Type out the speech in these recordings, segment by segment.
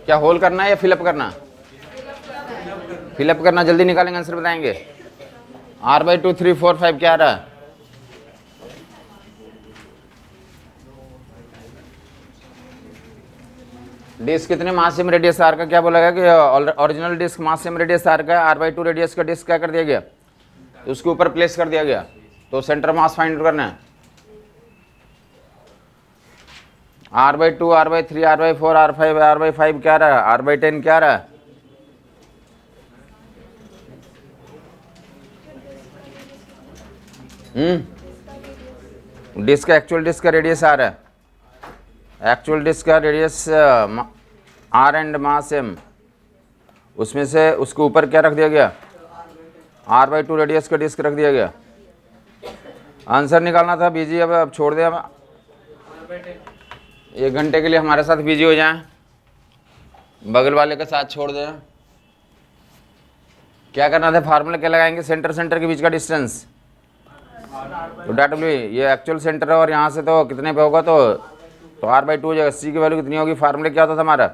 क्या होल करना है या फिलअप करना? फिलअप करना। जल्दी निकालेंगे, आंसर बताएंगे। r/2 3 4 5 क्या आ रहा है? डिस्क कितने मास सेम रेडियस आर का? क्या बोला गया कि original disk mass same radius R का है, r/2 रेडियस का डिस्क क्या कर दिया गया, तो उसके ऊपर प्लेस कर दिया गया। तो सेंटर मास फाइंड करना है। r/2 r/3 r/4 r5 r/5 क्या रहा है? r/10 क्या रहा है? डिस्क का एक्चुअल डिस्क का रेडियस आ रहा है, एक्चुअल डिस्क का radius R and mass M, उसमें से उसके ऊपर क्या रख दिया गया? r/2 रेडियस का डिस्क रख दिया गया। आंसर निकालना था बीजी। अब छोड़ दे, अब 1 घंटे के लिए हमारे साथ बिजी हो जाएं, बगल वाले के साथ छोड़ दें। क्या करना था? फार्मूला क्या लगाएंगे? सेंटर सेंटर के बीच का डिस्टेंस, तो डब्ल्यू ये एक्चुअल सेंटर है और यहाँ से तो कितने पे होगा, तो r/2 हो जाएगा। सी की वैल्यू कितनी होगी? फार्मूला क्या होता था हमारा?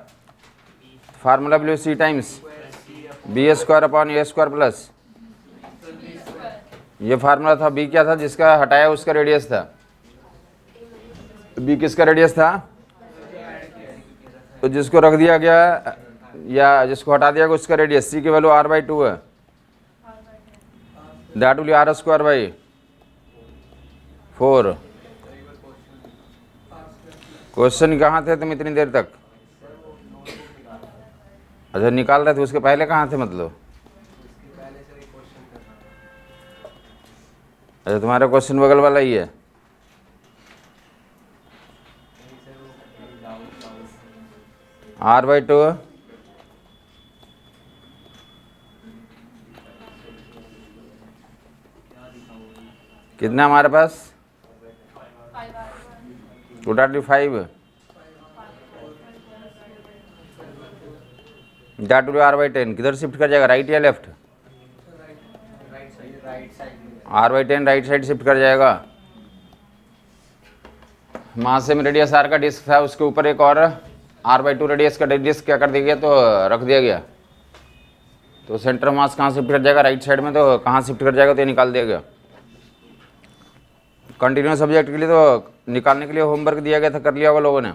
Formula value C times b² / a² plus ये फार्मूला था। बी क्या था? जिसका हटाया उसका रेडियस था। बी किसका रेडियस था? तो जिसको रख दिया गया या जिसको हटा दिया गया उसका रेडियस। सी की वैल्यू r/2 है, दैट विल r² / 4। क्वेश्चन कहाँ थे तुम इतनी देर तक? अच्छा, निकाल रहे थे, उसके पहले कहाँ थे मतलब? अच्छा, तुम्हारा क्वेश्चन बगल वाला ही है। r/2 कितना हमारे पास? टोटली 5। दैट विल r/10 किधर शिफ्ट कर जाएगा, राइट या left? r/10 right side shift कर जाएगा। मास सेम रेडियस आर का डिस्क था, उसके ऊपर एक और r/2 रेडियस का डिस्क क्या कर दिया गया, तो रख दिया गया। तो सेंटर मास कहाँ शिफ्ट कर जाएगा? राइट साइड में। तो कहाँ शिफ्ट कर जाएगा, तो ये निकाल दिया गया। कंटिन्यूस सब्जेक्ट के लिए तो निकालने के लिए होमवर्क दिया गया था, कर लिया होगा लोगों ने।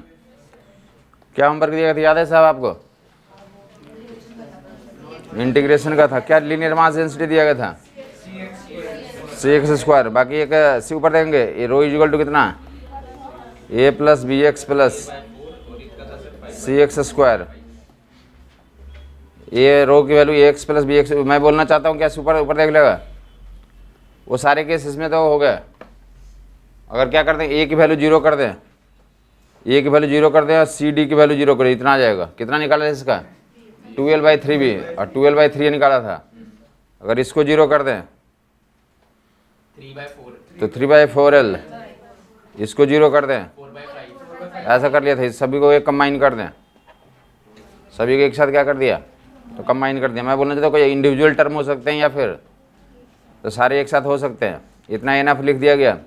क्या होमवर्क दिया गया था, याद है साहब आपको? इंटीग्रेशन का था। क्या लीनियर मास डेंसिटी दिया गया था? cx²। बाकी एक सी ऊपर देंगे, ये रो इक्वल टू कितना? a + bx + cx²। ये रो की वैल्यू ax + bx। मैं बोलना चाहता हूँ क्या ऊपर देख लेगा? वो सारे केस इसमें तो हो गए। अगर क्या करते हैं, a की वैल्यू 0 कर दें, a की वैल्यू 0 कर दें और सी डी की वैल्यू 0 करें, इतना आ जाएगा। कितना निकाला है इसका? 12/3 भी, और 12/3 निकाला था। अगर इसको 0 कर दें तो 3/4L, इसको 0 कर दें, ऐसा कर लिया था। इस सभी को एक कंबाइन कर दें, सभी को एक साथ क्या कर दिया, तो कंबाइन कर दिया। मैं बोलना चाहता हूँ कोई इंडिविजुअल टर्म हो सकते हैं या फिर तो सारे एक साथ हो सकते हैं। इतना एनफ लिख दिया गया,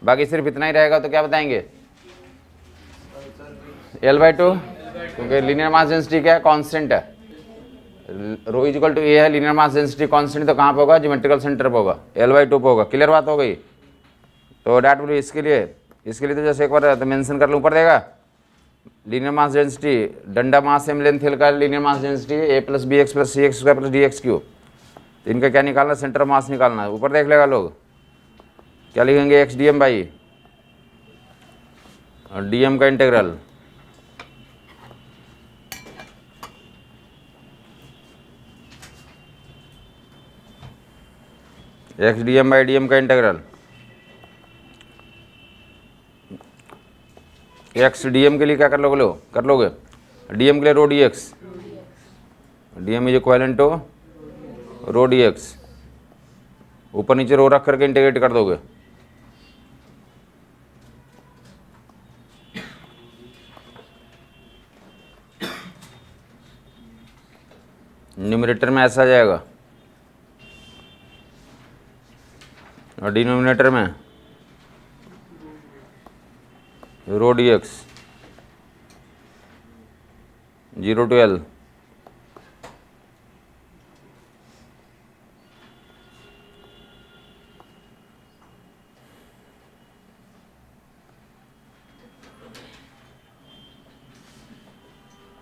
बाकी सिर्फ इतना ही रहेगा। तो क्या बताएंगे? L/2, क्योंकि लीनियर मास डेंसिटी क्या है? कांस्टेंट है। रो इक्वल टू ए है, लीनियर मास डेंसिटी कांस्टेंट, तो कहाँ पे होगा? ज्योमेट्रिकल सेंटर पे होगा, L/2 पे होगा। क्लियर बात हो गई? तो डैट विल इसके लिए तो जैसे एक बार तो मेंशन कर लूँ, ऊपर देगा लीनियर मास डेंसिटी डंडा मास एम लेंथ हिल का linear mass density a + bx + cx² + dx³। तो इनका क्या निकालना? सेंटर मास निकालना है। ऊपर देख लेगा लोग, क्या लिखेंगे? x/dm और dm का इंटीग्रल x/dm का इंटीग्रल x/dm के लिए क्या कर लोगे? dm के लिए rho dx, dm is equivalent to rho dx। ऊपर नीचे रो रख करके इंटीग्रेट कर दोगे। न्यूमरेटर में ऐसा आ जाएगा और डिनोमिनेटर में रो dx 0 to L।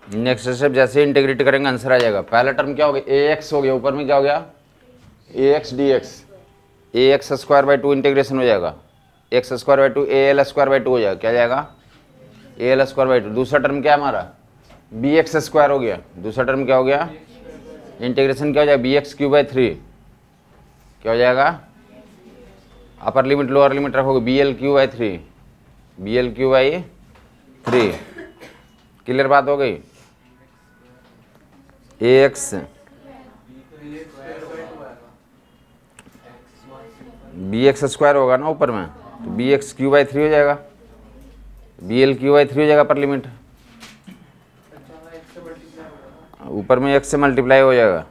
Next step जैसे इंटीग्रेट करेंगे आंसर आ जाएगा। पहला टर्म क्या हो गया, ए एक्स हो गया, ऊपर में क्या हो गया, A X D X, A X square by 2 integration हो जाएगा, X square by 2 A L square by 2 हो जाएगा, क्या जाएगा, ए एल स्क्वायर बाई 2। दूसरा टर्म क्या है हमारा, बी एक्स स्क्वायर हो गया। दूसरा टर्म क्या हो गया, इंटीग्रेशन क्या हो जाएगा, बी एक्स क्यू बाई 3, क्या हो जाएगा, अपर लिमिट लोअर लिमिट रखोगे, B L Q by 3, B L Q by 3। Clear बात हो गई। A X B X square होगा ना ऊपर में, तो बी एक्स क्यू बाई 3 हो जाएगा, बी एल क्यू बाई 3 हो जाएगा पर लिमिट, ऊपर में एक्स से मल्टीप्लाई हो जाएगा,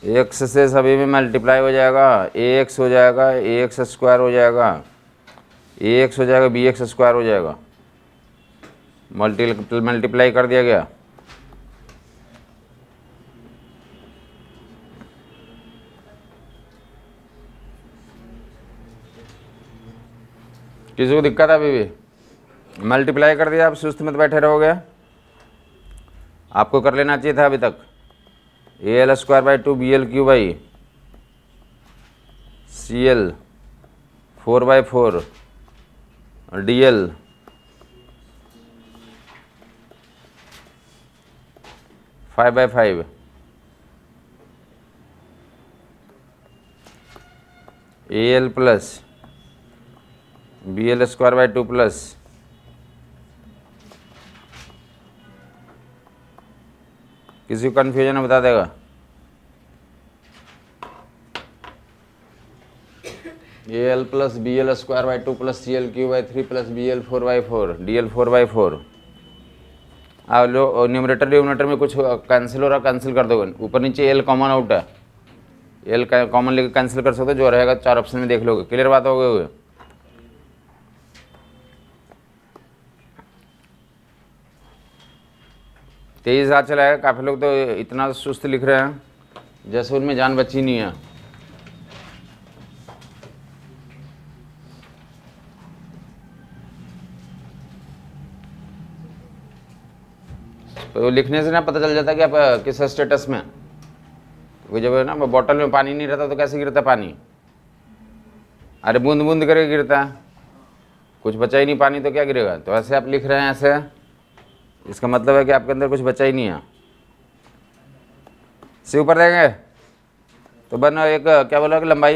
एक्स से सभी में मल्टीप्लाई हो जाएगा, ए एक्स हो जाएगा, ए एक्स स्क्वायर हो जाएगा, ए एक्स हो जाएगा, बी एक्स स्क्वायर हो जाएगा, मल्टीप्लाई कर दिया गया। किसी को दिक्कत है अभी भी, मल्टीप्लाई कर दिया, आप सुस्त मत बैठे रहोगे, आपको कर लेना चाहिए था अभी तक। A L square by 2 B L Q by C L 4/4 D L 5/5 A L plus B L square by 2 plus किसी को कन्फ्यूजन है बता देगा। A L plus B L square by 2 plus C L Q by 3 plus B L 4/4 D L 4/4। आप लो numerator denominator में कुछ cancel हो रहा, कैंसिल कर दोगे, ऊपर नीचे एल कॉमन आउट है, एल कॉमन लेके कैंसिल कर सकते हो, जो रहेगा 4 ऑप्शन में देख लोगे। क्लियर बात हो गई। तेज हाथ चलाएगा, काफ़ी लोग तो इतना सुस्त लिख रहे हैं जैसे उनमें जान बची नहीं है। तो लिखने से ना पता चल जाता कि आप किस स्टेटस में, क्योंकि जब है ना बॉटल में पानी नहीं रहता तो कैसे गिरता पानी, अरे बूंद बूंद करके गिरता है, कुछ बचा ही नहीं पानी तो क्या गिरेगा। तो ऐसे आप लिख रहे हैं ऐसे, इसका मतलब है कि आपके अंदर कुछ बचा ही नहीं है। से ऊपर देंगे तो बन एक क्या बोला कि लंबाई,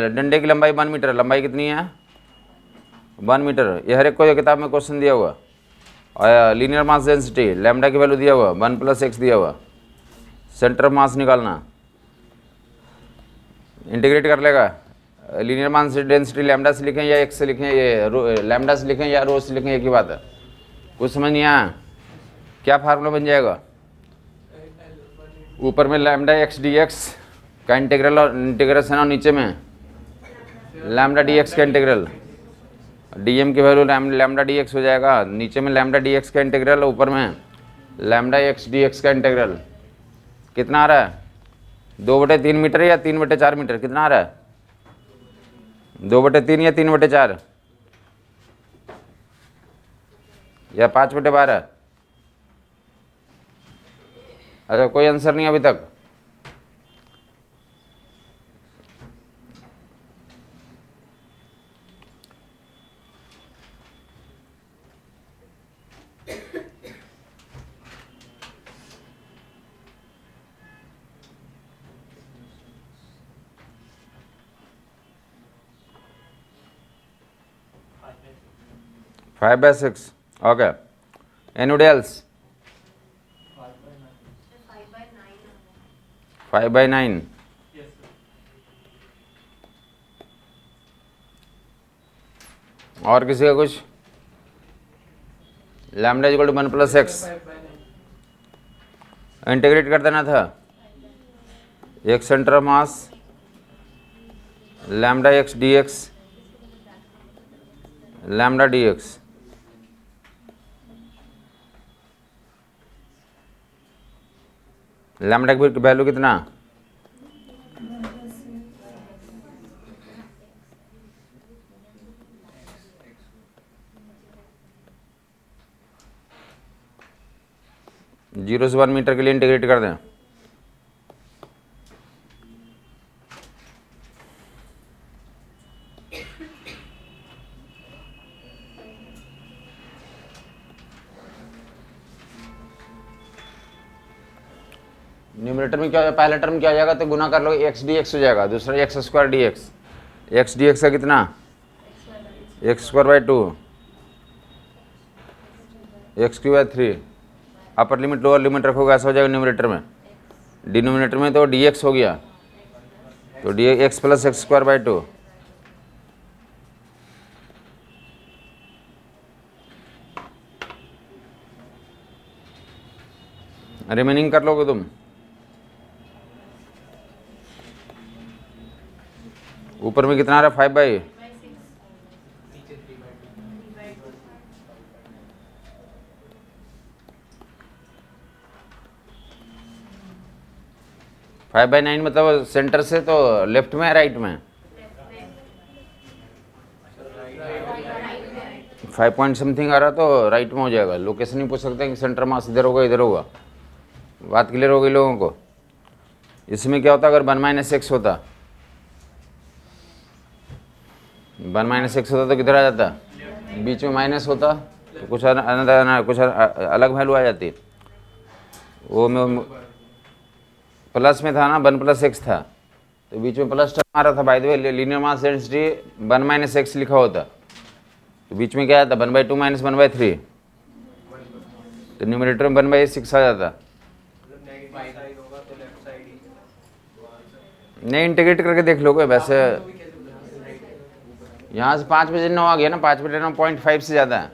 डंडे की लंबाई 1 मीटर, लंबाई कितनी है 1 मीटर। ये हर एक को किताब में क्वेश्चन दिया हुआ। और लीनियर मास डेंसिटी लैम्डा की वैल्यू दिया हुआ 1 + x दिया हुआ, सेंटर ऑफ मास निकालना, इंटीग्रेट कर लेगा। लीनियर मास डेंसिटी लैम्डा से लिखें या एक्स से लिखें, ये लैम्डा से लिखें या रो से लिखें, एक ही बात है। कुछ समझ नहीं आया, क्या फार्मूला बन जाएगा, ऊपर में लैम्डा एक्स डी एक्स का इंटीग्रल और इंटीग्रेशन, और नीचे में लैम्डा डी एक्स का इंटीग्रल, डी एम की वैल्यू लैम्डा डी एक्स हो जाएगा, नीचे में लैम्डा डी एक्स का इंटीग्रल, ऊपर में लैम्डा एक्स डी एक्स का इंटीग्रल। कितना आ रहा है 2/3 मीटर या 3/4 मीटर, कितना आ रहा है 2/3 या 3/4 या 5/12। अच्छा कोई आंसर नहीं अभी तक। Five by 6, okay. Anybody else? 5/9. Yes, sir. और किसी का कुछ, lambda equal to 1 + x, 5/9. Integrate कर देना था, एक centre of mass lambda X D X, lambda D X, lambda की वैल्यू कितना, जीरो से 1 मीटर के लिए इंटीग्रेट कर दें। न्यूमरेटर में क्या हो जाएगा, पहला टर्म क्या हो जाएगा तो गुना कर लो, एक्स डी एक्स हो जाएगा, दूसरा x square D x, x D x का कितना, x square by 2, x Q by 3, upper limit lower limit रखोगे ऐसा हो जाएगा न्यूमरेटर में। डिनोमिनेटर में तो डी एक्स हो गया, तो D x plus x square by 2, remaining कर लोगे तुम, ऊपर में कितना आ रहा है 5/, 5/9 मतलब सेंटर से तो लेफ्ट में है राइट में, 5 पॉइंट समथिंग आ रहा तो राइट में हो जाएगा। लोकेशन ही पूछ सकते हैं कि सेंटर मास इधर होगा इधर होगा। बात क्लियर हो गई लोगों को। इसमें क्या होता अगर 1 - x होता, 1 - x होता तो किधर आ जाता, बीच में माइनस होता तो कुछ कुछ अलग वैल्यू आ जाती। वो में प्लस में था ना, 1 + x था तो बीच में प्लस टर्म आ रहा था। By the way linear mass density 1 - x लिखा होता तो बीच में क्या आता 1/2 - 1/3, तो न्यूमरेटर में 1/6 आ जाता। नहीं इंटीग्रेट करके देख लोगे वैसे, यहाँ से 5/9 आ गया ना, 5/9 0.5 से ज़्यादा है,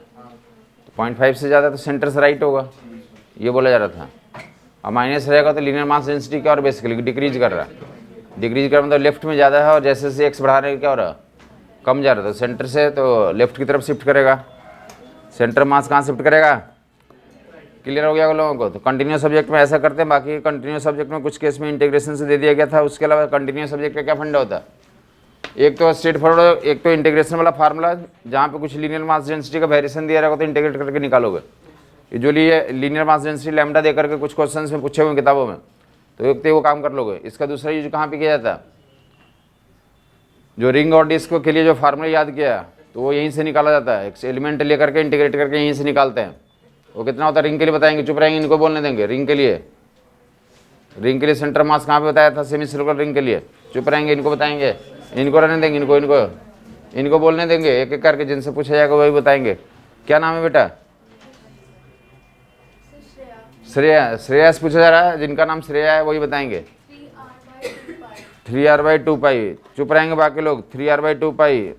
तो 0.5 से ज़्यादा तो सेंटर से राइट होगा, ये बोला जा रहा था। अब माइनस रहेगा तो लीनियर मास डेंसिटी क्या और बेसिकली डिक्रीज कर रहा है, डिक्रीज कर रहा मतलब लेफ्ट में ज़्यादा है और जैसे जैसे एक्स बढ़ा रहे क्या हो रहा कम जा रहा था, सेंटर से तो लेफ्ट की तरफ शिफ्ट करेगा। सेंटर मास कहाँ शिफ्ट करेगा, क्लियर हो गया लोगों को। तो कंटिन्यूस सब्जेक्ट में ऐसा करते हैं, बाकी कंटिन्यूस सब्जेक्ट में कुछ केस में इंटीग्रेशन से दे दिया गया था। उसके अलावा कंटिन्यूस सब्जेक्ट का क्या फंडा होता है, एक तो स्ट्रेट फॉरवर्ड, एक तो इंटीग्रेशन वाला फार्मूला जहाँ पे कुछ लीनियर मास डेंसिटी का वेरिएशन दिया रहेगा तो इंटीग्रेट करके निकालोगे। ये लीनियर मास डेंसिटी लैम्डा दे करके कुछ क्वेश्चंस में पूछे हुए किताबों में, तो एक तो वो काम कर लोगे। इसका दूसरा यूज कहाँ पे किया जाता है, जो रिंग और डिस्क के लिए जो फार्मूला याद किया तो वो यहीं से निकाला जाता है, एक एलिमेंट लेकर के इंटीग्रेट करके यहीं से निकालते हैं। वो कितना होता है रिंग के लिए बताएंगे, चुप रहेंगे, इनको बोलने देंगे। रिंग के लिए सेंटर मास कहाँ पे बताया था, सेमी सर्कुलर रिंग के लिए, चुप रहेंगे, इनको बताएंगे, इनको रहने देंगे, इनको बोलने देंगे, एक एक करके जिनसे पूछा जाएगा वही बताएंगे। क्या नाम है बेटा, श्रेया, श्रेयस पूछा जा रहा है, जिनका नाम श्रेया है वही बताएंगे। 3r/2π, चुप रहेंगे बाकी लोग, 3r/2π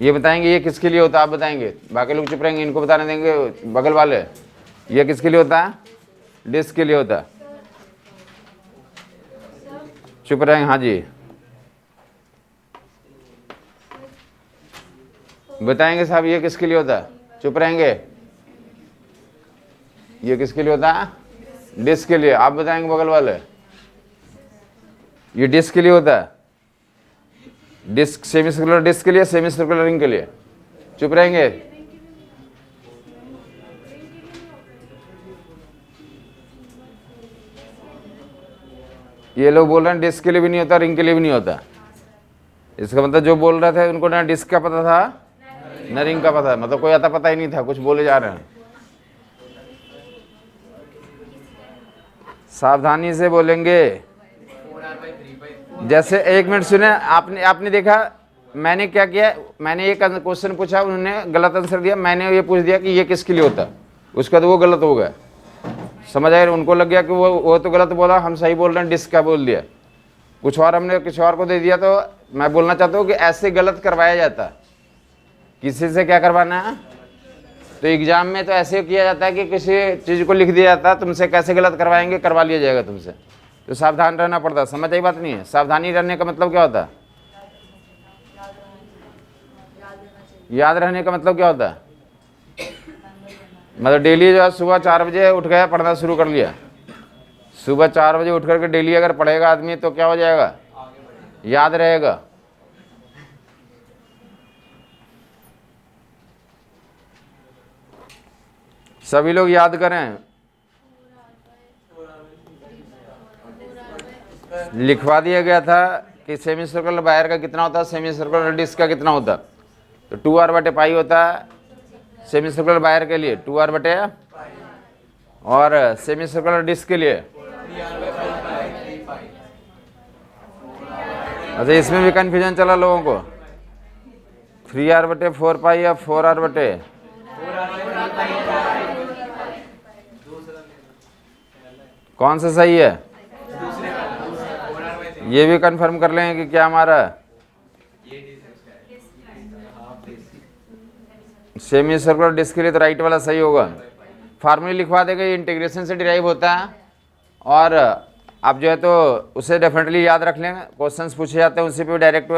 ये बताएंगे। ये किसके लिए होता है आप बताएंगे, बाकी लोग चुप रहेंगे, इनको बताने देंगे बगल वाले। ये किसके लिए होता है, डिस्क के लिए होता है, चुप रहेंगे। हाँ जी बताएंगे साहब, ये किसके लिए होता है, चुप रहेंगे। ये किसके लिए होता है, डिस्क के लिए, आप बताएंगे बगल वाले। ये डिस्क के लिए होता है, डिस्क सेमी सर्कुलर डिस्क के लिए, सेमी सर्कुलर रिंग के लिए, चुप रहेंगे। ये लोग बोल रहे हैं डिस्क के लिए भी नहीं होता, रिंग के लिए भी नहीं होता। इसका मतलब जो बोल रहे थे उनको ना डिस्क का पता था ना रिंग का पता, मतलब कोई आता पता ही नहीं था, कुछ बोले जा रहे हैं। सावधानी से बोलेंगे। जैसे एक मिनट सुने, आपने देखा मैंने क्या किया, मैंने एक क्वेश्चन पूछा, उन्होंने गलत आंसर दिया, मैंने ये पूछ दिया कि ये किसके लिए होता है, उसका तो वो गलत हो गया, समझ आए। उनको लग गया कि वो तो गलत बोला, हम सही बोल रहे हैं, डिस्क का बोल दिया। कुछ और हमने किसी और को दे दिया। तो मैं बोलना चाहता हूँ कि ऐसे गलत करवाया जाता है। किसी से क्या करवाना है, तो एग्जाम में तो ऐसे किया जाता है कि किसी चीज़ को लिख दिया जाता है, तुमसे कैसे गलत करवाएंगे, करवा लिया जाएगा तुमसे। तो सावधान रहना पड़ता है, समझ आई बात नहीं है। सावधानी रहने का मतलब क्या होता है, याद रहने का मतलब क्या होता है, मतलब डेली जो है सुबह 4 बजे उठ गया, पढ़ना शुरू कर लिया, सुबह 4 बजे उठ करके डेली अगर पढ़ेगा आदमी तो क्या हो जाएगा, याद रहेगा। सभी लोग याद करें। लिखवा दिया गया था कि सेमी सर्कुलर वायर का कितना होता है, सेमी सर्कुलर डिस्क का कितना होता है। तो 2r/π होता है सेमी सर्कुलर वायर के लिए, 2r/, और सेमी सर्कुलर डिस्क के लिए। अच्छा, इसमें भी कन्फ्यूजन चला लोगों को, 3r/4π या 4r/, कौन सा सही है, ये भी कंफर्म कर लेंगे कि क्या हमारा सेमी सर्कुलर डिस्क के लिए तो राइट वाला सही होगा। फार्मूले लिखवा देगा, ये इंटीग्रेशन से डिराइव होता है, और आप जो है तो उसे डेफिनेटली याद रख लेंगे, क्वेश्चंस पूछे जाते हैं उसी पे डायरेक्ट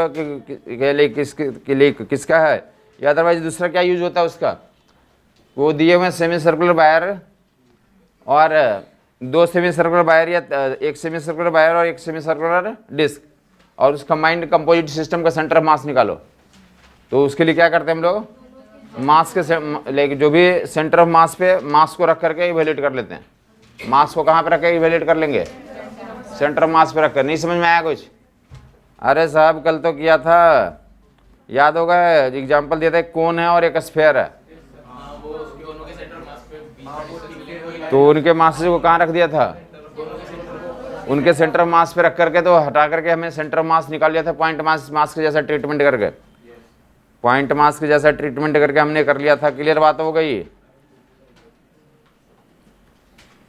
के लिए किसका है, या अदरवाइज दूसरा क्या यूज होता है उसका। वो दिए हुए सेमी सर्कुलर वायर और 2 सेमी सर्कुलर वायर, या 1 सेमी सर्कुलर वायर और 1 सेमी सर्कुलर डिस्क, और उस कंबाइंड कंपोजिट सिस्टम का सेंटर ऑफ मास निकालो। तो उसके लिए क्या करते हैं हम लोग, मास के लेके जो भी सेंटर ऑफ मास पे मास को रख करके इवेल्यूएट कर लेते हैं। मास को कहाँ पे रख के इवेल्यूएट कर लेंगे, सेंटर ऑफ मास पे रख कर। नहीं समझ में आया कुछ? अरे साहब कल तो किया था, याद होगा, एग्जाम्पल दिया था, एक कोन है और एक स्फेयर है, तो उनके मास को कहाँ रख दिया था, उनके सेंटर ऑफ मास पे रख करके, तो हटा करके हमें सेंटर ऑफ मास निकाल लिया था, पॉइंट मास के जैसा ट्रीटमेंट करके, पॉइंट मास के जैसा ट्रीटमेंट करके हमने कर लिया था। क्लियर बात हो गई?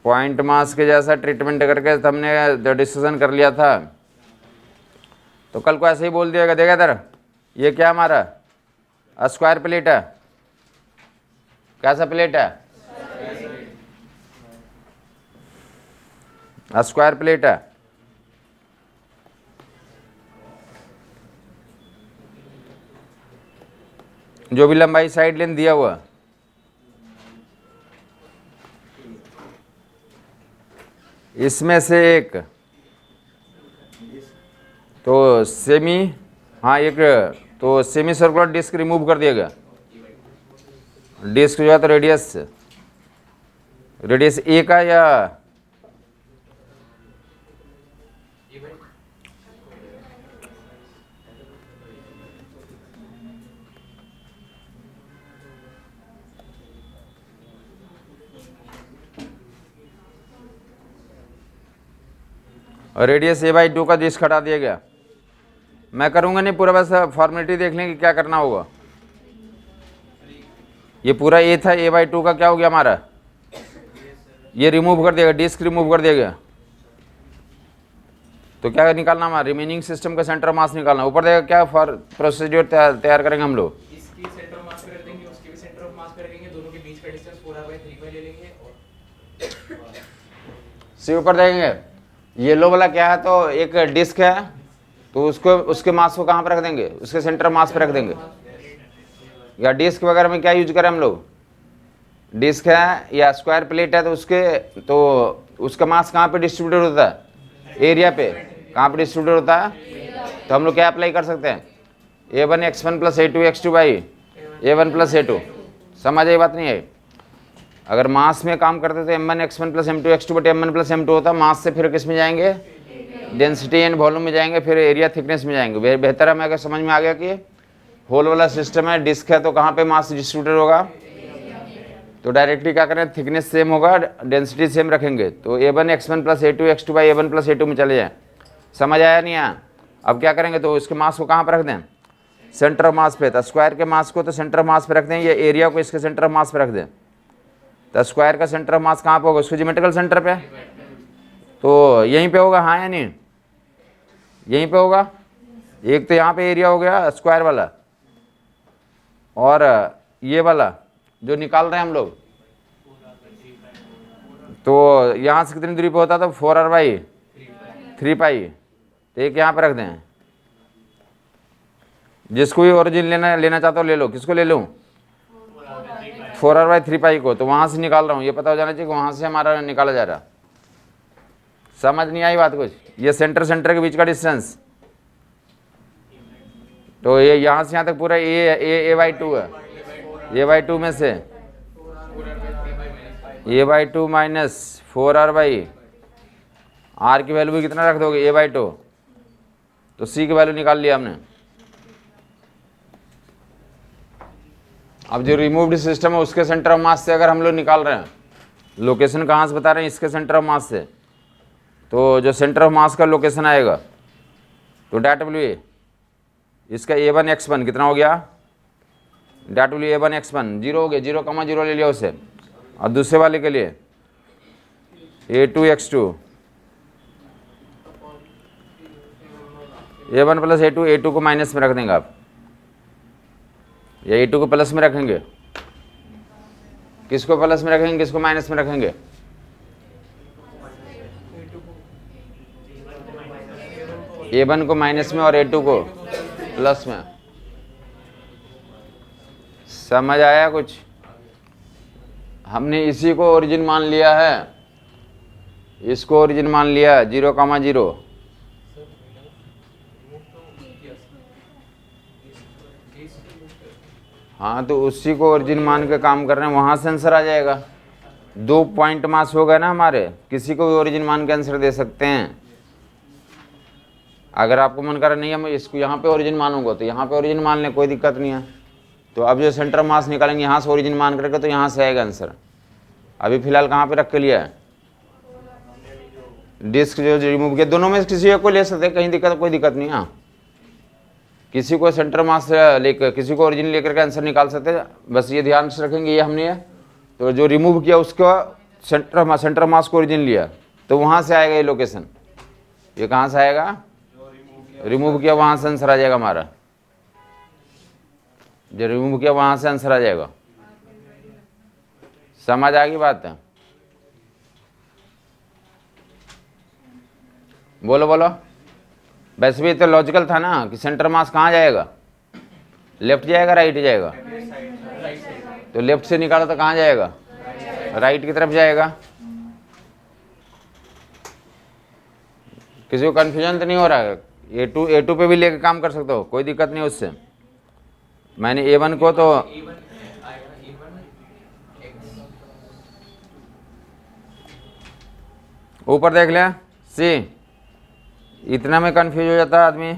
पॉइंट मास के जैसा ट्रीटमेंट करके हमने डिसीजन कर लिया था। तो कल को ऐसे ही बोल दिएगा, देखा इधर, ये क्या हमारा स्क्वायर प्लेट है, कैसा प्लेट है, स्क्वायर प्लेट है। जो भी लंबाई साइड लेंथ दिया हुआ, इसमें से एक तो सेमी, हाँ एक तो सेमी सर्कुलर डिस्क रिमूव कर दिया गया। डिस्क जो है तो रेडियस ए का या रेडियस a/2 का डिस्क हटा दिया गया। मैं करूँगा नहीं पूरा, बस फॉर्मेलिटी देख लें कि क्या करना होगा। ये पूरा a था, a/2 का क्या हो गया हमारा, ये रिमूव कर दिया गया, डिस्क रिमूव कर दिया गया। तो क्या निकालना हमारा, रिमेनिंग सिस्टम का सेंटर मास निकालना। ऊपर देगा क्या फॉर प्रोसीड्यूर तैयार करेंगे हम लोग, इसकी सेंटर मास पे रख देंगे, उसके भी सेंटर ऑफ मास पे रखेंगे, दोनों के बीच का डिस्टेंस 4r/3 ले लेंगे और सी ऊपर देखेंगे। येलो वाला क्या है, तो एक डिस्क है, तो उसको उसके मास को कहाँ पर रख देंगे, उसके सेंटर मास पे रख देंगे। या डिस्क वगैरह में क्या यूज करें हम लोग, डिस्क है या स्क्वायर प्लेट है, तो उसका मास कहाँ पे डिस्ट्रीब्यूटेड होता है, एरिया पे। कहाँ पे डिस्ट्रीब्यूटेड होता है, तो हम लोग क्या अप्लाई कर सकते हैं, a1x1 + a2x2/a1 + a2। समझ आई बात नहीं है? अगर मास में काम करते तो m1x1 + m2x2/m1 + m2 होता। मास से फिर किस में जाएंगे, डेंसिटी एंड वॉल्यूम में जाएंगे, फिर एरिया थिकनेस में जाएंगे। बेहतर है मैं अगर समझ में आ गया कि होल वाला सिस्टम है, डिस्क है, तो कहाँ पे मास डिस्ट्रीब्यूटेड होगा, तो डायरेक्टली क्या करें, थिकनेस सेम होगा, डेंसिटी सेम रखेंगे, तो a1x1 + a2x2/a1 + a2 में चले जाए। समझ आया नहीं आया? अब क्या करेंगे, तो उसके मास को कहाँ पर रख दें, सेंटर ऑफ मास पे। तो स्क्वायर के मास को तो सेंटर ऑफ मास पे रख दें, ये एरिया को इसके सेंटर ऑफ मास पे रख दें। तो स्क्वायर का सेंटर ऑफ मास कहाँ पे होगा, उसको ज्योमेट्रिकल सेंटर पे, तो यहीं पे होगा, हाँ या नहीं, यहीं पे होगा। एक तो यहाँ पे एरिया हो गया स्क्वायर वाला, और ये वाला जो निकाल रहे हैं हम लोग, तो यहाँ से कितनी दूरी पे होता था, 4r/3π। तो एक यहाँ पे रख दें, जिसको भी ओरिजिन लेना चाहता हो ले लो। किसको ले लूँ, 4r/3π को, तो वहाँ से निकाल रहा हूँ, ये पता हो जाना चाहिए कि वहाँ से हमारा निकाला जा रहा। समझ नहीं आई बात कुछ? ये सेंटर के बीच का डिस्टेंस, तो ये यहाँ से यहाँ तक पूरा a/2 है। a/2 में से a/2 माइनस 4r/r की वैल्यू भी कितना रख दोगे? a/2। तो c की वैल्यू निकाल लिया हमने। अब जो रिमूव्ड सिस्टम है उसके सेंटर ऑफ मास से अगर हम लोग निकाल रहे हैं, लोकेशन कहाँ से बता रहे हैं? इसके सेंटर ऑफ मास से। तो जो सेंटर ऑफ मास का लोकेशन आएगा, तो .w इसका a1 x1 कितना हो गया? .w a1 x1 0 हो गया, 0,0 ले लिया उसे। और दूसरे वाले के लिए a2 x2 a1 plus a2 को माइनस में रख देंगे आप, या a2 को प्लस में रखेंगे? किसको प्लस में रखेंगे, किसको माइनस में रखेंगे? a1 को माइनस में और a2 को प्लस में। समझ आया कुछ? हमने इसी को ओरिजिन मान लिया है, इसको ओरिजिन मान लिया 0,0। हाँ, तो उसी को ओरिजिन मान के काम कर रहे हैं, वहाँ से आंसर आ जाएगा। 2 पॉइंट मास हो गए ना हमारे, किसी को भी ओरिजिन मान के आंसर दे सकते हैं। अगर आपको मन कर रहा नहीं है मैं इसको यहाँ पे ओरिजिन मानूंगा, तो यहाँ पे ओरिजिन मान लें, कोई दिक्कत नहीं है। तो अब जो सेंटर मास निकालेंगे यहाँ से ओरिजिन मान करके, तो यहाँ से आएगा आंसर। अभी फिलहाल कहाँ पे रख के लिया है? डिस्क जो रिमूव किया, दोनों में किसी एक को ले सकते हैं, कहीं दिक्कत कोई दिक्कत नहीं। हाँ, किसी को सेंटर मास लेकर, किसी को ओरिजिन लेकर के आंसर निकाल सकते हैं। बस ये ध्यान से रखेंगे, ये हमने तो जो रिमूव किया उसका सेंटर मास को ओरिजिन लिया, तो वहाँ से आएगा ये लोकेशन। ये कहाँ से आएगा? रिमूव किया वहाँ से आंसर आ जाएगा हमारा। जो रिमूव किया वहाँ से आंसर आ जाएगा। समझ आ गई बात है? बोलो बोलो। वैसे भी तो लॉजिकल था ना कि सेंटर मास कहाँ जाएगा? लेफ्ट जाएगा राइट जाएगा? तो लेफ्ट से निकाला तो कहाँ जाएगा? राइट की तरफ जाएगा। किसी को कन्फ्यूजन तो नहीं हो रहा है? A2 पे भी लेके काम कर सकते हो, कोई दिक्कत नहीं उससे। मैंने A1 को तो ऊपर देख लिया C, इतना में कंफ्यूज हो जाता है आदमी।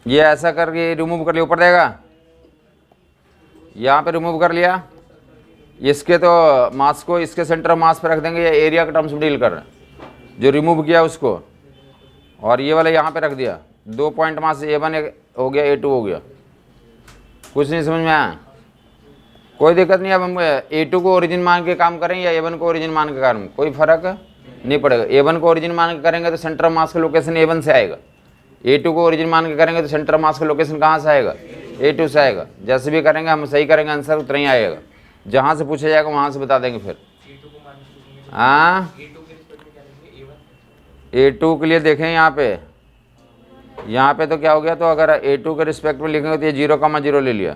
ये ऐसा करके रिमूव कर लिया, ऊपर देगा, यहाँ पे रिमूव कर लिया, इसके तो मास को इसके सेंटर ऑफ मास पे रख देंगे, या एरिया के टर्म्स में डील कर रहे हैं। जो रिमूव किया उसको, और ये वाला यहाँ पे रख दिया। 2 पॉइंट मास A1 हो गया, A2 हो गया। कुछ नहीं समझ में आया? कोई दिक्कत नहीं। अब हम A2 को ओरिजिन मान के काम करें या A1 को ओरिजिन मान के काम, कोई फर्क नहीं पड़ेगा। A1 को ओरिजिन मान के करेंगे तो सेंटर ऑफ मास का लोकेशन A1 से आएगा। A2 को ओरिजिन मान के करेंगे तो सेंटर ऑफ मास का लोकेशन कहाँ से आएगा? A2 से आएगा। जैसे भी करेंगे हम सही करेंगे, आंसर उतना ही आएगा। जहाँ से पूछा जाएगा वहाँ से बता देंगे फिर। हाँ, A2 के लिए देखें यहाँ पे तो क्या हो गया? तो अगर A2 के रिस्पेक्ट में लिखेंगे तो ये 0,0 ले लिया,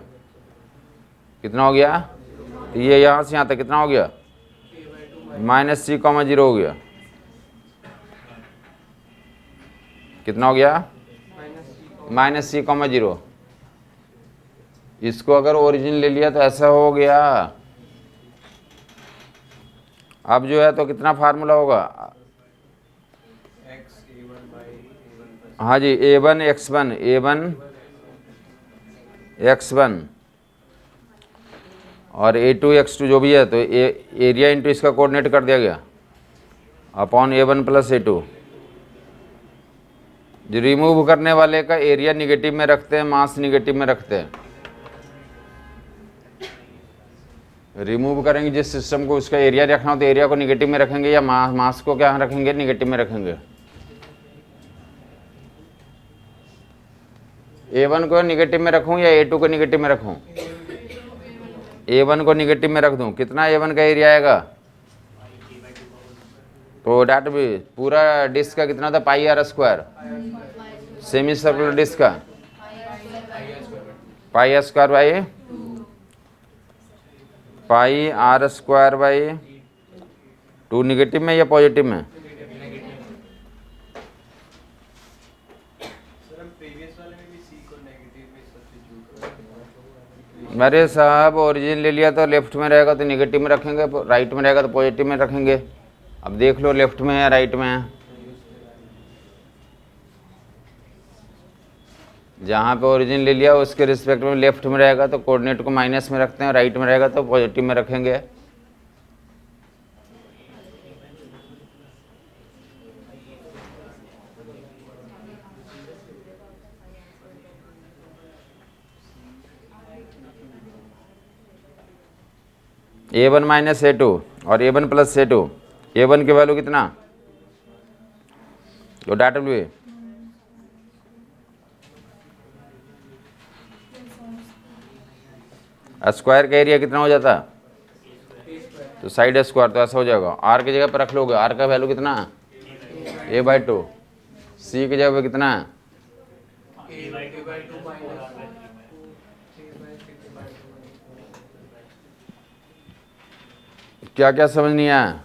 कितना हो गया? तो ये यहाँ से यहाँ तक कितना हो गया? -c,0 हो गया। कितना हो गया? -c,0। इसको अगर ओरिजिन ले लिया तो ऐसा हो गया। अब जो है तो कितना फार्मूला होगा? हाँ जी, A1 x1 और A2 x2 जो भी है, तो एरिया इंटू इसका कोऑर्डिनेट कर दिया गया अपॉन A1 प्लस A2। जो रिमूव करने वाले का एरिया निगेटिव में रखते हैं, मास निगेटिव में रखते हैं। रिमूव करेंगे जिस सिस्टम को, उसका एरिया रखना हो तो एरिया को निगेटिव में रखेंगे, या मास को क्या रखेंगे? निगेटिव में रखेंगे। A1 को निगेटिव में रखूं या A2 को निगेटिव में रखूं? A1 को निगेटिव में रख दूं, कितना A1 का एरिया आएगा? तो डैट भी पूरा डिस्क का कितना था? πr²। सेमी सर्कुलर डिस्क का pi R square by pi R square by 2 negative में या पॉजिटिव में? मेरे साहब ओरिजिन ले लिया तो लेफ्ट में रहेगा तो निगेटिव में रखेंगे, राइट में रहेगा तो पॉजिटिव में रखेंगे। अब देख लो लेफ्ट में है राइट में है। जहाँ पे ओरिजिन ले लिया उसके रिस्पेक्ट में लेफ्ट में रहेगा तो कोऑर्डिनेट को माइनस में रखते हैं, राइट में रहेगा तो पॉजिटिव में रखेंगे। A1 माइनस A2 और A1 प्लस A2, A1 की वैल्यू कितना? तो डाटा डब्ल्यू स्क्वायर का एरिया कितना हो जाता? तो साइड स्क्वायर, तो ऐसा हो जाएगा। आर की जगह पर रख लोगे, आर का वैल्यू कितना है? A/2। सी की जगह पर कितना है? क्या क्या समझ नहीं आया?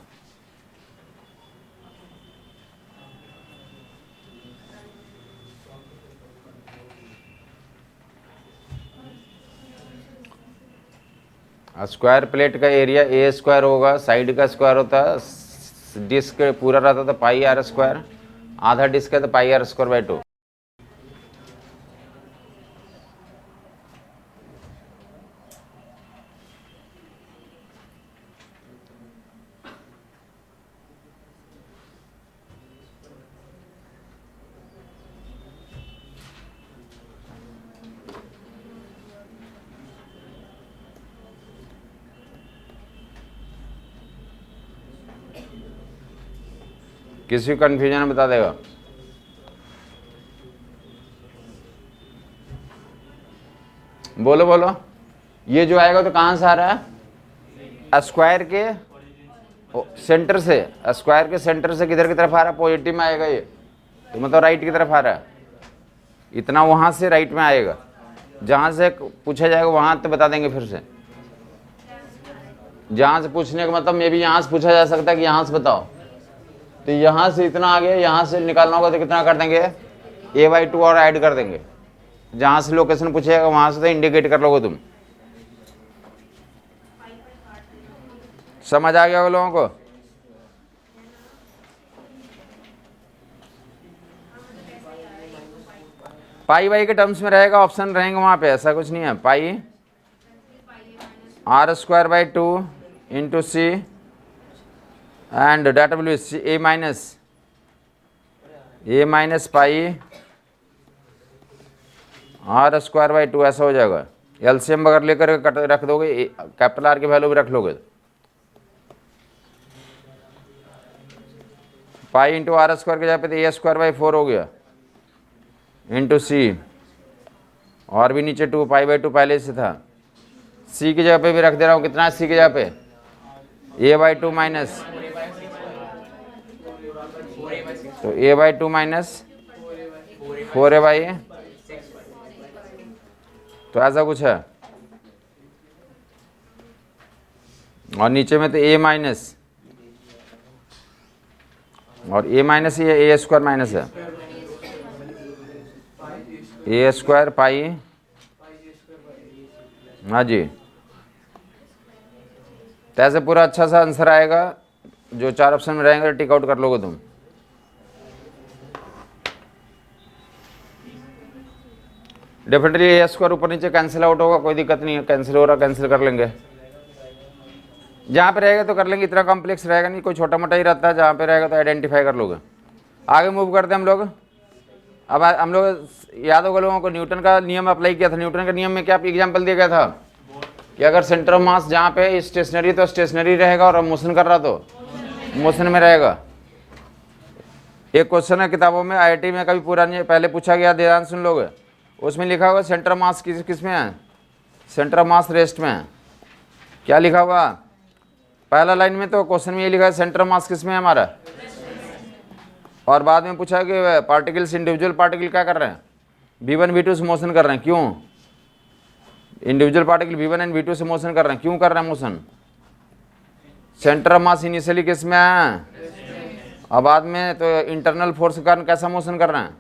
स्क्वायर प्लेट का एरिया ए स्क्वायर होगा, साइड का स्क्वायर होता है, डिस्क पूरा रहता था पाई आर स्क्वायर, आधा डिस्क है तो पाई आर स्क्वायर बाई 2। किसी को कन्फ्यूजन है बता देगा? बोलो बोलो। ये जो आएगा तो कहाँ से आ रहा है? स्क्वायर के सेंटर से। स्क्वायर के सेंटर से किधर की तरफ आ रहा है? पॉजिटिव में आएगा ये, तो मतलब राइट की तरफ आ रहा है। इतना वहाँ से राइट में आएगा। जहाँ से पूछा जाएगा वहाँ तो बता देंगे फिर से। जहाँ से पूछने का मतलब मे भी यहाँ से पूछा जा सकता है कि यहाँ से बताओ, तो यहाँ से इतना आगे, यहाँ से निकालना होगा तो कितना कर देंगे? A/2 और ऐड कर देंगे। जहाँ से लोकेशन पूछेगा वहाँ से तो इंडिकेट कर लोगे तुम। समझ आ गया वो लोगों को? पाई वाई के टर्म्स में रहेगा, ऑप्शन रहेंगे वहाँ पे, ऐसा कुछ नहीं है। Pi R square by 2 into C and data value A minus pi R square by 2, ऐसा हो जाएगा। एलसीएम अगर लेकर रख दोगे, कैपिटल आर की वैल्यू भी रख लोगे, पाई इंटू आर स्क्वायर की जगह पे तो ए स्क्वायर बाई 4 हो गया इंटू सी, और भी नीचे 2 पाई बाई 2 पहले से था। सी की जगह पे भी रख दे रहा हूँ, कितना है सी की जगह पे? A/2 माइनस, तो A/2 माइनस 4A/, तो ऐसा कुछ है। और नीचे में तो A माइनस, और A माइनस ये A स्क्वायर माइनस है, A स्क्वायर पाई, हाँ जी। तो ऐसे पूरा अच्छा सा आंसर आएगा। जो 4 ऑप्शन में रहेंगे टिक आउट कर लोगे तुम। डेफिनेटली ए स्क्वायर ऊपर नीचे कैंसिल आउट होगा, कोई दिक्कत नहीं है। कैंसिल हो रहा, कैंसिल कर लेंगे। जहाँ पे रहेगा तो कर लेंगे, इतना कॉम्प्लेक्स रहेगा नहीं, कोई छोटा मोटा ही रहता है। जहाँ पे रहेगा तो आइडेंटिफाई कर लोगे। आगे मूव करते हैं हम लोग। अब हम लोग याद होगा लोगों को, न्यूटन का नियम अप्लाई किया था। न्यूटन के नियम में क्या एग्जाम्पल दिया गया था कि अगर सेंटर ऑफ मास जहाँ पे स्टेशनरी तो स्टेशनरी रहेगा, और मोशन कर रहा तो मोशन में रहेगा। एक क्वेश्चन है किताबों में, IIT में कभी पूरा नहीं, पहले पूछा गया, ध्यान सुन लोगे। उसमें लिखा हुआ सेंटर ऑफ मास किस में है? सेंटर ऑफ मास रेस्ट में है। क्या लिखा हुआ? पहला लाइन में तो क्वेश्चन में ये लिखा है सेंटर ऑफ मास किस में है हमारा, और बाद में पूछा कि पार्टिकल्स, इंडिविजुअल पार्टिकल क्या कर रहे हैं? V1 V2 से मोशन कर रहे हैं। क्यों? Individual particle V1 and V2 से मोशन कर रहे हैं। क्यों कर रहे हैं motion? Centre of mass initially किस में है? और बाद में तो इंटरनल फोर्स के कारण कैसा मोशन कर रहे हैं?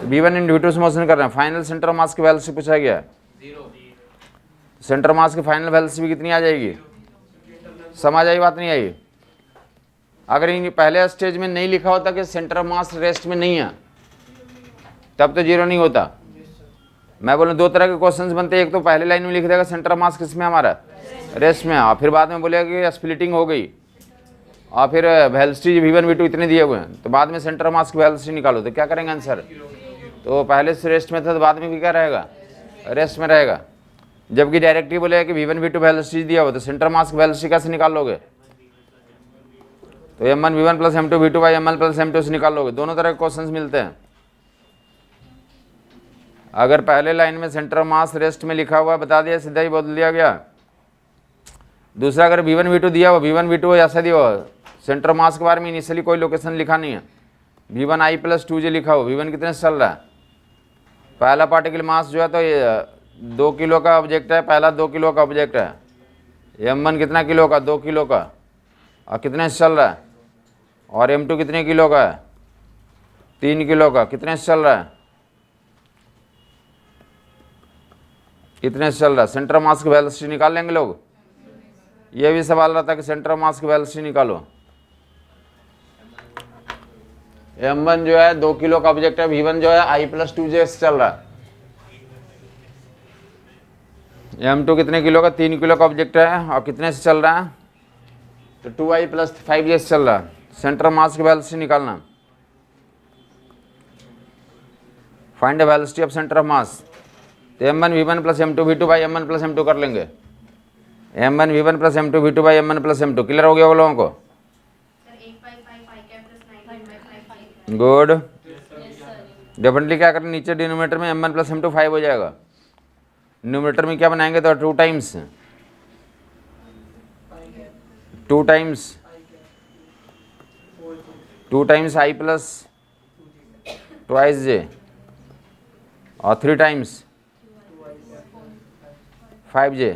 V1 एंड V2 से मोशन कर रहे हैं। फाइनल सेंटर मास की वैल्यू से पूछा गया। सेंटर मास की फाइनल वैल्यू भी कितनी आ जाएगी? समझ आई बात नहीं आई? अगर इन पहले स्टेज में नहीं लिखा होता कि सेंटर मास रेस्ट में नहीं है, तब तो जीरो नहीं होता। मैं बोलूँ दो तरह के क्वेश्चंस बनते हैं। एक तो पहले लाइन में लिख देगा सेंटर मास किस में हमारा? रेस्ट में। और फिर बाद में बोलेगा कि स्प्लिटिंग हो गई और फिर वेलोसिटी V1 V2 इतने दिए हुए हैं, तो बाद में सेंटर मास की वेलोसिटी निकालो। तो क्या करेंगे आंसर? तो पहले से रेस्ट में था तो बाद में भी क्या रहेगा? रेस्ट में रहेगा। जबकि डायरेक्टली बोलेगा कि V1 V2 वेलोसिटी दिया हुआ, तो सेंटर मास की वेलोसिटी कैसे निकाल लोगे? तो M1 V1 plus M2 V2 by M1 plus M2 से निकाल लोगे। दोनों तरह के क्वेश्चंस मिलते हैं। अगर पहले लाइन में सेंटर मास रेस्ट में लिखा हुआ बता दिया, सीधा ही बोल दिया गया। दूसरा अगर V1 V2 दिया हुआ, V1 V2 ऐसा दिया हुआ, सेंटर मास के बारे में इनिशियली कोई लोकेशन लिखा नहीं है, V1 I प्लस 2J लिखा हुआ, V1 कितने से चल रहा है? पहला पार्टिकल मास जो है तो ये 2 किलो का ऑब्जेक्ट है, पहला 2 किलो का ऑब्जेक्ट है। M1 कितना किलो का? 2 किलो का। और कितने से चल रहा है? और M2 कितने किलो का है? 3 किलो का। कितने से चल रहा है? कितने से चल रहा है? सेंटर मास की वेलोसिटी निकाल लेंगे लोग। ये भी सवाल रहता है कि सेंटर मास की वेलोसिटी निकालो। M1 जो है 2 किलो का ऑब्जेक्ट है, V1 जो है I प्लस 2J से चल रहा है। M2 कितने किलो का? 3 किलो का ऑब्जेक्ट है और कितने से चल रहा है? तो 2I प्लस 5J से चल रहा है। सेंटर मास की वेलोसिटी निकालना। Find the velocity of centre of mass. तो M1 V1 plus M2 V2 by M1 plus M2 कर लेंगे। M1 V1 plus M2 V2 by M1 plus M2। Clear हो गया वो लोगों को? गुड। डेफिनेटली क्या करें, नीचे डिनोमिनेटर में M1 प्लस M2 5 हो जाएगा। न्यूमरेटर में क्या बनाएंगे? तो 2 times I plus twice J और 3 times 5J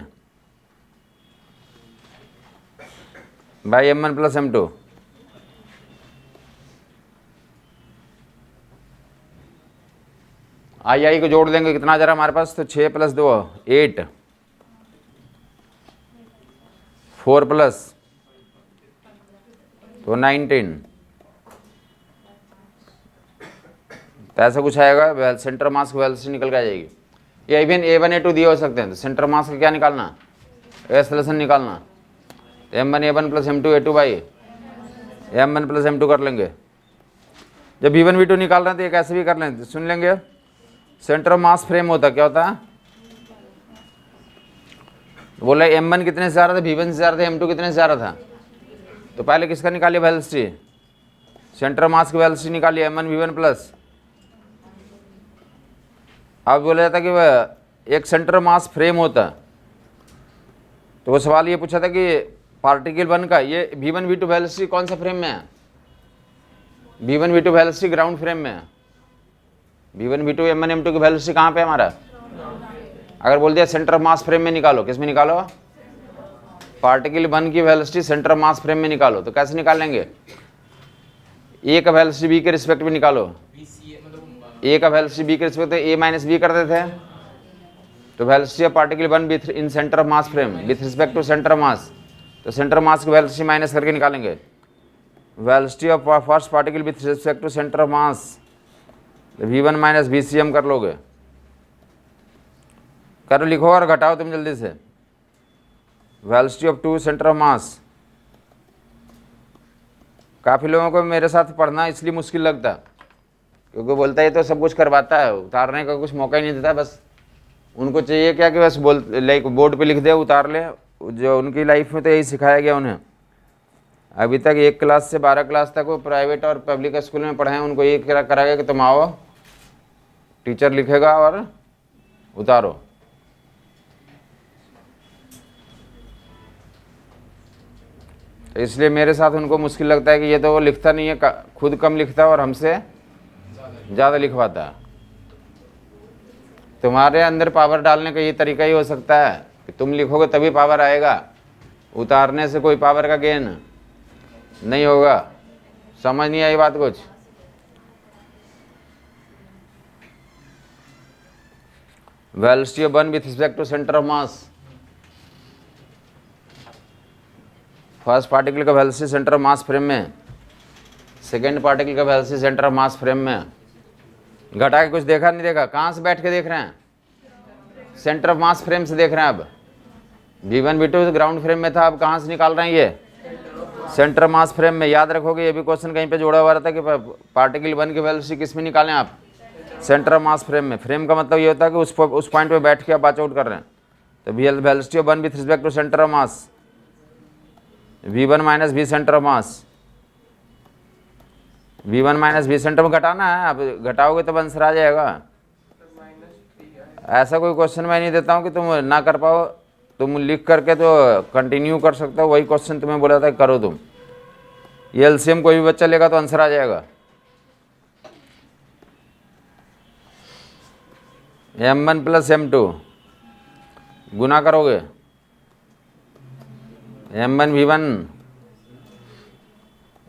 by M1 plus M2। आई को जोड़ देंगे, कितना जरा हमारे पास? तो 6 प्लस 2 8, 4 प्लस तो 19। तो ऐसा कुछ आएगा। सेंटर मास की वेलोसिटी निकल के आ जाएगी। ये इवन A1 A2 दिए हो सकते हैं, तो सेंटर मास का क्या निकालना? एक्सेलरेशन निकालना। M1 A1 plus M2 A2 by M1 plus M2 कर लेंगे। जब V1 V2 निकाल रहे हैं तो ये कैसे भी कर लें, तो सुन लेंगे। सेंटर ऑफ मास फ्रेम होता क्या होता है? बोला M1 कितने से जा रहा था? V1 से जा रहा था। M2 कितने से जा रहा था? तो पहले किसका निकालिए वेलोसिटी? सेंटर ऑफ मास की वेलोसिटी निकालिए M1 V1 प्लस। अब बोला जाता कि वह एक सेंटर मास फ्रेम होता, तो वो सवाल ये पूछा था कि पार्टिकल 1 का ये V1 V2 वेलोसिटी कौन सा फ्रेम में है? V1 V2 velocity ground frame में है। V1 V2 M1 M2 की वेलोसिटी कहाँ पे है हमारा? अगर बोल दिया सेंटर ऑफ मास फ्रेम में निकालो, किस में निकालो? पार्टिकल 1 की velocity centre of mass frame में निकालो। तो कैसे निकाल लेंगे? ए का वेलोसिटी बी के रिस्पेक्ट में निकालो। ए का वेलोसिटी बी के रिस्पेक्ट ए माइनस बी करते थे, तो velocity of particle 1 in centre of mass frame with respect to centre of mass, तो सेंटर ऑफ मास की वेलोसिटी माइनस करके निकालेंगे। Velocity of first particle with respect to centre of mass V1 minus VCM कर लोगे। करो, लिखो और घटाओ तुम जल्दी से। वेलोसिटी ऑफ 2 सेंटर ऑफ मास। काफ़ी लोगों को मेरे साथ पढ़ना इसलिए मुश्किल लगता, क्योंकि बोलता है तो सब कुछ करवाता है, उतारने का कुछ मौका ही नहीं देता। बस उनको चाहिए क्या कि बस लाइक बोर्ड पे लिख दे, उतार ले। जो उनकी लाइफ में तो यही सिखाया गया उन्हें। अभी तक 1 क्लास से 12 क्लास तक वो प्राइवेट और पब्लिक स्कूल में पढ़े हैं, उनको ये करा गया कि तुम आओ, टीचर लिखेगा और उतारो। इसलिए मेरे साथ उनको मुश्किल लगता है कि ये तो वो लिखता नहीं है, खुद कम लिखता है और हमसे ज़्यादा लिखवाता है। तुम्हारे अंदर पावर डालने का ये तरीका ही हो सकता है कि तुम लिखोगे तभी पावर आएगा, उतारने से कोई पावर का गेन नहीं होगा। समझ नहीं आई बात कुछ? Velocity of one with respect to centre of mass, first particle का velocity centre of mass frame में, सेकेंड पार्टिकल का velocity centre of mass frame में। घटा के कुछ देखा नहीं देखा? कहाँ से बैठ के देख रहे हैं? सेंटर ऑफ मास फ्रेम से देख रहे हैं। अब V1 V2 ग्राउंड फ्रेम में था, अब कहाँ से निकाल रहे हैं? ये सेंटर मास फ्रेम में। याद रखोगे ये भी क्वेश्चन कहीं पे जोड़ा हुआ रहता है कि पार्टिकल 1 की वेलोसिटी किस में निकालें आप? सेंटर मास फ्रेम में। फ्रेम का मतलब ये होता है कि उस पॉइंट पे बैठ के आप बात आउट कर रहे हैं। तो velocity of 1 with respect to centre of mass, V1 minus V centre of mass, V1 minus V centre में घटाना है। आप घटाओगे तो आंसर आ जाएगा। ऐसा कोई क्वेश्चन मैं नहीं देता हूँ कि तुम ना कर पाओ, तुम लिख करके तो कंटिन्यू कर सकते हो। वही क्वेश्चन तुम्हें बोला था करो तुम। ये एलसीएम कोई भी बच्चा लेगा तो आंसर आ जाएगा। M1 प्लस M2 गुना करोगे, M1 V1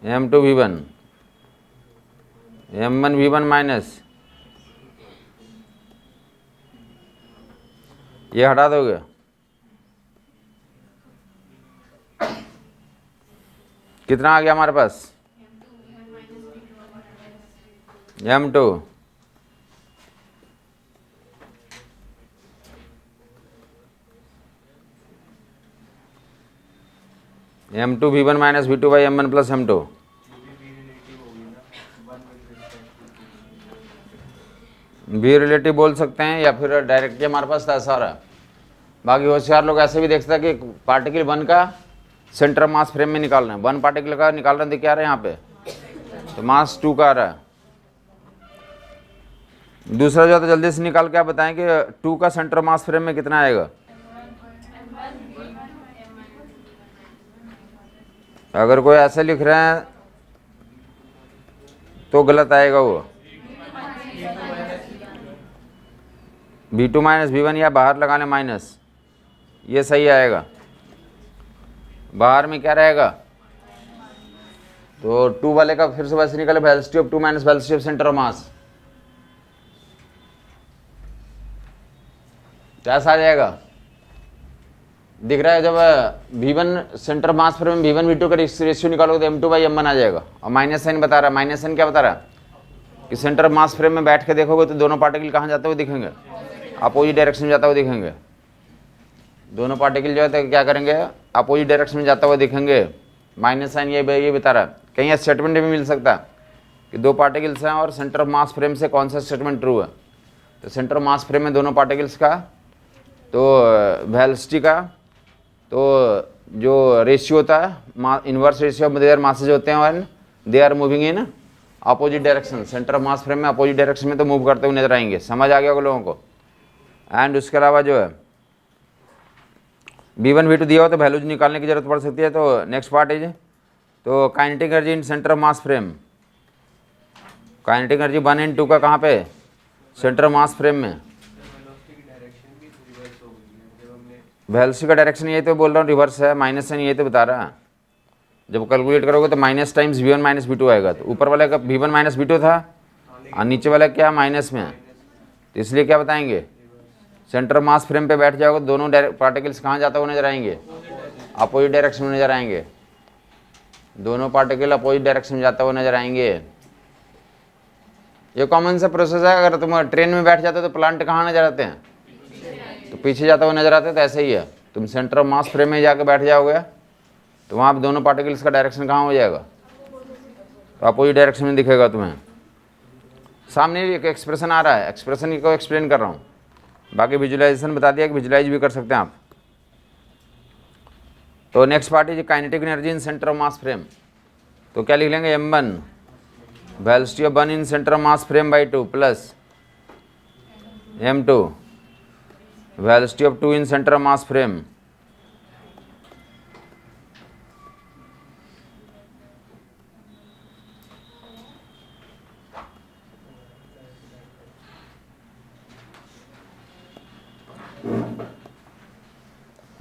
M2 V1, M1 V1 minus, ये हटा दोगे, कितना आ गया हमारे पास? M2 M2 V1 minus V2 by M1 plus M2। भी रिलेटिव बोल सकते हैं या फिर डायरेक्टली हमारे पास ऐसा हो रहा है। बाकी होशियार लोग ऐसे भी देखते हैं कि पार्टिकल 1 का सेंटर मास फ्रेम में निकाल रहे हैं, 1 पार्टिकल का निकाल रहे हैं तो क्या आ रहा है यहाँ पे? तो मास 2 का आ रहा है। दूसरा जो है तो जल्दी से निकाल के आप बताएं कि 2 का सेंटर मास फ्रेम में कितना आएगा? अगर कोई ऐसे लिख रहे हैं तो गलत आएगा वो। V2 माइनस V1 या बाहर लगा लें माइनस, ये सही आएगा। बाहर में क्या रहेगा? तो 2 वाले का फिर से वैसे निकले, velocity of 2 minus velocity of centre of मास, कैसा आ जाएगा? दिख रहा है? जब V1 सेंटर मास फ्रेम में V1 V2 का रेशियो निकालोगे तो M2 बाई M1 आ जाएगा। और माइनस साइन बता रहा है। माइनस साइन क्या बता रहा है? कि सेंटर मास फ्रेम में बैठ के देखोगे तो दोनों पार्टिकल कहाँ जाते हुए दिखेंगे? अपोजिट डायरेक्शन में जाता हुआ दिखेंगे। दोनों पार्टिकल जो है तो क्या करेंगे? अपोजिट डायरेक्शन में जाता हुआ दिखेंगे। माइनस साइन ये बता रहा है। कहीं स्टेटमेंट भी मिल सकता है कि दो पार्टिकल्स हैं और सेंटर ऑफ मास फ्रेम से कौन सा स्टेटमेंट ट्रू है। तो सेंटर ऑफ मास फ्रेम में दोनों पार्टिकल्स का तो वेलोसिटी का तो जो रेशियो होता है inverse ratio of their masses होते हैं और they are moving in opposite direction. Centre of mass frame में अपोजिट डायरेक्शन में तो मूव करते हुए नजर आएंगे। समझ आ गया होगा लोगों को? एंड उसके अलावा जो है V1 V2 दिया हो तो वैल्यूज निकालने की जरूरत पड़ सकती है। तो नेक्स्ट पार्ट इज तो kinetic energy in centre of mass frame. Kinetic energy 1 and 2 का कहाँ पे? सेंटर ऑफ मास फ्रेम में। वेलोसिटी का डायरेक्शन यही तो बोल रहा हूँ रिवर्स है, माइनस साइन यही तो बता रहा है। जब कैलकुलेट करोगे तो minus times V1 minus V2 आएगा। तो ऊपर वाले का V1 माइनस V2 था और नीचे वाला क्या माइनस में है, तो इसलिए क्या बताएंगे? सेंटर मास फ्रेम पे बैठ जाओगे दोनों पार्टिकल्स कहाँ जाता हुआ नजर आएंगे? अपोजिट डायरेक्शन में नजर आएंगे। दोनों पार्टिकल अपोजिट डायरेक्शन में जाता हुआ नजर आएंगे। ये कॉमन सा प्रोसेस है। अगर तुम ट्रेन में बैठ जाते हो तो प्लांट कहाँ नजर आते हैं? तो पीछे जाता हुआ नजर आते हैं। तो ऐसे ही है, तुम सेंटर ऑफ मास फ्रेम में जाकर बैठ जाओगे तो वहाँ दोनों पार्टिकल्स का डायरेक्शन कहाँ हो जाएगा? तो अपोजिट डायरेक्शन में दिखेगा तुम्हें। सामने एक एक्सप्रेशन आ रहा है, एक्सप्रेशन को एक्सप्लेन कर रहा हूँ। बाकी विजुअलाइजेशन बता दिया कि विजुअलाइज भी कर सकते हैं आप। तो next part is kinetic energy in centre of mass frame. तो क्या लिख लेंगे? M1 velocity of 1 in centre of mass frame by 2 plus M2 velocity of 2 in centre of mass frame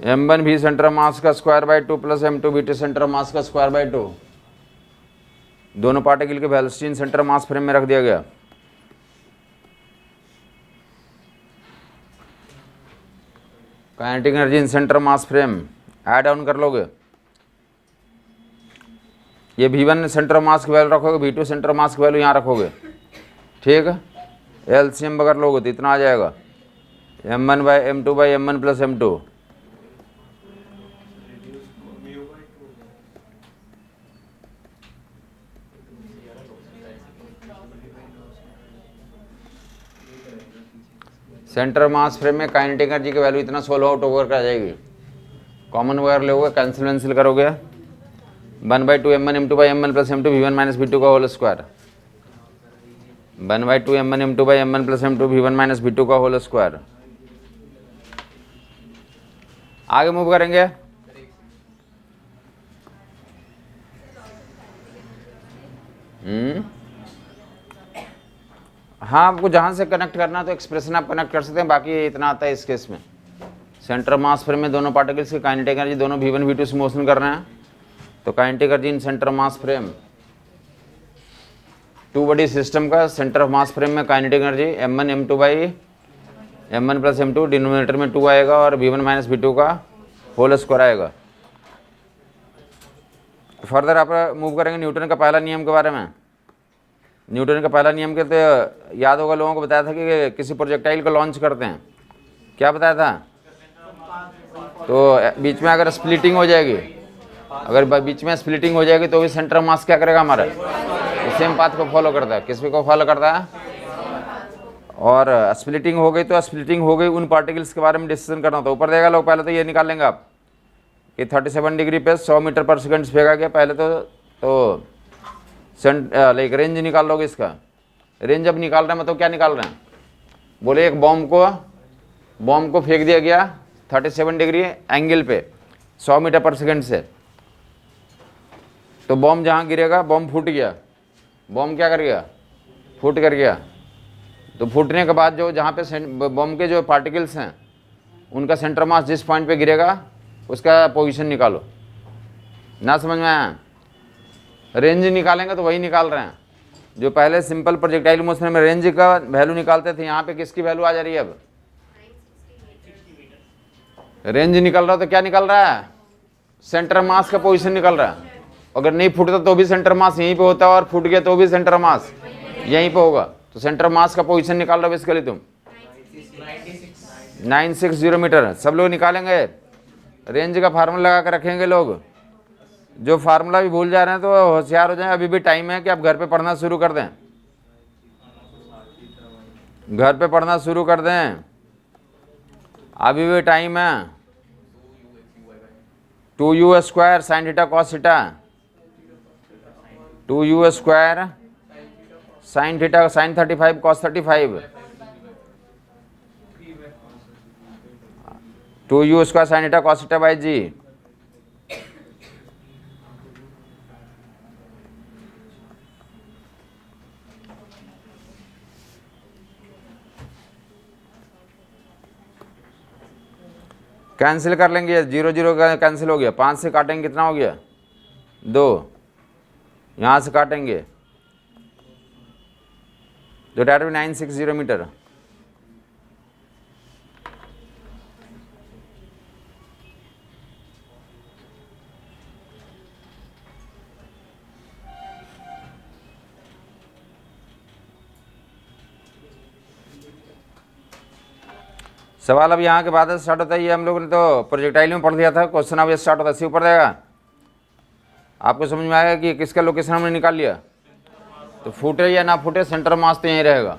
m1 भी सेंटर ऑफ मास का square by 2 plus m2 भी centre of मास का square by 2। दोनों particle के velocity centre of mass frame में रख दिया गया। Kinetic energy in centre of mass frame add on कर लोगे। ये V1 सेंटर ऑफ मास की वैल्यू रखोगे, V2 सेंटर ऑफ मास की वैल्यू यहाँ रखोगे, ठीक है। एलसीएम अगर लोगे तो इतना आ जाएगा m1 by m2 by m1 plus m2। Centre mass frame में काइनेटिक एनर्जी की वैल्यू इतना सोल्व आउट ओवर कर जाएगी। कॉमन वगैरह लोगे, कैंसिल करोगे, 1/2 m1 m2 by m1 plus m2 v1 minus v2 का whole square, 1/2 m1 m2 by m1 plus m2 v1 minus v2 का होल स्क्वायर। आगे मूव करेंगे। हाँ, आपको जहाँ से कनेक्ट करना तो एक्सप्रेशन आप कनेक्ट कर सकते हैं, बाकी इतना आता है इस केस में। सेंटर मास फ्रेम में दोनों पार्टिकल्स की काइनेटिक एनर्जी दोनों v1 v2 से मोशन कर रहे हैं, तो kinetic energy in centre mass frame, two body system का सेंटर ऑफ मास फ्रेम में kinetic energy m1 m2 by m1 plus m2, denominator में 2 आएगा और v1 माइनस v2 का होल स्क्वायर आएगा। फर्दर आप मूव करेंगे न्यूटन का पहला नियम के बारे में। न्यूटन का पहला नियम के तो याद होगा, लोगों को बताया था कि किसी प्रोजेक्टाइल को लॉन्च करते हैं, क्या बताया था? तो बीच में अगर स्प्लिटिंग हो जाएगी, अगर बीच में स्प्लिटिंग हो जाएगी तो भी सेंटर ऑफ मास क्या करेगा हमारा, सेम पाथ को फॉलो करता है। किस को फॉलो करता है? और स्प्लिटिंग हो गई तो स्प्लिटिंग हो गई उन पार्टिकल्स के बारे में डिस्कशन करना। तो ऊपर देगा लोग, पहले तो ये निकाल लेंगे आप कि 37 डिग्री पे 100 मीटर पर सेकंड फेंका गया पहले तो लाइक रेंज निकाल लोगे। इसका रेंज अब निकाल रहे हैं, मतलब क्या निकाल रहे हैं, बोले एक बॉम्ब को फेंक दिया गया 37 डिग्री एंगल पे 100 मीटर पर सेकंड से, तो बॉम्ब जहाँ गिरेगा बॉम्ब फूट गया, बॉम्ब क्या कर गया, फूट कर गया। तो फूटने के बाद जो जहाँ पे बॉम्ब के जो पार्टिकल्स हैं उनका सेंटर मास जिस पॉइंट पे गिरेगा उसका पोजीशन निकालो। ना समझ में आया? रेंज निकालेंगे तो वही निकाल रहे हैं जो पहले सिंपल प्रोजेक्टाइल मोशन में रेंज का वैल्यू निकालते थे, यहाँ पे किसकी वैल्यू आ जा रही है? अब रेंज निकल रहा तो क्या निकल रहा है, सेंटर मास का पोजीशन निकल रहा है। अगर नहीं फूटता तो भी सेंटर मास यहीं पे होता है, और फूट गया तो भी सेंटर मास यहीं पे होगा। तो सेंटर मास का पोजीशन निकाल रहे हो बेसिकली तुम 960 मीटर। सब लोग निकालेंगे, रेंज का फार्मूला लगा कर रखेंगे लोग। जो फार्मूला भी भूल जा रहे हैं तो होशियार हो जाएं, अभी भी टाइम है कि आप घर पे पढ़ना शुरू कर दें, घर पे पढ़ना शुरू कर दें, अभी भी टाइम है। 2u square sine theta cos theta, 2u square sine theta sine 35 cos 35, 2u square sine theta cos theta by g. Cancel कर लेंगे, 0 0 का कैंसिल हो गया, 5 से काटेंगे कितना हो गया 2, यहाँ से काटेंगे तो डायरेक्ट 960 मीटर। सवाल अब यहाँ के बाद स्टार्ट होता है, ये हम लोग ने तो प्रोजेक्टाइल में पढ़ दिया था। क्वेश्चन अब ये स्टार्ट होता है, इसी ऊपर रहेगा। आपको समझ में आएगा कि किसका लोकेशन हमने निकाल लिया। तो फूटे या ना फूटे सेंटर मास तो यहीं रहेगा,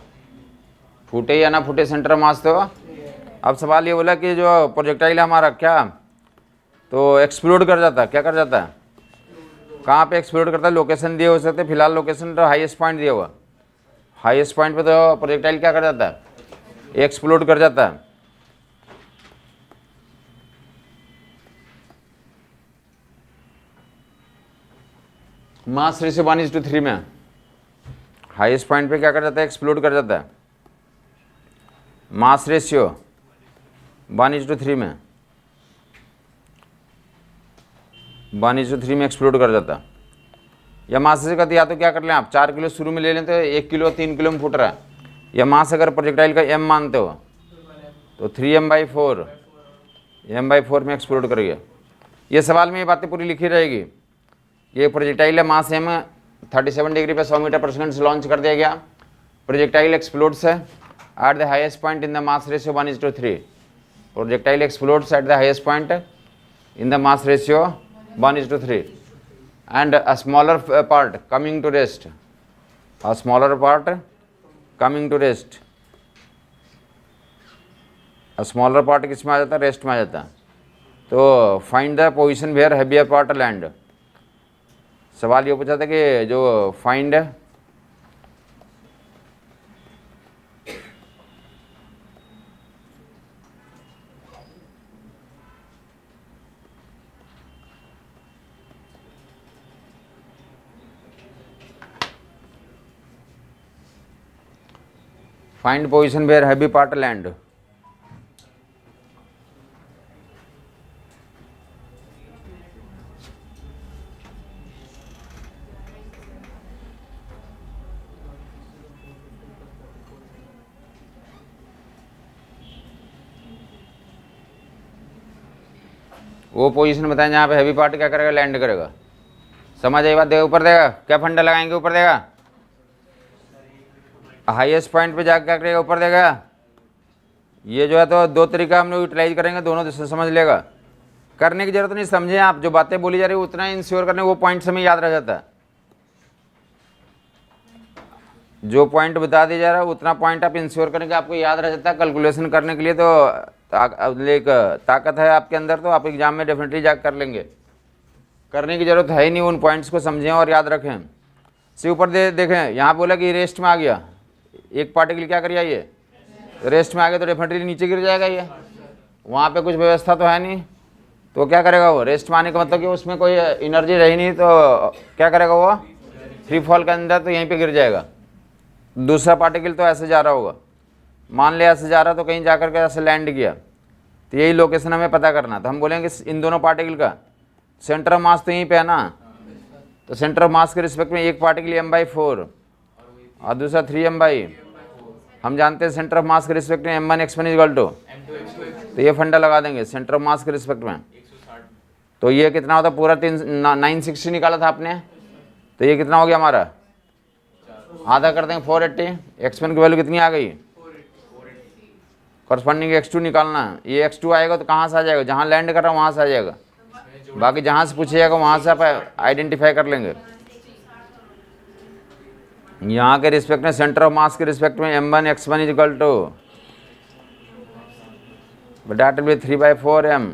फूटे या ना फूटे सेंटर मास तो। अब सवाल ये बोला कि जो प्रोजेक्टाइल हमारा क्या तो एक्सप्लोड कर जाता है, क्या कर जाता है, कहाँ पे एक्सप्लोड करता है, लोकेशन दिए हो सकते। फिलहाल लोकेशन तो हाईएस्ट पॉइंट दिया हुआ, हाईएस्ट पॉइंट पे तो प्रोजेक्टाइल क्या कर जाता है, एक्सप्लोड कर जाता है। मास रेशियो 1:3 में हाईएस्ट पॉइंट पे क्या कर जाता है, एक्सप्लोड कर जाता है। मास रेशियो 1:3 में 1:3 में एक्सप्लोड कर जाता। या मास से कहते या तो क्या कर लें आप 4 किलो शुरू में ले लें तो 1 किलो 3 किलो में फुट रहा है, या मास अगर प्रोजेक्टाइल का m मानते हो तो 3m/4 m/4 में एक्सप्लोड करेगा। ये सवाल में ये बातें पूरी लिखी रहेगी। ये प्रोजेक्टाइल है, मास m 37 डिग्री पे 100 मीटर पर सेकंड से लॉन्च कर दिया गया। प्रोजेक्टाइल एक्सप्लोड्स है at the highest point in the mass ratio 1:3। Projectile explodes at the highest point in the mass ratio 1:3 and a smaller part coming to rest, a smaller part coming to rest, a smaller part किस में आ जाता है, rest में आ जाता है। तो find the position where heavier part land. सवाल ये पूछा था कि जो find find position where heavy part land. वो पोजीशन बताएं जहाँ पे हैवी पार्ट क्या करेगा, लैंड करेगा। समझ आई बात? देगा ऊपर देगा, क्या फंडा लगाएंगे ऊपर देगा, हाईएस्ट पॉइंट पे जाकर क्या करेगा, ऊपर देगा। ये जो है तो दो तरीका हम लोग यूटिलाइज करेंगे, दोनों से समझ लेगा। करने की जरूरत नहीं, समझे आप जो बातें बोली जा रही है उतना इंश्योर करने, वो पॉइंट हमें याद रह जाता है। जो पॉइंट बता दिया जा रहा है उतना पॉइंट आप इंश्योर करने के आपको याद रह जाता है। कैलकुलेशन करने के लिए तो एक ताकत है आपके अंदर, तो आप एग्जाम में डेफिनेटली जाकर कर लेंगे। करने की जरूरत है ही नहीं, उन पॉइंट्स को समझें और याद रखें। से ऊपर देखें, यहाँ बोला कि रेस्ट में आ गया, एक पार्टिकल क्या करिए, ये रेस्ट में आ गया तो डेफिनेटली नीचे गिर जाएगा। ये वहाँ पे कुछ व्यवस्था तो है नहीं, तो क्या करेगा वो, रेस्ट में आने का मतलब कि उसमें कोई एनर्जी रही नहीं, तो क्या करेगा वो, फ्री फॉल के अंदर तो यहीं पे गिर जाएगा। दूसरा पार्टिकल तो ऐसे जा रहा होगा, मान लिया ऐसे जा रहा तो कहीं जाकर के ऐसे लैंड किया, तो यही लोकेशन हमें पता करना। तो हम बोलेंगे इन दोनों पार्टिकल का सेंटर ऑफ मास तो यहीं पे है ना, तो सेंटर ऑफ मास के रिस्पेक्ट में एक पार्टिकल m/4 और दूसरा 3m/, हम जानते हैं सेंटर ऑफ मास के रिस्पेक्ट में m1 x1 = तो ये फंडा लगा देंगे सेंटर ऑफ मास के रिस्पेक्ट में। तो ये कितना होता, पूरा 960 निकाला था आपने, तो ये कितना हो गया हमारा, आधा कर देंगे 480। x1 की वैल्यू कितनी आ गई, करस्पॉन्डिंग x2 निकालना है। ये x2 आएगा तो कहाँ से आ जाएगा, जहाँ लैंड कर रहा है वहाँ से आ जाएगा, बाकी जहाँ से पूछिएगा वहाँ से आप आइडेंटिफाई कर लेंगे। यहाँ के रिस्पेक्ट में सेंटर ऑफ मास के रिस्पेक्ट में m1 x1 = that will be 3/4 m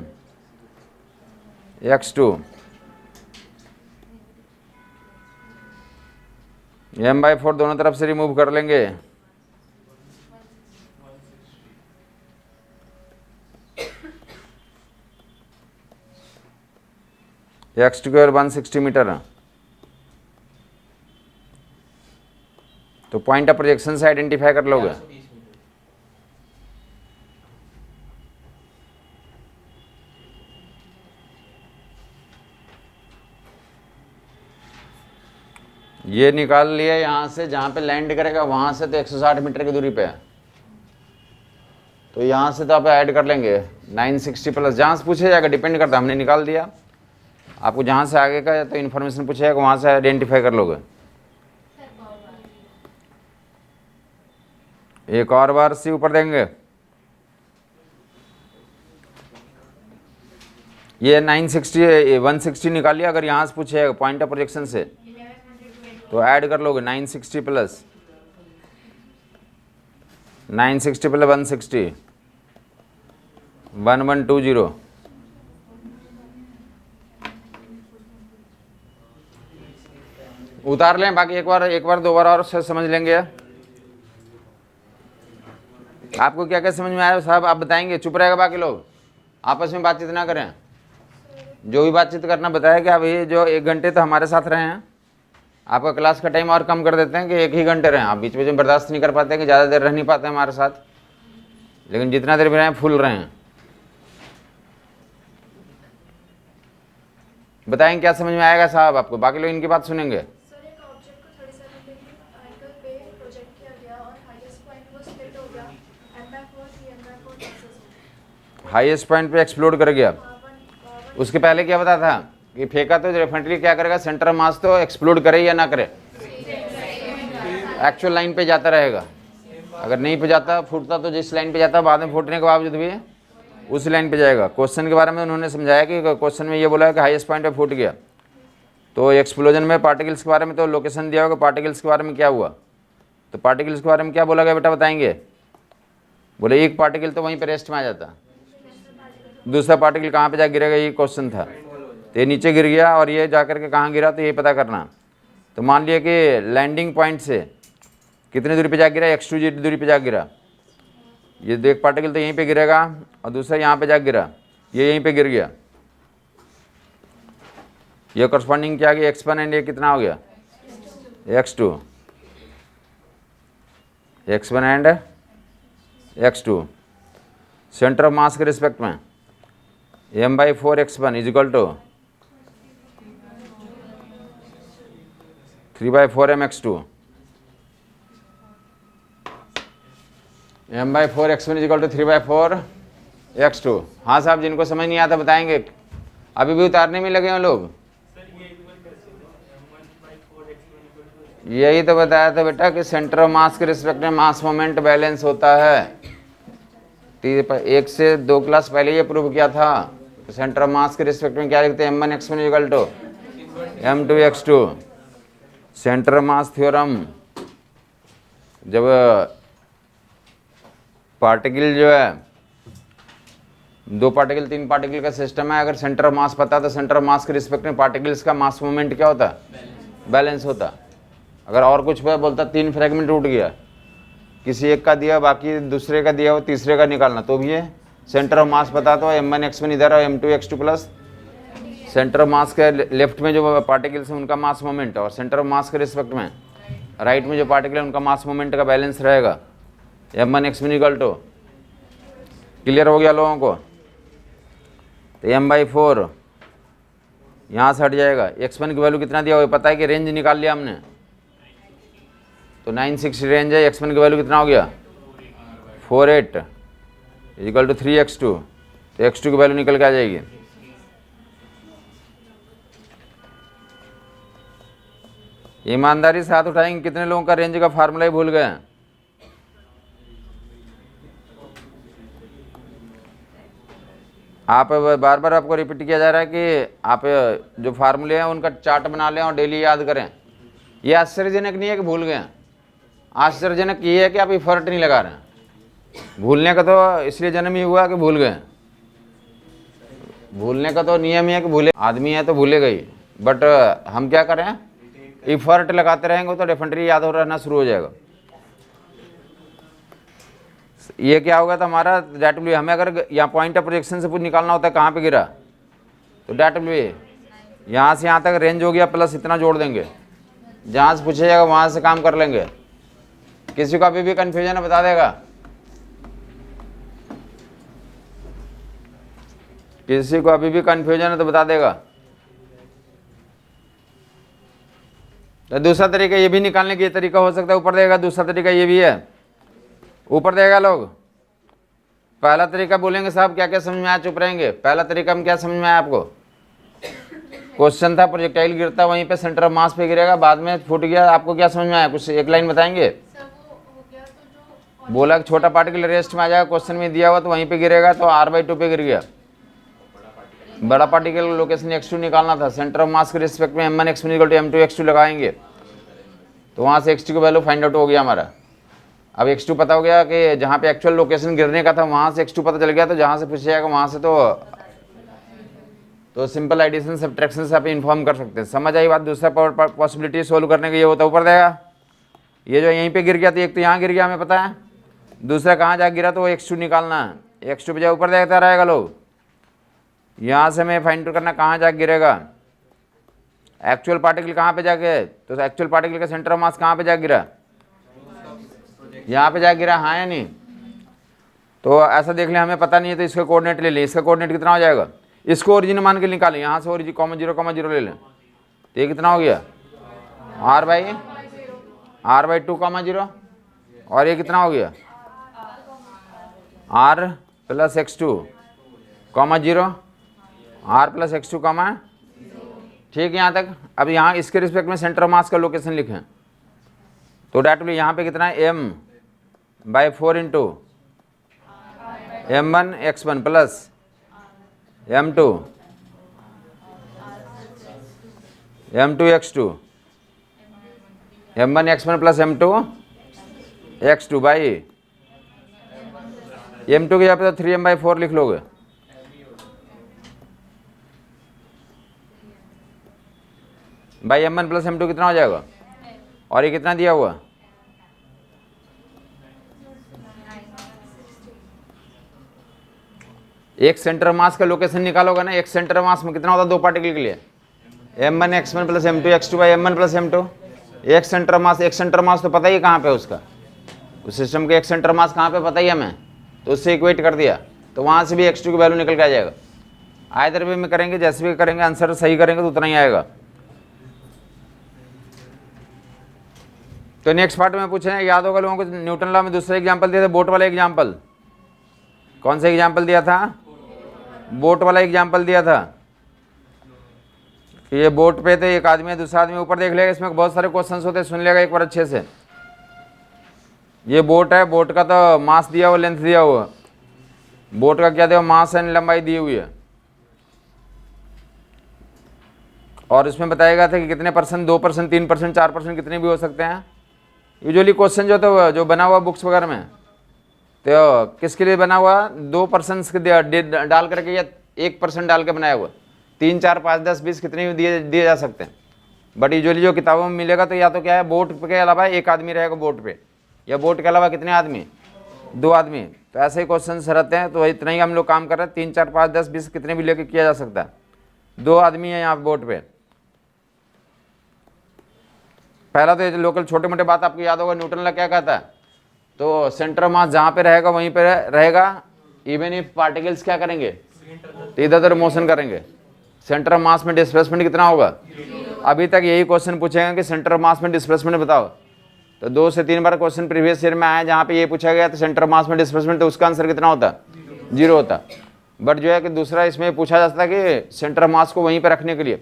x2 m/4 दोनों तरफ से रिमूव कर लेंगे। x2 केवल 160 मीटर है, तो पॉइंट ऑफ प्रोजेक्शन से आइडेंटिफाई कर लोगे। ये निकाल लिया यहाँ से, जहाँ पे लैंड करेगा वहाँ से तो 160 मीटर की दूरी पे है, तो यहाँ से तो आप ऐड कर लेंगे 960 प्लस, जहाँ से पूछा जाएगा डिपेंड करता है, हमने निकाल दिया। आपको जहाँ से आगे का तो इन्फॉर्मेशन पूछा जाएगा वहाँ से आइडेंटिफाई कर लोगे। एक और बार सी ऊपर देंगे, ये 160 निकाल लिया। अगर यहाँ से पूछेगा पॉइंट ऑफ प्रोजेक्शन से तो ऐड कर लोगे 960 प्लस 160 1120। उतार लें, बाकी एक बार दो बार और समझ लेंगे। आपको क्या क्या समझ में आया साहब, आप बताएंगे, चुप रहेगा, बाकी लोग आपस में बातचीत ना करें। जो भी बातचीत करना बताया कि आप ये जो 1 घंटे तो हमारे साथ रहे हैं, आपका क्लास का टाइम और कम कर देते हैं कि 1 ही घंटे रहें। आप बीच में बर्दाश्त नहीं कर पाते कि ज़्यादा देर रह नहीं पाते हमारे साथ, लेकिन जितना देर भी रहें फुल रहें। बताएंगे क्या समझ में आएगा साहब आपको, बाकी लोग इनकी बात सुनेंगे। सर एक ऑब्जेक्ट को 37 डिग्री एंगल पे प्रोजेक्ट किया गया और हाईएस्ट पॉइंट वो स्प्लिट हो गया m/4 3m/4 एक्सेस हाईएस्ट पॉइंट पे एक्सप्लोड कर गया। में। उसके पहले क्या बताया था कि फेंका तो डेफिनेटली क्या करेगा, सेंटर मास तो एक्सप्लोड करे या ना करे, एक्चुअल लाइन पे जाता रहेगा। अगर नहीं पे जाता, फूटता तो जिस लाइन पे जाता बाद में फूटने के बावजूद भी उस लाइन पे जाएगा। क्वेश्चन के बारे में उन्होंने समझाया कि क्वेश्चन में ये बोला है कि हाईएस्ट पॉइंट पे फूट गया। तो एक्सप्लोजन में पार्टिकल्स के बारे में तो लोकेशन दिया होगा, पार्टिकल्स के बारे में क्या हुआ, तो पार्टिकल्स के बारे में क्या बोला गया बेटा बताएंगे। बोले एक पार्टिकल तो वहीं पर रेस्ट में आ जाता, दूसरा पार्टिकल कहाँ पे जा गिरेगा, ये क्वेश्चन था। तो ये नीचे गिर गया और ये जा करके कहाँ गिरा, तो ये पता करना। तो मान लिया कि लैंडिंग पॉइंट से कितनी दूरी पे जा गिरा, x2 दूरी पे जा गिरा। ये तो एक पार्टिकल तो यहीं पे गिरेगा और दूसरा यहाँ पे जा गिरा, ये यहीं पे गिर गया। ये करस्पॉन्डिंग क्या गया, x1 एंड ये कितना हो गया x2, x1 and x2। Centre of मास के रिस्पेक्ट में m/4 x1 is equal to 3/4 mx2। m/4 x1 is equal to 3/4 x2। हाँ साहब, जिनको समझ नहीं आता बताएंगे, अभी भी उतारने में लगे हैं लोग। यही तो बताया था बेटा कि सेंटर ऑफ मास के रिस्पेक्ट में मास मोमेंट बैलेंस होता है। 1 से 2 क्लास पहले ये प्रूव किया था। सेंटर ऑफ मास के रिस्पेक्ट में क्या लिखते हैं, m1 x1 equal to m2 x2। Centre of mass theorem, जब पार्टिकल जो है 2 पार्टिकल 3 पार्टिकल का सिस्टम है, अगर सेंटर ऑफ मास पता तो सेंटर ऑफ मास के रिस्पेक्ट में पार्टिकल्स का मास मोमेंट क्या होता, बैलेंस होता। अगर और कुछ बोलता 3 फ्रेगमेंट टूट गया, किसी एक का दिया बाकी दूसरे का दिया हो, तीसरे का निकालना, तो भी है सेंटर ऑफ मास पता तो m1 x1 इधर और m2 x2 plus centre of मास के लेफ्ट में जो पार्टिकल्स हैं उनका मास मोमेंट, और सेंटर ऑफ मास के रिस्पेक्ट में राइट में जो पार्टिकल है उनका मास मोमेंट का बैलेंस रहेगा m1 x1 equal to. Clear हो गया लोगों को। तो m/4 यहाँ से हट जाएगा। x1 की वैल्यू कितना दिया हुआ पता है कि रेंज निकाल लिया हमने, तो 960 रेंज है। x1 की वैल्यू कितना हो गया 48 इक्वल टू 3x2। तो x2 की वैल्यू निकल के आ जाएगी। ईमानदारी से हाथ उठाएंगे, कितने लोगों का रेंज का फार्मूला ही भूल गए हैं। आप बार बार आपको रिपीट किया जा रहा है कि आप जो फार्मूले हैं उनका चार्ट बना लें और डेली याद करें। ये आश्चर्यजनक नहीं है कि भूल गए, आश्चर्यजनक ये है कि आप एफर्ट नहीं लगा रहे हैं। भूलने का तो इसलिए जन्म ही हुआ कि भूल गए। भूलने का तो नियम ही है कि भूले, आदमी है तो भूलेगा ही। बट हम क्या करें, एफर्ट लगाते रहेंगे तो डेफिनेटली याद हो रहना शुरू हो जाएगा। ये क्या होगा तो हमारा डब्ल्यू, हमें अगर यहाँ पॉइंट ऑफ प्रोजेक्शन से कुछ निकालना होता है कहाँ पे गिरा, तो डब्ल्यू यहाँ से यहाँ तक रेंज हो गया प्लस इतना जोड़ देंगे, जहाँ से पूछा जाएगा वहाँ से काम कर लेंगे। किसी को अभी भी कन्फ्यूजन है बता देगा, किसी को अभी भी कन्फ्यूजन है तो बता देगा। तो दूसरा तरीका ये भी निकालने का ये तरीका हो सकता है, ऊपर देगा। दूसरा तरीका ये भी है, ऊपर देगा लोग। पहला तरीका बोलेंगे साहब क्या क्या समझ में आया, चुप रहेंगे। पहला तरीका में क्या समझ में आया आपको, क्वेश्चन था प्रोजेक्टाइल गिरता वहीं पे सेंटर ऑफ मास पे गिरेगा, बाद में फूट गया। आपको क्या समझ में आया, कुछ एक लाइन बताएंगे। बोला कि छोटा पार्टिकल रेस्ट में आ जाएगा, क्वेश्चन में दिया हुआ तो वहीं पे गिरेगा, तो r/2 पे गिर गया। बड़ा पार्टिकल लोकेशन x2 निकालना था, सेंटर ऑफ मास के रिस्पेक्ट में m1 x1 equal to m2 x2 लगाएंगे, तो वहाँ से x2 की वैल्यू फाइंड आउट हो गया हमारा। अब x2 पता हो गया कि जहाँ पे एक्चुअल लोकेशन गिरने का था वहाँ से x2 पता चल गया, तो जहाँ से पूछा जाएगा वहाँ से तो सिंपल एडिशन सब्ट्रैक्शन से आप इन्फॉर्म कर सकते हैं। समझ आई बात। दूसरा पॉसिबिलिटी सोल्व करने का ये होता है, ऊपर देगा। ये जो यहीं पे गिर गया तो एक तो यहाँ गिर गया हमें पता है, दूसरा कहाँ जा गिरा तो वो x2 निकालना है। x2 पे जाए ऊपर देखता रहेगा लोग, यहाँ से हमें फाइंड आउट करना कहाँ जा गिरेगा, एक्चुअल पार्टिकल कहाँ पे जाके, तो एक्चुअल पार्टिकल का सेंटर ऑफ मास कहाँ पे जा गिरा, यहाँ पे जा गिरा, हाँ या नहीं। तो ऐसा देख लें हमें पता नहीं है तो इसका कोऑर्डिनेट ले लें। इसका कोऑर्डिनेट कितना हो जाएगा, इसको ओरिजिन मान के निकालें, यहाँ से ओरिजिन कॉमा जीरो ले लें, तो ये कितना हो गया r/2, 0, और ये कितना हो गया r + x2, 0, r + x2, ठीक है यहाँ तक। अब यहाँ इसके रिस्पेक्ट में सेंटर ऑफ मास का लोकेशन लिखें, तो डेट विल यहाँ पे कितना है m/4 into m1 x1 plus m2 x2, m1 x1 plus m2 x2 by m2 के यहाँ पे तो 3m/4 लिख लोगे, बाई m1 प्लस m2 कितना हो जाएगा, और ये कितना दिया हुआ, एक सेंटर मास का लोकेशन निकालोगे ना, एक सेंटर मास में कितना होता है दो पार्टिकल के लिए, m1 x1 plus m2 x2 by m1 plus m2। एक सेंटर मास तो पता ही है कहाँ पे उसका, उस सिस्टम के एक सेंटर मास कहाँ पे पता ही है हमें, तो उससे इक्वेट कर दिया, तो वहाँ से भी x2 की वैल्यू निकल के आ जाएगा। आइदर वे में करेंगे, जैसे भी करेंगे आंसर सही करेंगे तो उतना ही आएगा। तो नेक्स्ट पार्ट में पूछे याद होगा लोगों को, न्यूटन लॉ में दूसरा एग्जाम्पल दिया था, बोट वाला एग्जाम्पल, कौन सा एग्जाम्पल दिया था, बोट वाला एग्जाम्पल दिया था। ये बोट पे थे, एक आदमी है, दूसरा आदमी ऊपर देख लेगा, इसमें बहुत सारे क्वेश्चंस होते हैं, सुन लेगा एक बार अच्छे से। ये बोट है, बोट का तो मास दिया हुआ, लेंथ दिया हुआ, बोट का क्या दिया, मास एंड लंबाई दी हुई है, और इसमें बताया गया था कि कितने %, 2%, 3%, 4% कितने भी हो सकते हैं। यूजुअली क्वेश्चन जो बना हुआ बुक्स वगैरह में, तो किसके लिए बना हुआ, 2% डाल करके या 1% डाल के बनाया हुआ, 3, 4, 5, 10, 20 कितने भी दिए जा सकते हैं। बट यूजुअली जो किताबों में मिलेगा तो या तो क्या है, बोट के अलावा एक आदमी रहेगा बोट पे, या बोट के अलावा कितने आदमी, 2 आदमी। तो ऐसे ही क्वेश्चन रहते हैं, तो इतना ही हम लोग काम कर रहे हैं, 3, 4, 5, 10, 20 कितने भी लेके किया जा सकता है। 2 आदमी है यहाँ बोट पे। पहला तो लोकल छोटे मोटे बात आपको याद होगा, न्यूटन लॉ क्या कहता है, तो सेंटर ऑफ मास जहाँ पे रहेगा वहीं पे रहेगा, इवन इफ पार्टिकल्स क्या करेंगे, तो इधर उधर मोशन करेंगे। सेंटर ऑफ मास में डिस्प्लेसमेंट कितना होगा, अभी तक यही क्वेश्चन पूछेगा कि सेंटर ऑफ मास में डिस्प्लेसमेंट बताओ, तो 2 से 3 बार क्वेश्चन प्रीवियस ईयर में आया जहाँ पे ये पूछा गया, तो सेंटर ऑफ मास में डिस्प्लेसमेंट, तो उसका आंसर कितना होता, 0 होता। बट जो है कि दूसरा इसमें पूछा जाता है कि सेंटर ऑफ मास को वहीं पर रखने के लिए,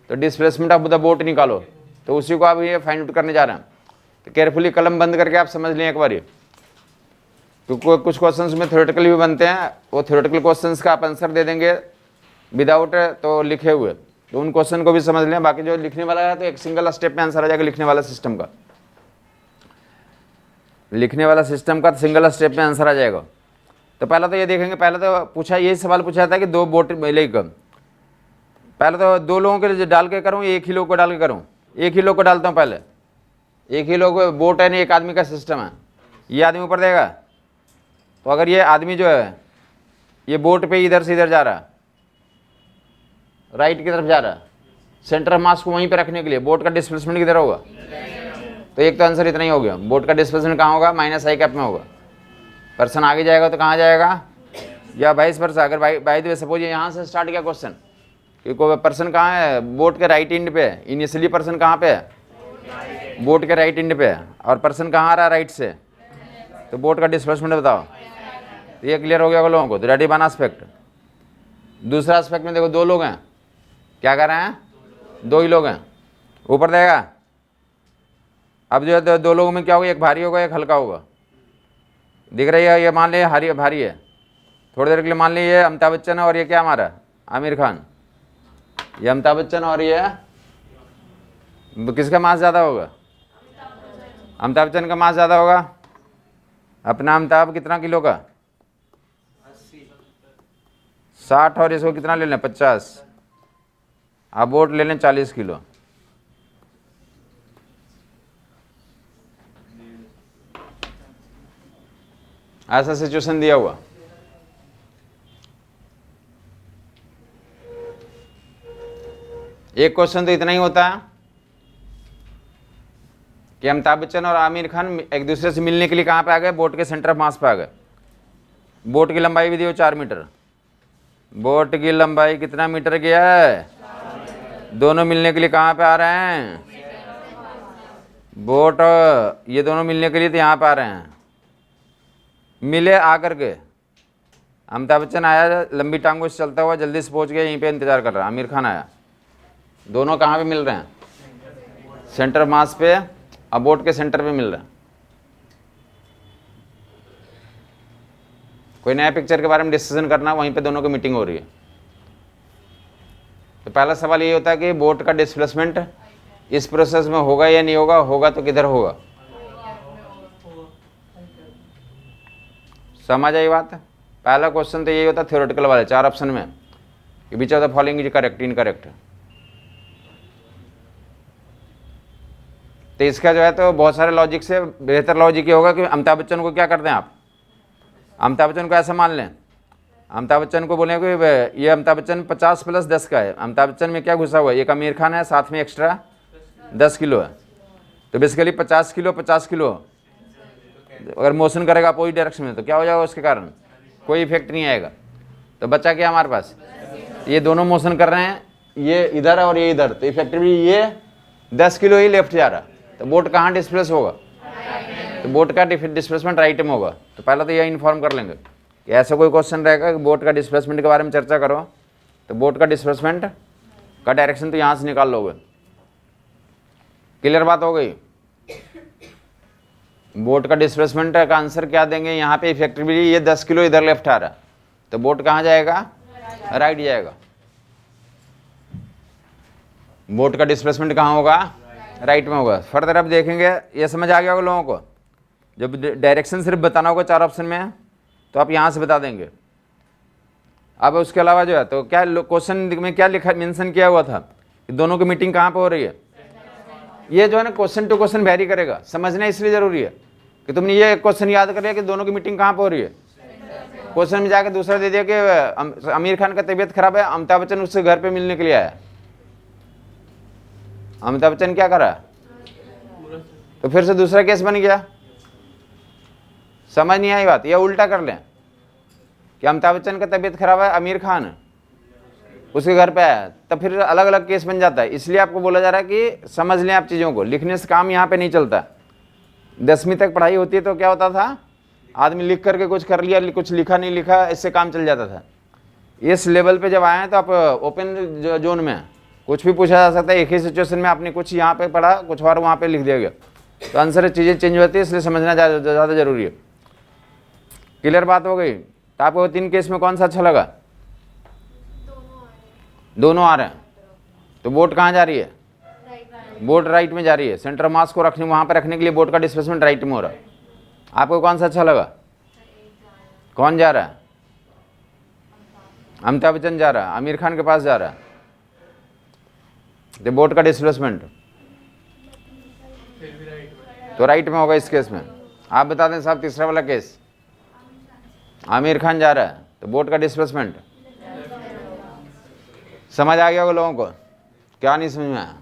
तो डिस्प्लेसमेंट ऑफ द बोट निकालो, तो उसी को आप ये फाइंड आउट करने जा रहे हैं। तो केयरफुली कलम बंद करके आप समझ लें एक बार, क्योंकि कुछ क्वेश्चंस में थ्योरेटिकल भी बनते हैं, वो थ्योरेटिकल क्वेश्चंस का आप आंसर दे देंगे विदाउट तो लिखे हुए, तो उन क्वेश्चन को भी समझ लें। बाकी जो लिखने वाला है तो एक सिंगल स्टेप में आंसर आ जाएगा, लिखने वाला सिस्टम का सिंगल स्टेप में आंसर आ जाएगा। तो पहला तो ये देखेंगे, पहले तो पूछा, यही सवाल पूछा था कि 2 बोट मिलेगी, पहले तो 2 लोगों के लिए डाल के करूँ, एक ही लोग को डाल के करूँ, एक ही लोग को डालता हूँ पहले, एक ही लोग, बोट है नहीं, एक आदमी का सिस्टम है, ये आदमी ऊपर देगा, तो अगर ये आदमी जो है ये बोट पे इधर से इधर जा रहा है, राइट की तरफ जा रहा है, सेंटर ऑफ मास को वहीं पे रखने के लिए, बोट का डिस्प्लेसमेंट किधर होगा, तो एक तो आंसर इतना ही हो गया, बोट का डिस्प्लेसमेंट कहाँ होगा, -i कैप में होगा। पर्सन आगे जाएगा तो कहाँ जाएगा, या वाइस वर्सा। अगर बाई द वे सपोज यहाँ से स्टार्ट किया क्वेश्चन कि कोई पर्सन कहाँ है, बोट के राइट एंड पे, इनिशियली पर्सन कहाँ पे है, बोट के राइट एंड पे है, और पर्सन कहाँ आ रहा है, राइट से, तो बोट का डिस्प्लेसमेंट बताओ। तो ये क्लियर हो गया लोगों को, तो दैट इज वन एस्पेक्ट। दूसरा एस्पेक्ट में देखो, 2 लोग हैं, क्या कर रहे हैं, 2 ही लोग हैं, ऊपर देगा। अब जो है 2 लोगों में क्या होगा, एक भारी होगा एक हल्का होगा, दिख रही है, ये मान लिया भारी है, थोड़ी देर के लिए मान लीजिए अमिताभ बच्चन है, और ये क्या हमारा आमिर खान, ये अमिताभ बच्चन, और ये किसका मास ज़्यादा होगा, अमिताभ बच्चन का मास ज़्यादा होगा। अपना अमिताभ कितना किलो का, 60, और इसको कितना ले लें, 50, आप बोट ले लें 40 किलो। ऐसा सिचुएशन दिया हुआ, एक क्वेश्चन तो इतना ही होता है कि अमिताभ बच्चन और आमिर खान एक दूसरे से मिलने के लिए कहाँ पे आ गए, बोट के सेंटर ऑफ मास पे आ गए। बोट की लंबाई भी दी हो 4 मीटर, बोट की लंबाई कितना मीटर की है? दोनों मिलने के लिए कहाँ पे आ रहे हैं? बोट ये दोनों मिलने के लिए तो यहाँ पे आ रहे हैं। मिले आकर के अमिताभ बच्चन आया लंबी टांगों से चलता हुआ, जल्दी से पहुंच गया, यहीं पे इंतजार कर रहा। आमिर खान आया, दोनों कहाँ पे मिल रहे हैं? सेंटर मास पे, अब बोट के सेंटर पे मिल रहे हैं। कोई नया पिक्चर के बारे में डिस्कशन करना, वहीं पे दोनों की मीटिंग हो रही है। तो पहला सवाल ये होता है कि बोट का डिस्प्लेसमेंट इस प्रोसेस में होगा या नहीं होगा, होगा तो किधर होगा? समझ आई बात? पहला क्वेश्चन तो यही होता है थ्योरेटिकल वाले 4 ऑप्शन में कि which of the following is correct, incorrect. तो इसका जो है तो बहुत सारे लॉजिक से बेहतर लॉजिक ये होगा कि अमिताभ बच्चन को क्या कर दें आप? अमिताभ बच्चन को ऐसा मान लें, अमिताभ बच्चन को बोले कि ये अमिताभ बच्चन 50 + 10 का है। अमिताभ बच्चन में क्या घुसा हुआ है? एक आमिर खान है, साथ में एक्स्ट्रा 10 किलो है। तो बेसिकली 50 किलो 50 किलो अगर मोशन करेगा अपोजिट डायरेक्शन में तो क्या हो जाएगा? उसके कारण कोई इफेक्ट नहीं आएगा। तो बच्चा क्या हमारे पास? ये दोनों मोशन कर रहे हैं, ये इधर और ये इधर, तो इफेक्टिवली ये 10 किलो ही लेफ्ट जा रहा है। तो बोट कहाँ डिस्प्लेस होगा? तो बोट का डिस्प्लेसमेंट राइट में होगा। तो पहले तो यह इन्फॉर्म कर लेंगे कि ऐसा कोई क्वेश्चन रहेगा कि बोट का डिस्प्लेसमेंट के बारे में चर्चा करो, तो बोट का डिस्प्लेसमेंट का डायरेक्शन तो यहाँ से निकाल लोगे। क्लियर बात हो गई? बोट का डिस्प्लेसमेंट का आंसर क्या देंगे? यहाँ पे इफेक्टिवली ये 10 किलो इधर लेफ्ट आ रहा है, तो बोट कहाँ जाएगा? राइट जाएगा। बोट का डिस्प्लेसमेंट कहाँ होगा? राइट में होगा। फर्दर अब देखेंगे, ये समझ आ गया होगा लोगों को? जब डायरेक्शन सिर्फ बताना होगा 4 ऑप्शन में तो आप यहाँ से बता देंगे। अब उसके अलावा जो है तो क्या क्वेश्चन में क्या लिखा मेंशन किया हुआ था कि दोनों की मीटिंग कहाँ पे हो रही है? ये जो है ना क्वेश्चन टू क्वेश्चन वेरी करेगा, समझना इसलिए जरूरी है कि तुमने ये क्वेश्चन याद कर लिया कि दोनों की मीटिंग कहाँ पे हो रही है। क्वेश्चन में जाकर दूसरा दे दिया कि आमिर खान का तबीयत खराब है, अमिताभ बच्चन उससे घर पे मिलने के लिए आया। अमिताभ बच्चन क्या करा? तो फिर से दूसरा केस बन गया। समझ नहीं आई बात? या उल्टा कर लें कि अमिताभ बच्चन का तबीयत खराब है, आमिर खान उसके घर पे आया, तब फिर अलग अलग केस बन जाता है। इसलिए आपको बोला जा रहा है कि समझ लें आप चीज़ों को, लिखने से काम यहाँ पे नहीं चलता। 10वीं तक पढ़ाई होती है तो क्या होता था, आदमी लिख करके कुछ कर लिया, कुछ लिखा नहीं लिखा, इससे काम चल जाता था। इस लेवल पे जब आए हैं तो आप ओपन जोन में कुछ भी पूछा जा सकता है। एक ही सिचुएशन में आपने कुछ यहाँ पे पढ़ा, कुछ और वहाँ पे लिख दिया गया, तो आंसर चीज़ें चेंज होती है, इसलिए समझना ज़्यादा जरूरी है। क्लियर बात हो गई? तो आपको 3 केस में कौन सा अच्छा लगा? दोनों आ रहे हैं। तो बोट कहाँ जा रही है? बोट राइट में जा रही है। सेंटर मास को रखने वहाँ पे रखने के लिए बोट का डिस्प्लेसमेंट राइट में हो रहा है। आपको कौन सा अच्छा लगा? कौन जा रहा है? अमिताभ बच्चन जा रहा है, आमिर खान के पास जा रहा है। तो बोट का डिस्प्लेसमेंट तो राइट में होगा इस केस में। आप बता दें साहब तीसरा वाला केस, आमिर खान जा रहा है तो बोट का डिस्प्लेसमेंट समझ आ गया होगा लोगों को? क्या नहीं समझ में आया?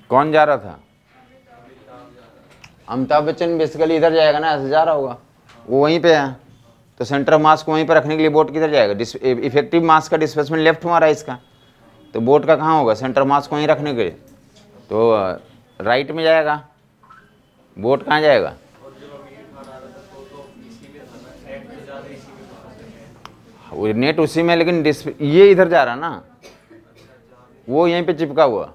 कौन जा रहा था? अमिताभ बच्चन बेसिकली इधर जाएगा ना, ऐसे जा रहा होगा, वो वहीं पे है। तो सेंटर ऑफ मास को वहीं पर रखने के लिए बोट किधर जाएगा? इफेक्टिव मास का डिस्प्लेसमेंट लेफ्ट में आ रहा है इसका, तो बोट का कहाँ होगा? सेंटर मास को वहीं रखने के लिए तो राइट में जाएगा। बोट कहाँ जाएगा? वो नेट उसी में, लेकिन ये इधर जा रहा ना, वो यहीं पे चिपका हुआ,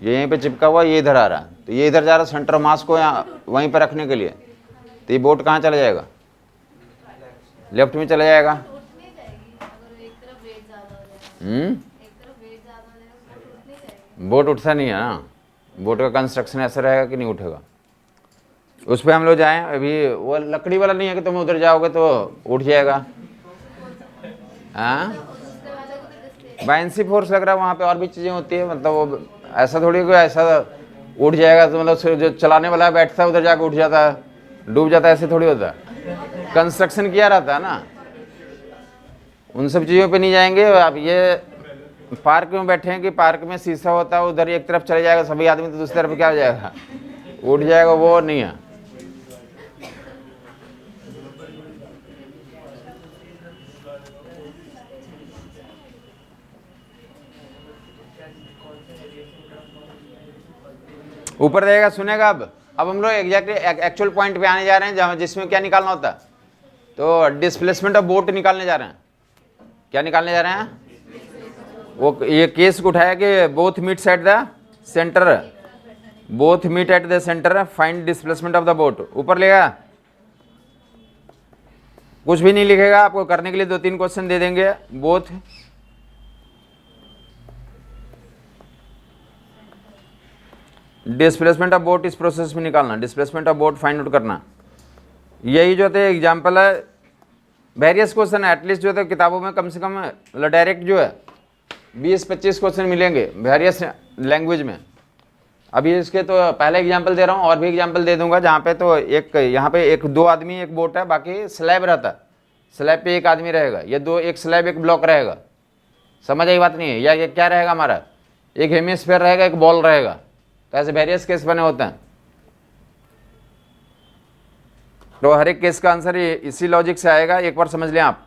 ये यहीं पे चिपका हुआ, ये इधर आ रहा, तो ये इधर जा रहा सेंटर मास को यहाँ वहीं पे रखने के लिए। तो ये बोट कहाँ चला जाएगा? लेफ्ट में चला जाएगा। बोट उठता नहीं है ना, बोट का कंस्ट्रक्शन ऐसा रहेगा कि नहीं उठेगा। उस पर हम लोग जाएं, अभी वो लकड़ी वाला नहीं है कि तुम उधर जाओगे तो उठ जाएगा। हाँ, बाइंसी फोर्स लग रहा है वहाँ पे, और भी चीज़ें होती है, मतलब वो ऐसा थोड़ी कोई ऐसा उठ जाएगा तो मतलब जो चलाने वाला बैठता है उधर जाकर उठ जाता है, डूब जाता है, ऐसे थोड़ी होता है। कंस्ट्रक्शन किया रहता है ना, उन सब चीज़ों पे नहीं जाएंगे। आप ये पार्क में बैठे हैं कि पार्क में शीशा होता है, उधर एक तरफ चले जाएगा सभी आदमी, तो दूसरी तरफ क्या हो जाएगा? उठ जाएगा, वो नहीं है। ऊपर रहेगा, सुनेगा। अब हम लोग एग्जैक्टली एक्चुअल पॉइंट पे आने जा रहे हैं जहाँ जिसमें क्या निकालना होता है, तो डिस्प्लेसमेंट ऑफ बोट निकालने जा रहे हैं। क्या निकालने जा रहे हैं? वो ये केस को उठाया कि both meets at the centre, both meet at the centre, find displacement of the boat. ऊपर लेगा, कुछ भी नहीं लिखेगा, आपको करने के लिए 2-3 क्वेश्चन दे देंगे। बोथ डिस्प्लेसमेंट ऑफ बोट इस प्रोसेस में निकालना, displacement of boat find out करना। यही जो थे एग्जाम्पल है, वेरियस क्वेश्चन है, एटलीस्ट जो थे किताबों में कम से कम डायरेक्ट जो है 20-25 क्वेश्चन मिलेंगे वेरियस लैंग्वेज में। अभी इसके तो पहले एग्जाम्पल दे रहा हूँ, और भी एग्जाम्पल दे दूंगा जहाँ पे तो एक यहाँ पे 1-2 आदमी एक बोट है, बाकी स्लैब रहता है, स्लैब पे एक आदमी रहेगा, ये दो, एक स्लैब एक ब्लॉक रहेगा। समझ आई बात नहीं है? या ये क्या रहेगा हमारा, एक हेमिस्फीयर रहेगा, एक बॉल रहेगा। तो ऐसे वेरियस केस बने होते हैं। तो हर एक केस का आंसर इसी लॉजिक से आएगा। एक बार समझ लें आप,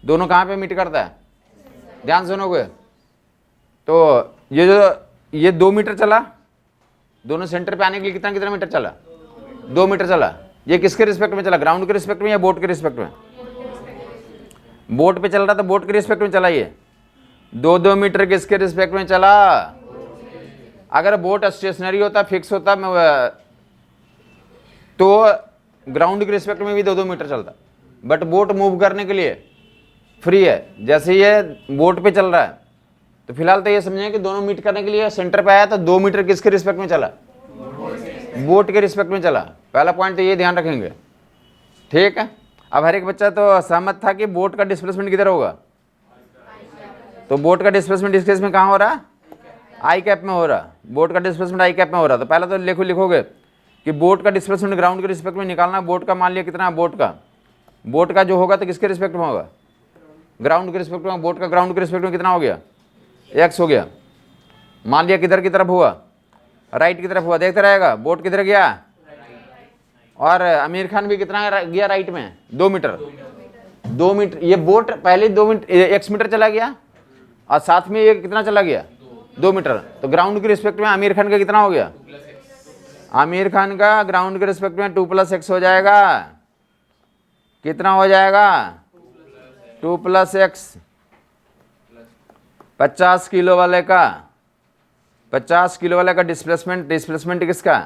दोनों कहाँ पे मीट करता है, ध्यान सुनोगे। तो ये 2 मीटर चला, दोनों सेंटर पे आने के लिए कितना मीटर चला, 2 मीटर चला। ये किसके रिस्पेक्ट में चला, ग्राउंड के रिस्पेक्ट में या बोट के रिस्पेक्ट में? बोट पे चल रहा था, बोट के रिस्पेक्ट में चला। ये 2-2 मीटर किसके रिस्पेक्ट में चला? अगर बोट स्टेशनरी होता, फिक्स होता, तो ग्राउंड के रिस्पेक्ट में भी 2-2 मीटर चलता। बट बोट मूव करने के लिए फ्री है। जैसे ये बोट पे चल रहा है, तो फिलहाल तो ये समझें कि दोनों मीट करने के लिए सेंटर पे आया, तो 2 मीटर किसके रिस्पेक्ट में चला, बोट के रिस्पेक्ट में चला। पहला पॉइंट तो ये ध्यान रखेंगे, ठीक है। अब हर एक बच्चा तो सहमत था कि बोट का डिस्प्लेसमेंट किधर होगा, तो बोट का डिस्प्लेसमेंट इस केस में कहाँ हो रहा, आई कैप में हो रहा। बोट का डिस्प्लेसमेंट आई कैप में हो रहा। तो पहला तो लिखोगे कि बोट का डिस्प्लेसमेंट ग्राउंड के रिस्पेक्ट में निकालना। बोट का मान लिया कितना, बोट का जो होगा तो किसके रिस्पेक्ट में होगा, ग्राउंड के रिस्पेक्ट में। बोट का ग्राउंड के रिस्पेक्ट में कितना हो गया, x हो गया। मान लिया किधर की तरफ हुआ, राइट की तरफ हुआ। देखते रहेगा बोट किधर गया, और आमिर खान भी कितना गया राइट में, 2 मीटर। 2 मीटर ये बोट पहले 2 मीटर x मीटर चला गया, और साथ में ये कितना चला गया, 2 मीटर। तो ग्राउंड के रिस्पेक्ट में आमिर खान का कितना हो गया, आमिर खान का ग्राउंड के रिस्पेक्ट में 2+x हो जाएगा। कितना हो जाएगा, 2+x। 50 किलो वाले का, 50 किलो वाले का डिस्प्लेसमेंट किसका,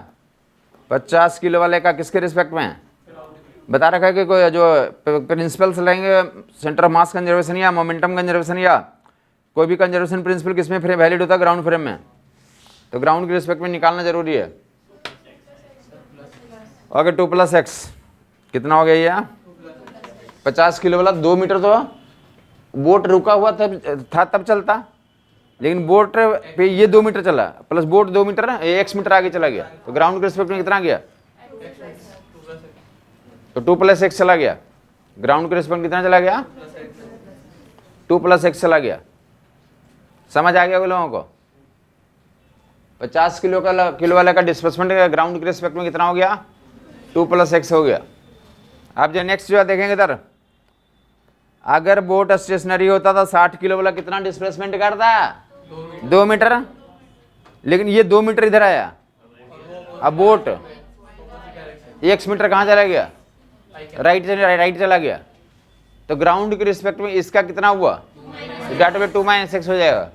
50 किलो वाले का किसके रिस्पेक्ट में बता रखा है कि कोई जो प्रिंसिपल्स लेंगे, सेंटर ऑफ मास कंजर्वेशन या मोमेंटम कंजर्वेशन या कोई भी कंजर्वेशन प्रिंसिपल किसमें वैलिड होता है, ग्राउंड फ्रेम में। तो ग्राउंड के रिस्पेक्ट में निकालना जरूरी है। अगर 2+x कितना हो गया, ये 50 किलो वाला 2 मीटर। तो बोट रुका हुआ था तब चलता, लेकिन बोट पे ये 2 मीटर चला, प्लस बोट 2 मीटर ना, ये x मीटर आगे चला गया। तो ग्राउंड के रिस्पेक्ट में कितना गया, तो 2+x चला गया। ग्राउंड के रिस्पेक्ट में कितना चला गया, 2+x चला गया। समझ आ गया लोगों को? 50 किलो वाला का डिस्प्लेसमेंट ग्राउंड के रिस्पेक्ट में कितना हो गया, 2+x हो गया। आप जो नेक्स्ट जो देखेंगे इधर, अगर बोट स्टेशनरी होता था 60 किलो वाला कितना डिस्प्लेसमेंट करता, 2 मीटर। लेकिन ये 2 मीटर इधर आया, अब बोट 1 मीटर कहाँ चला गया, राइट चला गया। तो ग्राउंड के रिस्पेक्ट में इसका कितना हुआ, डाटा पे 2-x हो जाएगा।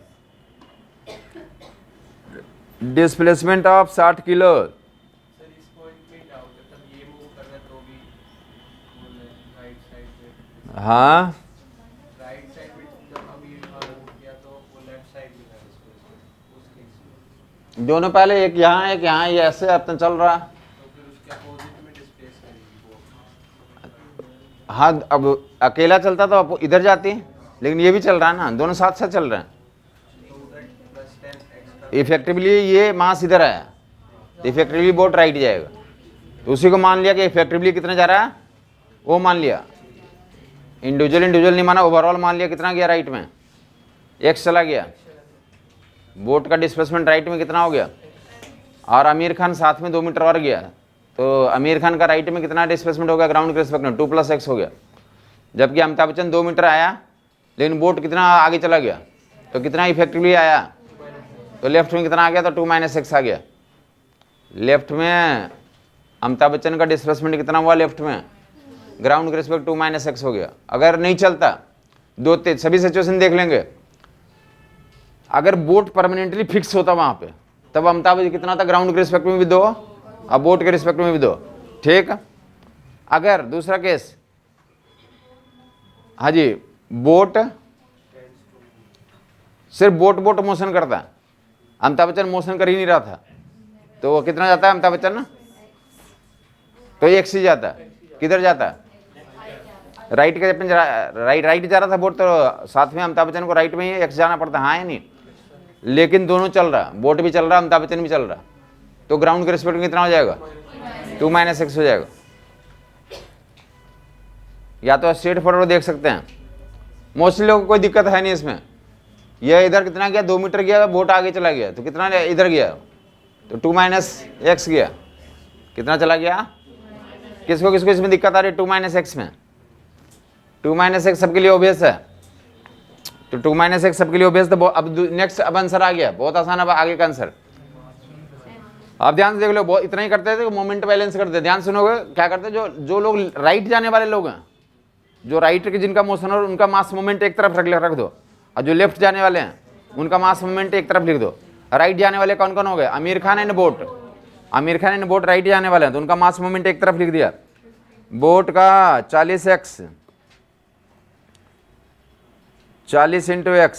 Displacement of 60 kilo. सर इस पॉइंट पे डाउट है, तब ये मूव कर रहा है तो भी राइट साइड पे, हाँ राइट साइड पे जब अभी मूव किया तो वो लेफ्ट साइड में था उस केस में। दोनों पहले एक यहाँ ये ऐसे अब तो चल रहा। तो फिर उसके अपोजिट में डिस्प्लेस करेगी वो। हाँ अब अकेला चलता तो अब इधर जाती, लेकिन ये भी चल रहा है ना, दोनों साथ साथ चल रहे हैं। तो उधर +10x इफेक्टिवली ये मास इधर आया, तो इफेक्टिवली बोट राइट जाएगा। तो उसी को मान लिया कि इफेक्टिवली कितना जा रहा है, वो मान लिया। इंडिविजुअल नहीं माना, ओवरऑल मान लिया कितना गया राइट में, x चला गया। बोट का डिस्प्लेसमेंट राइट में कितना हो गया, और आमिर खान साथ में 2 मीटर और गया। तो आमिर खान का राइट में कितना डिस्प्लेसमेंट हो गया ग्राउंड के रिस्पेक्ट में, 2+x हो गया। जबकि अमिताभ बच्चन 2 मीटर आया, लेकिन बोट कितना आगे चला गया, तो कितना इफेक्टिवली आया, तो लेफ्ट में कितना आ गया, तो 2-x आ गया। लेफ्ट में अमिताभ बच्चन का डिस्प्लेसमेंट कितना हुआ लेफ्ट में, ग्राउंड के रिस्पेक्ट 2 - x हो गया। अगर नहीं चलता, दो तेज सभी सिचुएशन देख लेंगे। अगर बोट परमानेंटली फिक्स होता वहां पे, तब अमिताभ कितना था, ग्राउंड के रिस्पेक्ट में भी 2 और बोट के रिस्पेक्ट में भी 2, ठीक। अगर दूसरा केस, हाँ जी, बोट सिर्फ बोट मोशन करता, अमिताभ बच्चन मोशन कर ही नहीं रहा था, तो वो कितना जाता है अमिताभ बच्चन, तो ये x ही जाता है। किधर जाता है, राइट के राइट जा रहा था बोट, तो साथ में अमिताभ बच्चन को राइट में ही x जाना पड़ता, हाँ या नहीं। लेकिन दोनों चल रहा, बोट भी चल रहा, अमिताभ बच्चन भी चल रहा, तो ग्राउंड के रिस्पेक्ट में कितना हो जाएगा, 2 - x हो जाएगा। या तो स्ट्रेट फॉरवर्ड देख सकते हैं, मोस्टली लोगों को कोई दिक्कत है नहीं इसमें। यह इधर कितना गया, 2 मीटर गया, बोट आगे चला गया, तो कितना इधर गया, तो 2 - x गया, कितना चला गया। किसको किसको इसमें दिक्कत आ रही है 2 - x में, 2 - x सबके लिए ऑब्वियस है, तो 2 - x सबके लिए ऑब्वियस। तो अब नेक्स्ट अब आंसर आ गया, बहुत आसान। अब आगे का आंसर आप ध्यान से देख लो, बहुत इतना ही करते थे, मोमेंट बैलेंस करते, ध्यान सुनोगे क्या करते, जो लोग राइट जाने वाले लोग हैं, जो राइट के जिनका मोशन और उनका मास मोमेंट एक तरफ रख दो, और जो लेफ्ट जाने वाले हैं उनका मास मोमेंट एक तरफ लिख दो। राइट जाने वाले कौन कौन हो गए, Aamir Khan and boat, Aamir Khan and boat right जाने वाले हैं, तो उनका मास मोमेंट एक तरफ लिख दिया। बोट का 40x 40 × x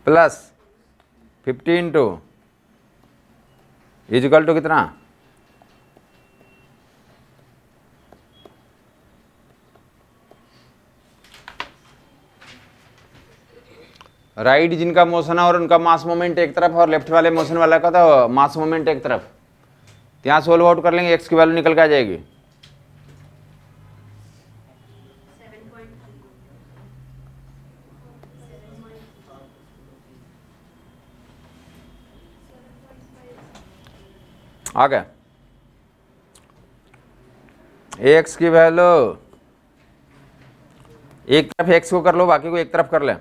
plus 50 × equal to कितना, राइट जिनका मोशन है और उनका मास मोमेंट एक तरफ, और लेफ्ट वाले मोशन वाला का तो मास मोमेंट एक तरफ। यहाँ सोल्व आउट कर लेंगे, x की वैल्यू निकल के आ जाएगी। आ गया, x की वैल्यू एक तरफ x को कर लो, बाकी को एक तरफ कर ले,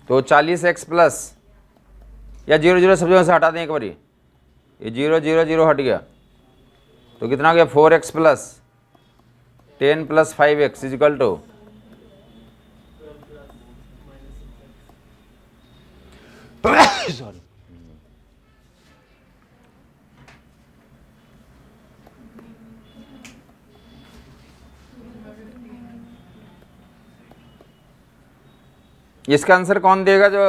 तो 40x प्लस, या 0 0 सब जगह से हटा दें एक बारी, ये 0 0 0 हट गया, तो कितना हो गया 4x plus 10 + 5x equal to sorry, इसका आंसर कौन देगा, जो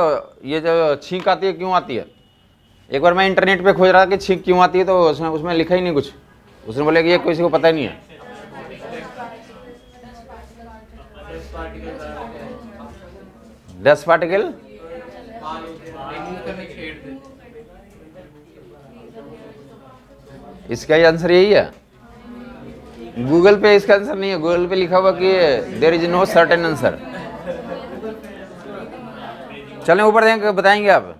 ये जो छींक आती है क्यों आती है। एक बार मैं इंटरनेट पे खोज रहा था कि छींक क्यों आती है, तो उसमें लिखा ही नहीं कुछ, उसने बोला कि ये किसी को पता ही नहीं है। 10 पार्टिकल इसका ही आंसर यही है। गूगल पे इसका आंसर नहीं है, गूगल पे लिखा हुआ कि there is no certain answer. चलें ऊपर देंगे, बताएंगे आप,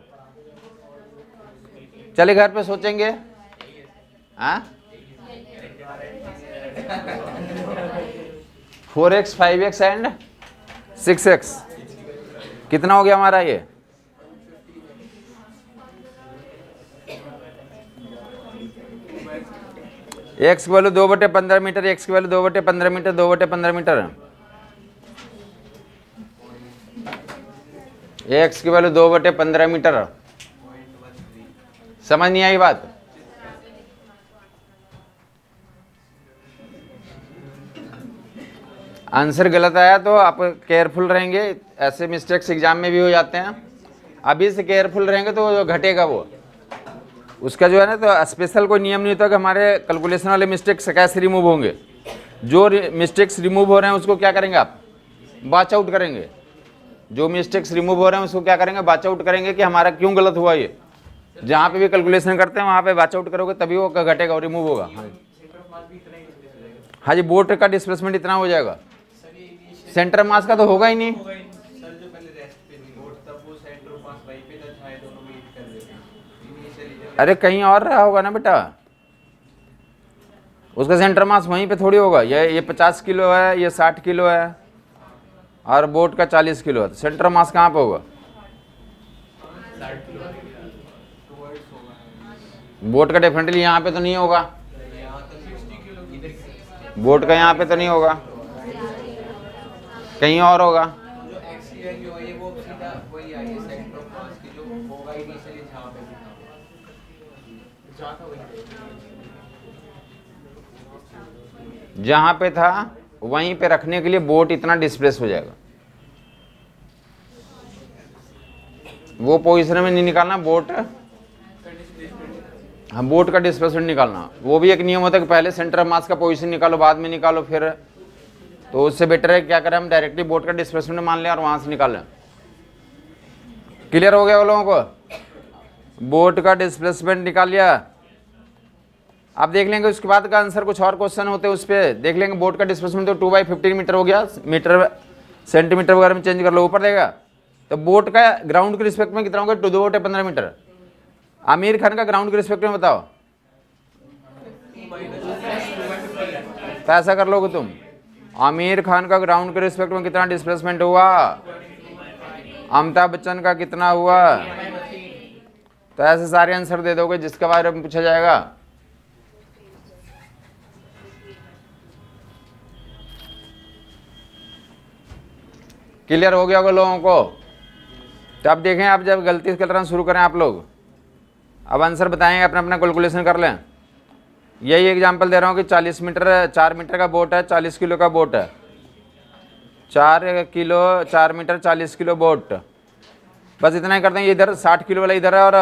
चले घर पे सोचेंगे। हाँ 4x 5x एंड 6x कितना हो गया हमारा ये, x की वैल्यू 2/15 मीटर, x की वैल्यू 2/15 मीटर, 2/15 मीटर, x की वैल्यू 2/15 मीटर। समझ नहीं आई बात, आंसर गलत आया तो आप केयरफुल रहेंगे, ऐसे मिस्टेक्स एग्जाम में भी हो जाते हैं। अभी से केयरफुल रहेंगे तो जो घटेगा वो उसका जो है ना, तो स्पेशल कोई नियम नहीं होता कि हमारे कैलकुलेशन वाले मिस्टेक्स कैसे रिमूव होंगे। जो मिस्टेक्स रिमूव हो रहे हैं उसको क्या करेंगे आप, बाच आउट करेंगे। जो मिस्टेक्स रिमूव हो रहे हैं उसको क्या करेंगे, बाच आउट करेंगे कि हमारा क्यों गलत हुआ। ये जहाँ पे भी कैलकुलेशन करते हैं वहाँ पे बाच आउट करोगे तभी वो घटेगा और रिमूव होगा। हाँ जी, बोट का डिस्प्लेसमेंट इतना हो जाएगा, सेंटर मास का तो होगा ही नहीं। अरे कहीं और रहा होगा ना बेटा, उसका सेंटर मास वहीं पे थोड़ी होगा। ये 50 किलो है, ये 60 किलो है, और बोट का 40 किलो है, तो सेंटर मास कहाँ पे होगा। 60 किलो टुवर्ड्स होगा। बोट का डेफिनेटली यहाँ पे तो नहीं होगा, यहाँ तक 60 किलो इधर की बोट का यहाँ पे तो नहीं होगा, कहीं और होगा। जो एक्सी वैल्यू है ये वो सीधा वही आई है सेंटर ऑफ मास की जो होगा इनिशियली जहाँ पे भी था, जहाँ था वही जहाँ पे था वहीं पे रखने के लिए बोट इतना डिस्प्लेस हो जाएगा। वो पोजीशन में नहीं निकालना बोट, हाँ बोट का डिस्प्लेसमेंट निकालना। वो भी एक नियम होता है कि पहले सेंटर ऑफ मास का पोजीशन निकालो बाद में निकालो फिर, तो उससे बेटर है क्या करें हम डायरेक्टली बोट का डिस्प्लेसमेंट मान लें और वहां से निकाल लें। क्लियर हो गया वो लोगों को? बोट का डिस्प्लेसमेंट निकाल लिया। आप देख लेंगे उसके बाद का आंसर कुछ और क्वेश्चन होते हैं उस पर देख लेंगे। बोट का डिस्प्लेसमेंट तो 2/15 मीटर हो गया, मीटर सेंटीमीटर वगैरह में चेंज कर लो, ऊपर देगा। तो बोट का ग्राउंड के रिस्पेक्ट में कितना होगा? 2/15 मीटर। आमिर खान का ग्राउंड के रिस्पेक्ट में बताओ, तो ऐसा कर लोगे तुम। आमिर खान का ग्राउंड के रिस्पेक्ट में कितना डिस्प्लेसमेंट हुआ, अमिताभ बच्चन का कितना हुआ, तो ऐसे सारे आंसर दे दोगे जिसके बारे में पूछा जाएगा। क्लियर हो गया होगा लोगों को? तो अब देखें, आप जब गलती करना शुरू करें आप लोग, अब आंसर बताएंगे, अपना अपना कैलकुलेशन कर लें। यही एग्जांपल दे रहा हूँ कि 40 मीटर 4 मीटर का बोट है, 40 किलो का बोट है, 4 मीटर 40 किलो बोट। बस इतना ही करते हैं। इधर 60 किलो वाला इधर है और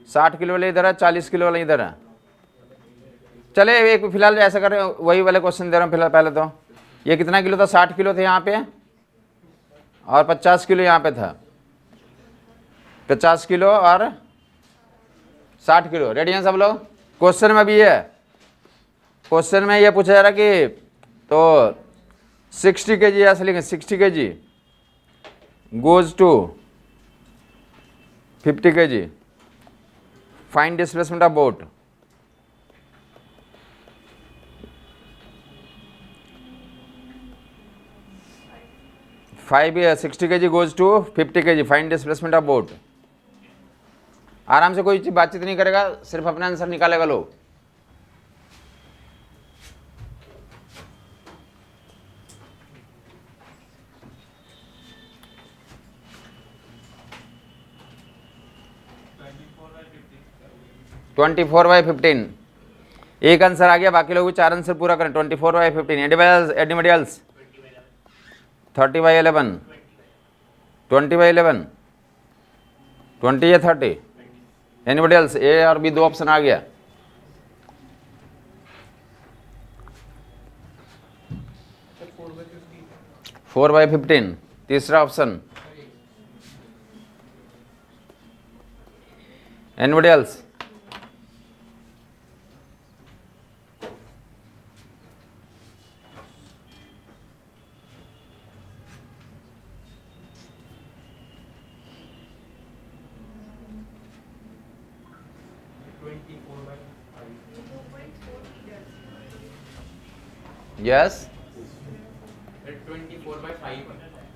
60 किलो वाला इधर है, 40 किलो वाला इधर है। चले एक फिलहाल ऐसा करें, वही वाले क्वेश्चन दे रहा हूँ फिलहाल। पहले तो ये कितना किलो था? 60 किलो थे यहाँ पे और 50 किलो यहाँ पे था। 50 किलो और 60 किलो। रेडी हैं सब लोग? क्वेश्चन में भी है, क्वेश्चन में ये पूछा जा रहा कि तो 60 kg ऐसे लिखें, 60 kg goes to 50 kg, find displacement of boat. Five 60 kg goes to 50 kg, find displacement of boat. आराम से, कोई बातचीत नहीं करेगा, सिर्फ अपना आंसर निकालेगा लोग। ट्वेंटी 4/15 एक आंसर आ गया, बाकी लोग भी 4 आंसर पूरा करें। 24/15 एडीमडी एल्स 30/11 20/11 20 या 30 एनीबडी एल्स? ए और बी 2 ऑप्शन आ गया। तो 4/50 4/15 तीसरा option. Anybody else? Yes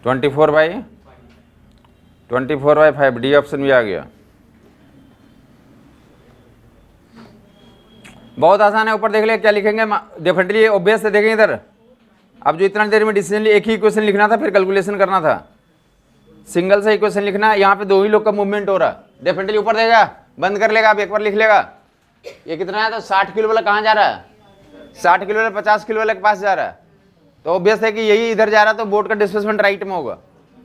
24/5 D option भी आ गया। बहुत आसान है, ऊपर देख ले क्या लिखेंगे। डेफिनेटली ऑब्वियस है, देखेंगे इधर। अब जो इतना देर में डिसीजन एक ही इक्वेशन लिखना था, फिर कैलकुलेशन करना था। सिंगल से इक्वेशन लिखना, यहाँ पे 2 ही लोग का मूवमेंट हो रहा। डेफिनेटली ऊपर देगा, बंद कर लेगा, अब एक बार लिख लेगा। ये कितना है? तो 60 किलो वाला कहाँ जा रहा है? 60 किलो वाला 50 किलो वाले के पास जा रहा है। तो ऑब्वियस है कि यही इधर जा रहा है, तो बोट का डिस्प्लेसमेंट राइट में होगा।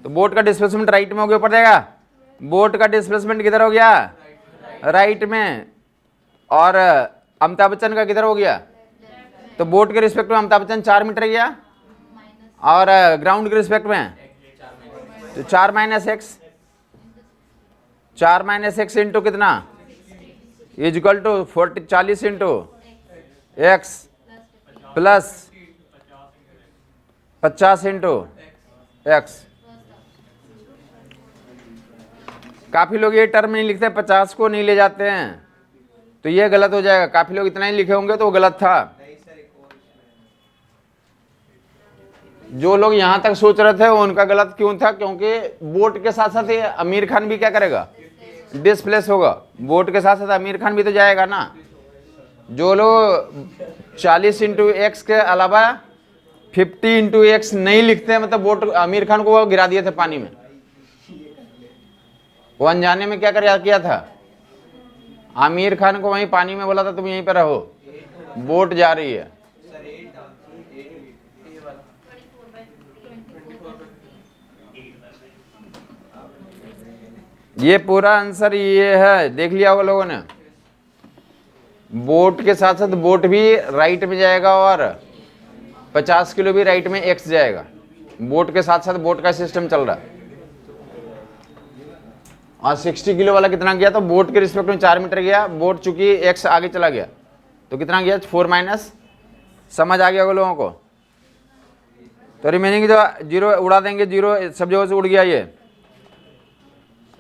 तो बोट का डिस्प्लेसमेंट राइट में हो गया, ऊपर देगा। बोट का डिस्प्लेसमेंट किधर हो गया? राइट में। और अमिताभ बच्चन का किधर हो गया? तो बोट के रिस्पेक्ट में अमिताभ बच्चन 4 मीटर गया और ग्राउंड के रिस्पेक्ट में तो 4 - x 4 - x इंटू कितना is equal to 40 into x plus 50 into x। काफी लोग ये टर्म नहीं लिखते, 50 को नहीं ले जाते हैं, तो ये गलत हो जाएगा। काफी लोग इतना ही लिखे होंगे तो वो गलत था। जो लोग यहां तक सोच रहे थे उनका गलत क्यों था? क्योंकि बोट के साथ साथ ये आमिर खान भी क्या करेगा? डिस्प्लेस होगा। बोट के साथ साथ आमिर खान भी तो जाएगा ना। जो लोग 40 इंटू एक्स के अलावा 50 इंटू एक्स नहीं लिखते हैं, मतलब बोट आमिर खान को वो गिरा दिए थे पानी में। वो अनजाने में क्या किया था, आमिर खान को वहीं पानी में बोला था तुम यहीं पे रहो, बोट जा रही है। सर 8 ये वाला 24/24 ये पूरा आंसर ये है, देख लिया होगा लोगों ने। बोट के साथ साथ बोट भी राइट में जाएगा और 50 किलो भी राइट में एक्स जाएगा। बोट के साथ साथ बोट का सिस्टम चल रहा है। और 60 किलो वाला कितना गया, तो बोट के रिस्पेक्ट में 4 मीटर गया। बोट चूंकि एक्स आगे चला गया तो कितना गया, 4 माइनस। समझ आ गया होगा लोगों को। तो रिमेनिंग जो जीरो उड़ा देंगे, जीरो सब जगह से उड़ गया। ये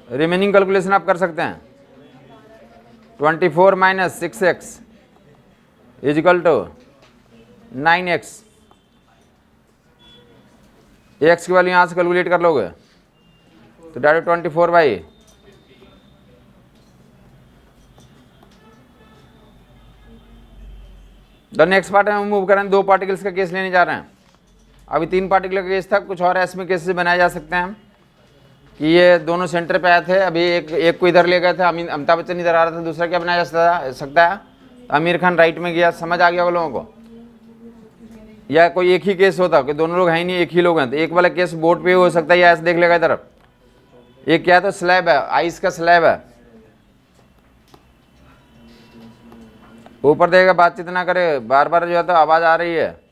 रिमेनिंग कैलकुलेशन आप कर सकते हैं। 24 minus 6x is equal to 9x। X की वैल्यू यहाँ से कैलकुलेट कर लोगे तो direct 24 by the next part में हम मूव करें। 2 पार्टिकल्स का केस लेने जा रहे हैं। अभी 3 पार्टिकल का केस था, कुछ और इसमें केसेस बनाए जा सकते हैं कि ये दोनों सेंटर पे आए थे। अभी एक को इधर ले गए थे, अमिताभ बच्चन इधर आ रहा था, दूसरा क्या बनाया जा सकता है, आमिर खान राइट में गया। समझ आ गया वो लोगों को। या कोई एक ही केस होता कि दोनों लोग हैं ही नहीं, एक ही लोग हैं, तो एक वाला केस बोर्ड पे हो सकता है, या ऐसे देख लेगा इधर। एक क्या है, तो स्लैब है, आइस का स्लैब है। ऊपर देगा, बातचीत ना करे, बार बार जो है तो आवाज आ रही है।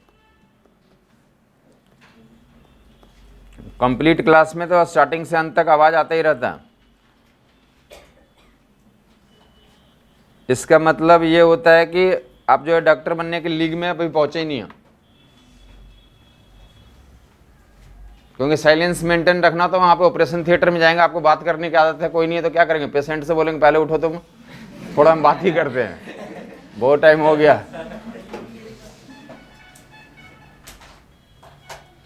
कंप्लीट क्लास में तो स्टार्टिंग से अंत तक आवाज आता ही रहता है। इसका मतलब ये होता है कि आप जो है डॉक्टर बनने की लीग में अभी पहुंचे ही नहीं है, क्योंकि साइलेंस मेंटेन रखना। तो वहां पे ऑपरेशन थिएटर में जाएंगे, आपको बात करने की आदत है, कोई नहीं है तो क्या करेंगे, पेशेंट से बोलेंगे पहले उठो तुम, थोड़ा हम बात ही करते हैं, बहुत टाइम हो गया।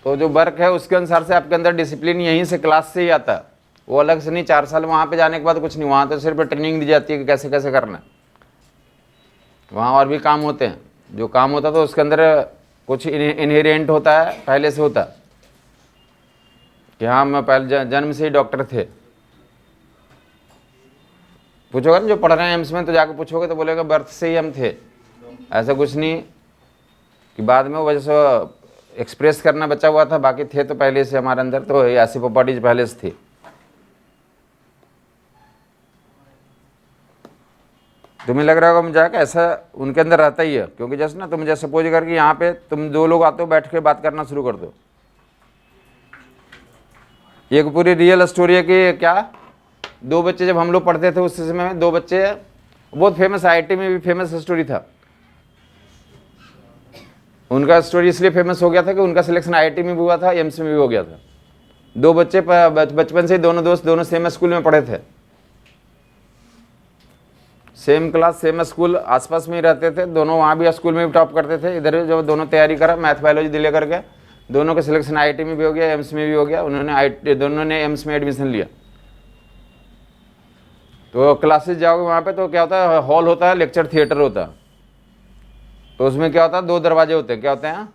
तो जो वर्क है उसके अनुसार से आपके अंदर डिसिप्लिन यहीं से क्लास से ही आता है, वो अलग से नहीं। 4 साल वहां पे जाने के बाद कुछ नहीं, वहां तो सिर्फ ट्रेनिंग दी जाती है कि कैसे कैसे करना है। वहाँ और भी काम होते हैं, जो काम होता है तो उसके अंदर कुछ इनहेरेंट होता है, पहले से होता है कि हाँ मैं पहले जन्म से ही डॉक्टर थे। पूछोगे ना जो पढ़ रहे हैं एम्स में, तो जाकर पूछोगे तो बोलेगा बर्थ से ही हम थे। ऐसा कुछ नहीं कि बाद में वो वजह से एक्सप्रेस करना बचा हुआ था, बाकी थे तो पहले से हमारे अंदर, तो ऐसी प्रॉपर्टीज पहले से थी। तुम्हें लग रहा होगा मुझे कि ऐसा उनके अंदर रहता ही है, क्योंकि जैसे ना तुम जैसे सपोज करके यहाँ पे तुम 2 लोग आते हो, बैठ के बात करना शुरू कर दो। ये पूरी रियल स्टोरी है कि क्या 2 बच्चे, जब हम लोग पढ़ते थे उस समय में 2 बच्चे, बहुत फेमस, IIT में भी फेमस स्टोरी था। उनका स्टोरी इसलिए फेमस हो गया था कि उनका सिलेक्शन IIT में भी हुआ था, एम्स में भी हो गया था। 2 बच्चे बचपन से दोनों दोस्त, दोनों सेम स्कूल में पढ़े थे, सेम क्लास सेम स्कूल, आसपास में ही रहते थे दोनों। वहाँ भी स्कूल में भी टॉप करते थे। इधर जब दोनों तैयारी करा, मैथ बायोलॉजी दिले करके, दोनों का सिलेक्शन IIT में भी हो गया, एम्स में भी हो गया। उन्होंने दोनों ने एम्स में एडमिशन लिया। तो क्लासेस जाओगे वहाँ पे तो क्या होता है, हॉल होता है, लेक्चर थिएटर होता है। तो उसमें क्या होता है, 2 दरवाजे होते हैं। क्या होते हैं,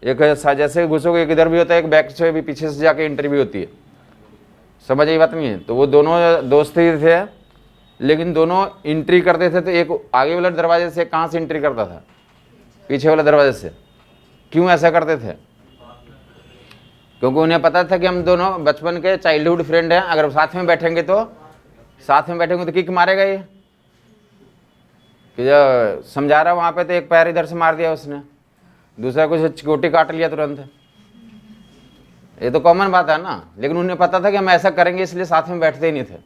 एक जैसे घुसोगे एक इधर भी होता है, एक बैक से भी पीछे से जाके इंटरव्यू होती है। समझ आई बात नहीं है। तो वो दोनों दोस्त ही थे, लेकिन दोनों एंट्री करते थे तो एक आगे वाले दरवाजे से, कहाँ से एंट्री करता था, पीछे वाले दरवाजे से। क्यों ऐसा करते थे, क्योंकि उन्हें पता था कि हम दोनों बचपन के चाइल्डहुड फ्रेंड हैं, अगर साथ में बैठेंगे तो किक मारेगा ये। कि जो समझा रहा वहाँ पे तो एक पैर इधर से मार दिया उसने, दूसरा कुछ चिकोटी काट लिया तुरंत। ये तो कॉमन बात है ना, लेकिन उन्हें पता था कि हम ऐसा करेंगे, इसलिए साथ में बैठते ही नहीं थे।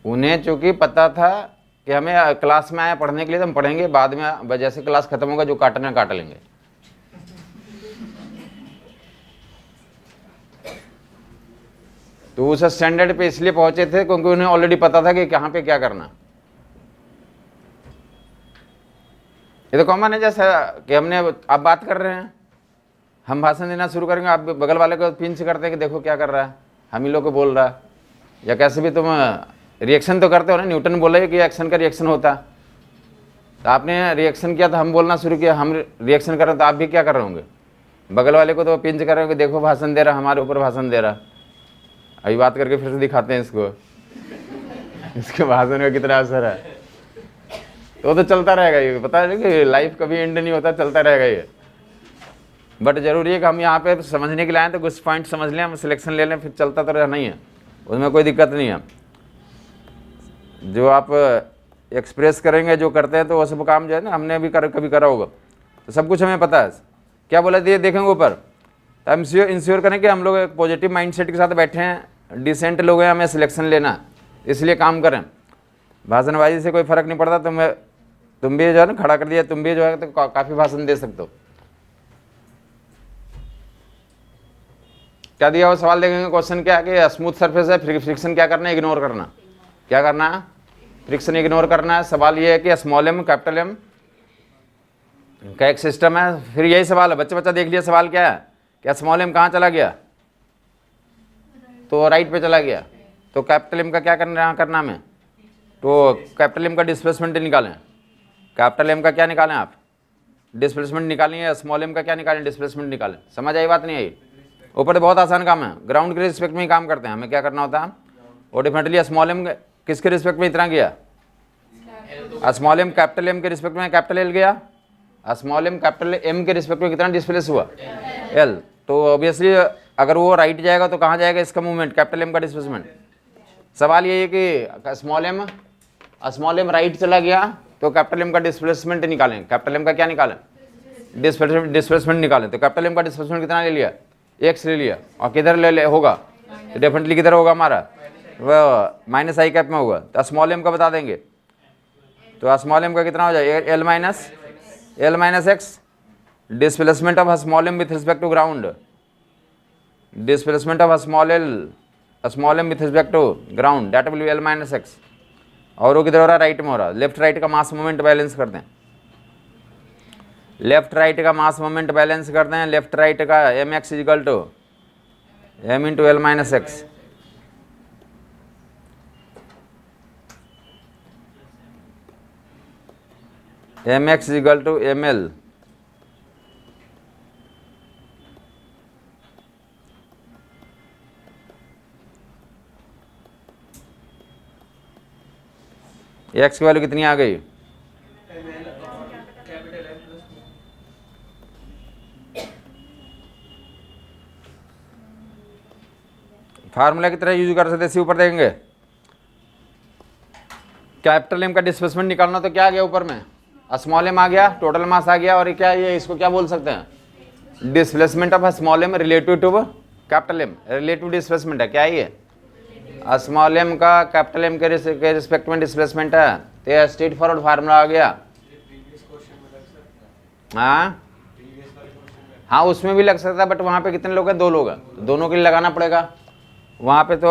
उन्हें चूंकि पता था कि हमें क्लास में आया पढ़ने के लिए, तो हम पढ़ेंगे, बाद में जैसे क्लास खत्म होगा जो काटना काट लेंगे। तो उस स्टैंडर्ड पे इसलिए पहुंचे थे क्योंकि उन्हें ऑलरेडी पता था कि कहाँ पे क्या करना। ये तो कॉमन है, जैसा कि हमने आप बात कर रहे हैं, हम भाषण देना शुरू करेंगे, आप बगल वाले को पिंच करते हैं कि देखो क्या कर रहा है, हम ही लोग को बोल रहा है, या कैसे भी तुम रिएक्शन तो करते हो ना, न्यूटन बोला है कि एक्शन का रिएक्शन होता है, तो आपने रिएक्शन किया तो हम बोलना शुरू किया, हम रिएक्शन कर रहे हैं तो आप भी क्या कर रहे होंगे, बगल वाले को तो पिंच कर रहे होंगे, देखो भाषण दे रहा, हमारे ऊपर भाषण दे रहा। अभी बात करके फिर से दिखाते हैं इसको, इसके भाषण का कितना असर है, तो चलता रहेगा ये, पता है कि लाइफ कभी एंड नहीं होता, चलता रहेगा ये। बट जरूरी है कि हम यहाँ पे समझने के लिए आए तो कुछ पॉइंट समझ लें, हम सिलेक्शन ले लें, फिर चलता तो रहना ही है, उसमें कोई दिक्कत नहीं है। जो आप एक्सप्रेस करेंगे, जो करते हैं, तो वो सब काम जो है ना, हमने भी कभी करा होगा, तो सब कुछ हमें पता है। क्या बोला दिए देखेंगे ऊपर, तो हम इंश्योर करें कि हम लोग एक पॉजिटिव माइंडसेट के साथ बैठे हैं, डिसेंट लोग हैं, हमें सिलेक्शन लेना है, इसलिए काम करें। भाषणबाजी से कोई फ़र्क नहीं पड़ता, तुम भी जो है ना खड़ा कर दिया, तुम भी जो है तो काफ़ी भाषण दे सकते हो। क्या दिया हुआ सवाल देखेंगे, क्वेश्चन क्या है कि स्मूथ सरफेस है, फ्रिक्शन क्या करना है, इग्नोर करना। क्या करना है, फ्रिक्शन इग्नोर करना है। सवाल ये है कि स्मॉल एम कैपिटल एम का एक सिस्टम है, फिर यही सवाल है, बच्चा देख लिया सवाल क्या है, क्या स्मॉल एम कहाँ चला गया, तो राइट पे चला गया, तो कैपिटल एम का क्या करना हमें, तो कैपिटल एम का डिस्प्लेसमेंट निकालें। कैपिटल एम का क्या निकालें आप, डिस्प्लेसमेंट निकालेंगे, स्मॉल एम का क्या निकालें, डिस्प्लेसमेंट निकालें। समझ आई बात नहीं आई। ऊपर तो बहुत आसान काम है, ग्राउंड के रिस्पेक्ट में ही काम करते हैं, हमें क्या करना होता है, और डिफरेंटली स्मॉल एम किसके रिस्पेक्ट में इतना गया, स्मॉल एम कैपिटल एम के रिस्पेक्ट में कैपिटल एल गया, स्मॉल एम कैपिटल एम के रिस्पेक्ट में कितना डिस्प्लेस हुआ, एल। तो ऑब्वियसली अगर वो राइट जाएगा तो कहाँ जाएगा इसका मूवमेंट, कैपिटल एम का डिस्प्लेसमेंट। सवाल ये है कि स्मॉल एम राइट चला गया तो कैपिटल एम का डिस्प्लेसमेंट निकालें, कैपिटल एम का क्या निकालें, डिस्प्लेसमेंट निकालें। तो कैपिटल एम का डिस्प्लेसमेंट कितना ले लिया, एक्स ले लिया, और किधर ले होगा, तो डेफिनेटली किधर होगा हमारा, वह माइनस आई कैप में होगा। तो स्मॉल एम का बता देंगे, तो स्मॉल एम का कितना हो जाएगा, L minus x, displacement of small m with respect to ground, displacement of small m with respect to ground, that will be L minus x. और वो किधर हो रहा है, राइट में हो रहा है। लेफ्ट राइट का मास मोमेंट बैलेंस करते हैं, लेफ्ट राइट का मास मोमेंट बैलेंस करते हैं। लेफ्ट राइट का m x is equal to m into L minus x, m x is equal to m L x की वैल्यू कितनी आ गई, फार्मूला की तरह यूज कर सकते, इसी ऊपर देखेंगे। कैपिटल एम का डिस्प्लेसमेंट निकालना, तो क्या आ गया ऊपर में, स्मॉल एम आ गया, टोटल मास आ गया, और क्या ये इसको क्या बोल सकते हैं, displacement of small m relative to capital M, relative displacement है। क्या है ये, स्मॉल एम का कैपिटल एम के रिस्पेक्ट में डिस्प्लेसमेंट है, तो ये स्ट्रेट फॉरवर्ड फार्मूला आ गया। हाँ उसमें भी लग सकता है, बट वहाँ पे कितने लोग हैं, 2 लोग हैं, तो दोनों के लिए लगाना पड़ेगा। वहाँ पे तो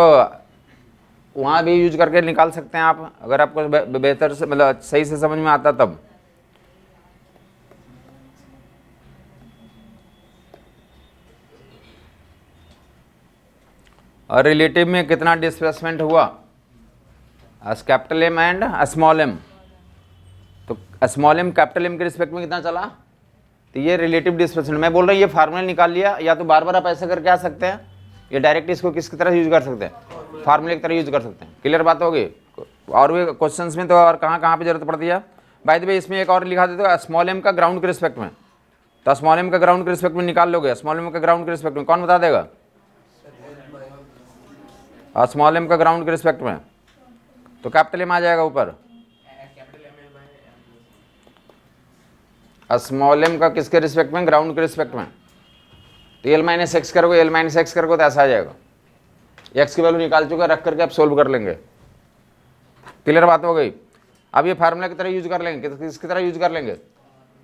वहाँ भी यूज करके निकाल सकते हैं आप, अगर आपको बेहतर से मतलब सही से समझ में आता तब। और रिलेटिव में कितना डिस्प्लेसमेंट हुआ, capital M and small m, तो स्मॉल एम कैपिटल एम के रिस्पेक्ट में कितना चला, तो ये रिलेटिव डिस्प्लेसमेंट। मैं बोल रहा हूँ ये फार्मूला निकाल लिया, या तो बार बार आप ऐसा करके आ सकते हैं, या डायरेक्ट इसको किसकी तरह यूज कर सकते हैं, फार्मूले की तरह यूज कर सकते हैं। क्लियर बात होगी। और भी क्वेश्चंस में तो और कहाँ पे जरूरत पड़ती है। बाय द वे इसमें एक और लिखा देते हो, स्मॉल एम का ग्राउंड के रिस्पेक्ट में, तो स्मॉल एम का ग्राउंड के रिस्पेक्ट में निकाल लोगे, स्मॉल एम का ग्राउंड के रिस्पेक्ट में कौन बता देगा, स्मॉल एम का ग्राउंड के रिस्पेक्ट में, तो कैपिटल एम आ जाएगा ऊपर। स्मॉल एम का किसके रिस्पेक्ट में, ग्राउंड के रिस्पेक्ट में, तो एल माइनस एक्स करोगे, एल माइनस एक्स करोगे तो ऐसा आ जाएगा। एक्स की वैल्यू निकाल चुका, रख करके आप सोल्व कर लेंगे। क्लियर बात हो गई। अब ये फार्मूला की तरह यूज कर लेंगे, किसकी तरह यूज कर लेंगे,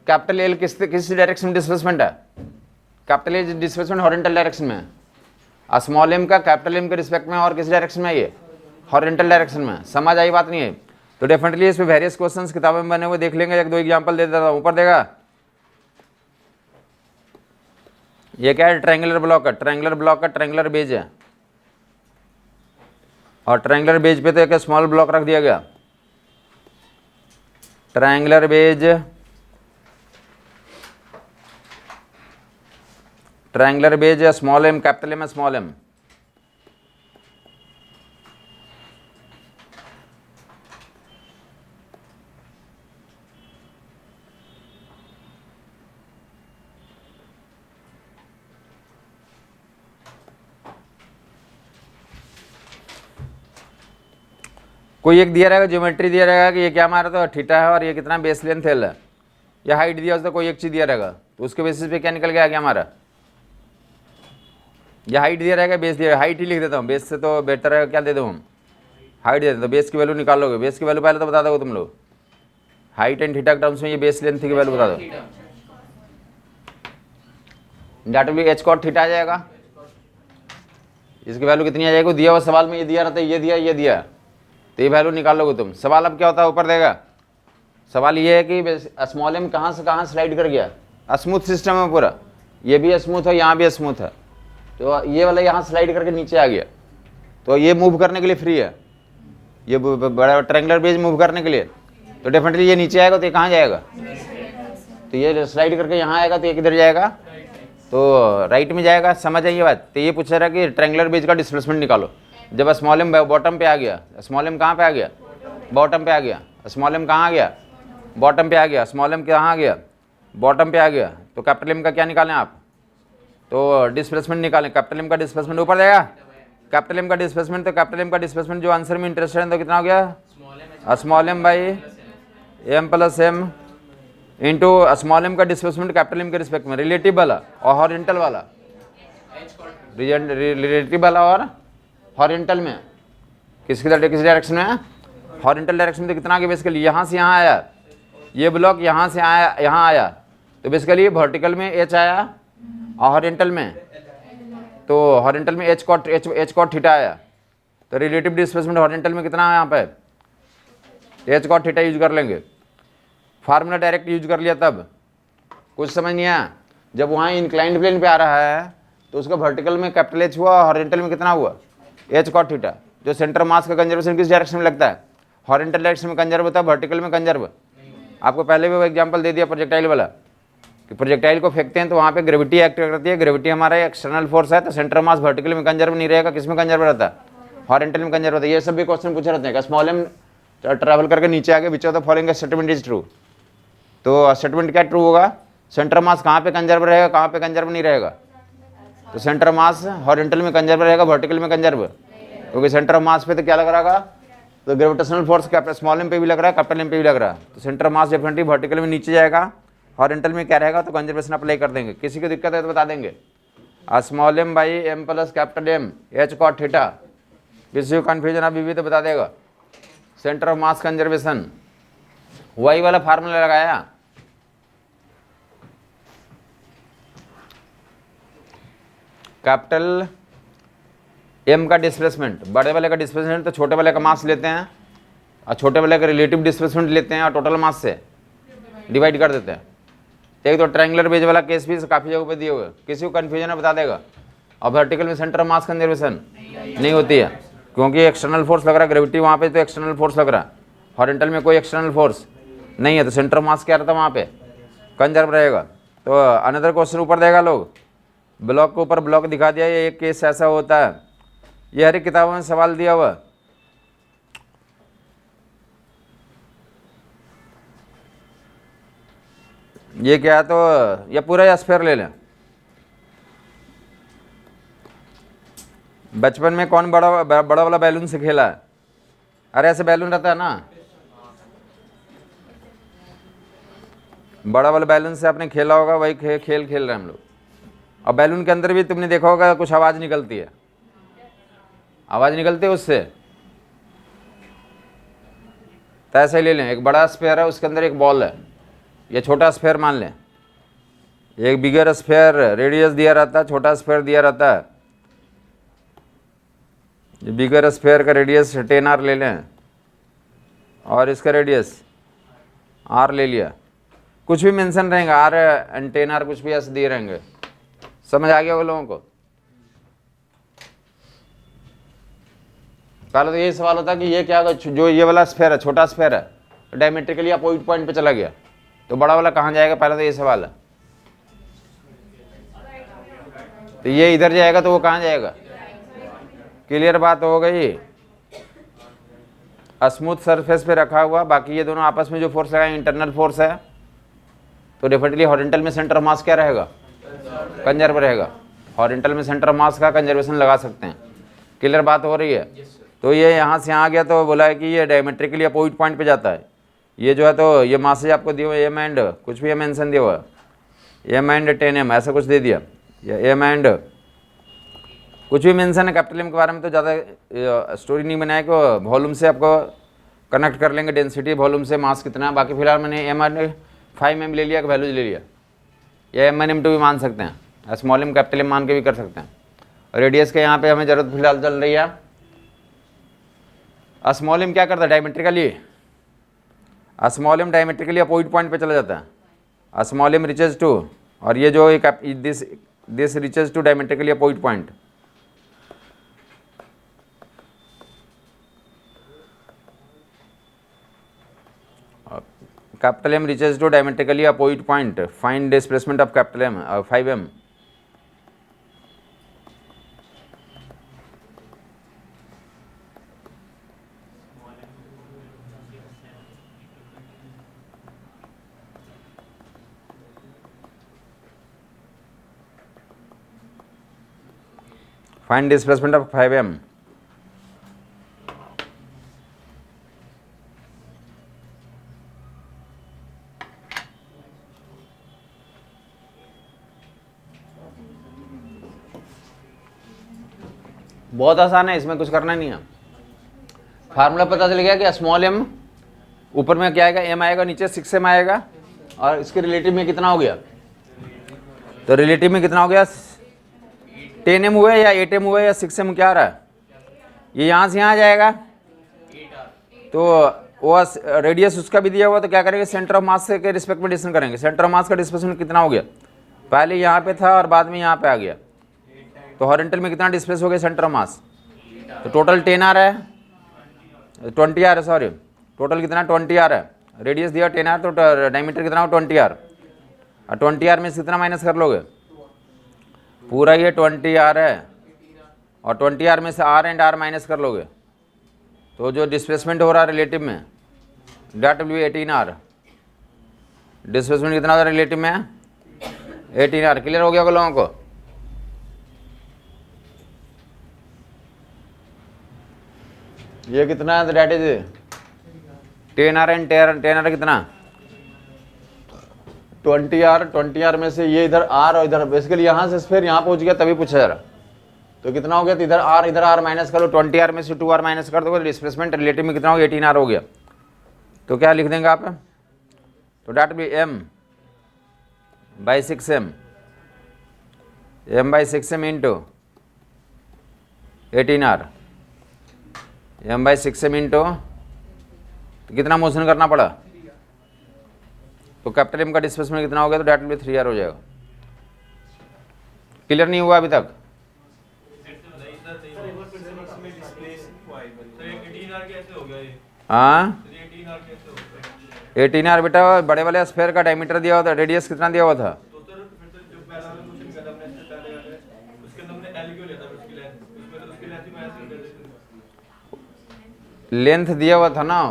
कैपिटल एल किस डायरेक्शन में डिस्प्लेसमेंट है, capital L displacement horizontal direction में है, स्मॉल एम का कैपिटल एम के रिस्पेक्ट में और किस डायरेक्शन में है, ये हॉरिजॉन्टल डायरेक्शन में। समझ आई बात नहीं है, तो डेफिनेटली इस पे वेरियस क्वेश्चंस किताबों में बने हुए देख लेंगे। 1-2 एग्जांपल दे देता हूँ, ऊपर देगा। ये क्या है, ट्रायंगुलर ब्लॉक का ट्रायंगुलर बेज है, और ट्रायंगुलर बेज पे तो एक स्मॉल ब्लॉक रख दिया गया। Triangular wedge, triangular wedge small m, capital M, small m. कोई एक दिया रहेगा, ज्योमेट्री दिया रहेगा कि ये क्या हमारा तो थीटा है और ये कितना बेस लेंथ एल है, या हाइट दिया उसका कोई एक चीज़ दिया रहेगा, तो उसके बेसिस पे क्या निकल के आ गया हमारा, या हाइट दिया रहेगा, बेस दिया, हाइट ही लिख देता हूँ, बेस से तो बेटर है, क्या दे दूँ हम, हाइट दे देते, तो बेस की वैल्यू निकालोगे, बेस की वैल्यू पहले तो बता दो तुम लोग, हाइट एंड थीटा के टर्म्स में ये बेस लेंथ की वैल्यू बता दो। डेट भी एच कॉट थीटा आ जाएगा, इसकी वैल्यू कितनी आ जाएगी, दिया हुआ सवाल में ये दिया रहता है, ये दिया तो ये वैल्यू निकालोगे तुम। सवाल अब क्या होता है, ऊपर देगा, सवाल ये है कि स्मॉल एम कहाँ से कहाँ स्लाइड कर गया, स्मूथ सिस्टम है पूरा, ये भी स्मूथ है, यहाँ भी स्मूथ है, तो ये वाला यहाँ स्लाइड करके नीचे आ गया, तो ये मूव करने के लिए फ्री है, ये बड़ा ट्रायंगुलर बेज मूव करने के लिए, तो डेफिनेटली ये नीचे आएगा, तो ये कहाँ जाएगा, तो ये स्लाइड करके यहाँ आएगा, तो ये किधर जाएगा, तो राइट में जाएगा। समझ आई ये बात। तो ये पूछ रहा है कि ट्रायंगुलर बेज का डिस्प्लेसमेंट निकालो। जब स्मॉल एम बॉटम पे आ गया, स्मॉल एम कहाँ पे आ गया, बॉटम पे आ गया, स्मॉल एम कहाँ आ गया, बॉटम पे आ गया, स्मॉल एम कहाँ आ गया, बॉटम पे आ गया, तो कैपिटल एम का क्या निकालें आप, तो डिस्प्लेसमेंट निकालें। कैपिटल एम का डिस्प्लेसमेंट ऊपर जाएगा, कैपिटल एम का डिस्प्लेसमेंट, तो कैपिटल एम का डिस्प्लेसमेंट जो आंसर में इंटरेस्टेड है तो कितना हो गया, small m by M plus m into small m का डिस्प्लेसमेंट कैपिटल एम के रिस्पेक्ट में, रिलेटिव वाला और हॉरिजॉन्टल वाला, रिलेटिव वाला और हॉरिजॉन्टल में, किस डायरेक्शन में, हॉरिजॉन्टल डायरेक्शन में, तो कितना आगे बेसिकली यहाँ से यहाँ आया, ये ब्लॉक यहाँ से आया, यहाँ आया, तो बेसिकली वर्टिकल में एच आया और हॉरिजॉन्टल में, तो हॉरिजॉन्टल में एच कॉट थीटा आया, तो रिलेटिव डिस्प्लेसमेंट हॉरिजॉन्टल में कितना है यहाँ पे, एच कॉट थीटा यूज कर लेंगे। फार्मूला डायरेक्ट यूज कर लिया, तब कुछ समझ नहीं आया। जब वहाँ इंक्लाइंड प्लेन पे आ रहा है तो उसका वर्टिकल में कैपिटल एच हुआ और हॉरिजॉन्टल में कितना हुआ, एच कॉट थीटा। जो सेंटर मास का कंजर्वेशन किस डायरेक्शन में लगता है, हॉरिजॉन्टल डायरेक्शन में कंजर्व होता है, वर्टिकल में कंजर्व। आपको पहले भी वो एग्जांपल दे दिया प्रोजेक्टाइल वाला, कि प्रोजेक्टाइल को फेंकते हैं तो वहाँ पे ग्रेविटी एक्ट करती है, ग्रेविटी हमारा एक्सटर्नल फोर्स है, तो सेंटर मास वर्टिकल में कंजर्व नहीं रहेगा, किस में कंजर्व रहता है, हॉरिजॉन्टल में कंजर्व रहता है। ये सब भी क्वेश्चन पूछे रहते हैं, स्मॉल एम ट्रैवल करके नीचे आगे, which of the following statement is true, तो स्टेटमेंट क्या ट्रू होगा, सेंटर मास कहाँ पे कंजर्व रहेगा, कहाँ पे कंजर्व नहीं रहेगा, तो सेंटर मास हॉरिजॉन्टल में कंजर्व रहेगा, वर्टिकल में कंजर्व, क्योंकि सेंटर ऑफ मास पे तो क्या लग रहा है, तो ग्रेविटेशनल फोर्स स्मॉल एम पे भी लग रहा है, कैपिटल एम पे भी लग रहा है, तो सेंटर मास डेफिनेटली वर्टिकल में नीचे जाएगा, हॉरिजॉन्टल में क्या रहेगा, तो कंजर्वेशन अप्लाई कर देंगे। किसी को दिक्कत है तो बता देंगे, small m by M plus capital M h cot theta, किसी को कन्फ्यूजन अभी भी तो बता देगा। सेंटर ऑफ मास कंजर्वेशन वही वाला फार्मूला लगाया, कैपिटल एम का डिस्प्लेसमेंट, बड़े वाले का डिस्प्लेसमेंट तो छोटे वाले का मास लेते हैं, और छोटे वाले का रिलेटिव डिस्प्लेसमेंट लेते हैं और टोटल मास से डिवाइड कर देते हैं। एक तो ट्रायंगुलर बेज वाला केस भी काफ़ी जगह पे दिए हुए, किसी को कन्फ्यूजन है बता देगा। और वर्टिकल में सेंटर मास कंजर्वेशन नहीं होती है, क्योंकि एक्सटर्नल फोर्स लग रहा है, ग्रेविटी वहाँ पे तो एक्सटर्नल फोर्स लग रहा है, हॉरिजॉन्टल में कोई एक्सटर्नल फोर्स नहीं है, तो सेंटर मास क्या रहता है वहाँ पे, कंजर्व रहेगा। तो अनदर क्वेश्चन ऊपर देगा, लोग ब्लॉक के ऊपर ब्लॉक दिखा दिया, ये एक केस ऐसा होता है, ये हर एक किताबों में सवाल दिया हुआ। ये क्या है, तो ये पूरा स्फीयर ले लें। बचपन में कौन बड़ा वाला बैलून से खेला है, अरे ऐसे बैलून रहता है ना, बड़ा वाला बैलून से आपने खेला होगा, वही खेल रहे हैं हम लोग। और बैलून के अंदर भी तुमने देखा होगा कुछ आवाज़ निकलती है, आवाज़ निकलती है उससे, तो ऐसे ही ले लें। एक बड़ा स्फीयर है, उसके अंदर एक बॉल है, ये छोटा स्फीयर मान लें, एक बिगर स्फीयर रेडियस दिया रहता है, छोटा स्फीयर दिया रहता है, ये बिगर स्फीयर का रेडियस 10r ले लें और इसका रेडियस r ले लिया, कुछ भी मेंशन रहेंगे, r एंड 10r कुछ भी ऐसे दिए रहेंगे। समझ आ गया वो लोगों को। पहले तो यही सवाल होता है कि ये क्या होगा, जो ये वाला स्फेयर है, छोटा स्फेयर है, डायमेट्रिकली अपोजिट पॉइंट पे चला गया, तो बड़ा वाला कहाँ जाएगा, पहले तो ये सवाल है। तो ये इधर जाएगा तो वो कहाँ जाएगा, क्लियर बात हो गई। स्मूथ सरफेस पे रखा हुआ, बाकी ये दोनों आपस में जो फोर्स लगाए इंटरनल फोर्स है, तो डेफिनेटली हॉरिजॉन्टल में सेंटर ऑफ मास क्या रहेगा, कंजर्व रहेगा। हॉरिजॉन्टल में सेंटर ऑफ मास का कंजर्वेशन लगा सकते हैं, क्लियर बात हो रही है। तो ये यहाँ से यहाँ गया तो बोला है कि ये डायमेट्रिकली अपोजिट पॉइंट पे जाता है। ये जो है तो ये मासेज आपको दिया हुआ एम एंड कुछ भी मेंशन दिया हुआ है, एम एंड 10m ऐसा कुछ दे दिया, या एम एंड कुछ भी मेंशन है। कैपिटल एम के बारे में तो ज़्यादा स्टोरी नहीं बनाया कि वॉल्यूम से आपको कनेक्ट कर लेंगे, डेंसिटी वॉल्यूम से मास कितना है। बाकी फिलहाल मैंने एम एंड 5m ले लिया, वैल्यूज ले लिया, या एम एन एम 2 भी मान सकते हैं, स्मॉल एम कैपिटल एम मान के भी कर सकते हैं। रेडियस के यहाँ पे हमें ज़रूरत फिलहाल चल रही है। स्मॉल एम क्या करता है, diametrically, small m diametrically opposite point पे चला जाता है। स्मॉल एम रिचेज टू, और ये जो एक this reaches to diametrically opposite point. Capital M reaches to diametrically opposite point, find displacement of capital M 5m। Find displacement of 5m। बहुत आसान है, इसमें कुछ करना नहीं है। फार्मूला पता चल गया कि स्मॉल एम ऊपर में क्या आएगा, एम आएगा, नीचे 6m आएगा, और इसके रिलेटिव में कितना हो गया, तो रिलेटिव में कितना हो गया, 10m हुआ या 8m हुआ या 6m, क्या आ रहा है, ये यहाँ से यहाँ जाएगा। तो वो रेडियस उसका भी दिया हुआ, तो क्या करेंगे, सेंटर ऑफ मास के रिस्पेक्ट में डिस्टेंस करेंगे। सेंटर ऑफ मास का डिस्प्लेसमेंट कितना हो गया, पहले यहाँ पे था और बाद में यहाँ पे आ गया, तो हॉरिजॉन्टल में कितना डिस्प्लेस हो गया सेंटर ऑफ मास, तो टोटल 10 आ रहा है, 20 आ रहा है, सॉरी टोटल कितना 20 आ रहा है। रेडियस दिया 10 r, तो डायमीटर कितना हो 20 r, और 20 r में से कितना माइनस कर लोगे, पूरा ये 20 r है, और 20 r में से r एंड r माइनस कर लोगे, तो जो डिस्प्लेसमेंट हो रहा है रिलेटिव में that will be 18 r। Displacement कितना होगा रिलेटिव में, 18 r। क्लियर हो गया लोगों को। ये कितना है, that is 10 r and 10 r कितना 20 r। 20 r में से ये इधर r और इधर बेसिकली यहाँ से फिर यहाँ पहुँच गया तभी पूछा जा रहा, तो कितना हो गया, तो इधर r माइनस करो, 20 r में से 2r माइनस कर दोगे, डिस्प्लेसमेंट रिलेटिव में कितना हो गया, 18 r हो गया। तो क्या लिख देंगे आप, तो that be m by 6m, m by 6m into 18 r, m by 6m into, तो कितना मोशन करना पड़ा, तो कैपिटल एम का डिस्प्लेसमेंट कितना हो गया, तो डेट विल बी 3r हो जाएगा। क्लियर नहीं हुआ अभी तक, हाँ 18 r बेटा, बड़े वाले स्फेयर का डायमीटर दिया हुआ था, रेडियस कितना दिया हुआ था, लेंथ दिया हुआ था ना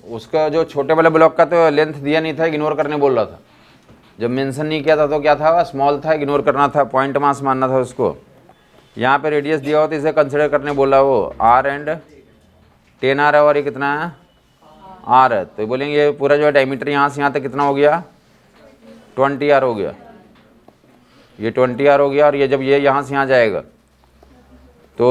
उसका, जो छोटे वाले ब्लॉक का तो लेंथ दिया नहीं था, इग्नोर करने बोल रहा था। जब मेंशन नहीं किया था तो क्या था, स्मॉल था, इग्नोर करना था, पॉइंट मास मानना था उसको। यहाँ पे रेडियस दिया हुआ था, इसे कंसिडर करने बोला वो, r एंड 10 r है, और ये कितना है r है, तो बोलेंगे ये पूरा जो है डायमीटर यहाँ से यहाँ तक कितना हो गया, 20 r हो गया, ये 20 r हो गया। और ये जब ये यहाँ से यहाँ जाएगा तो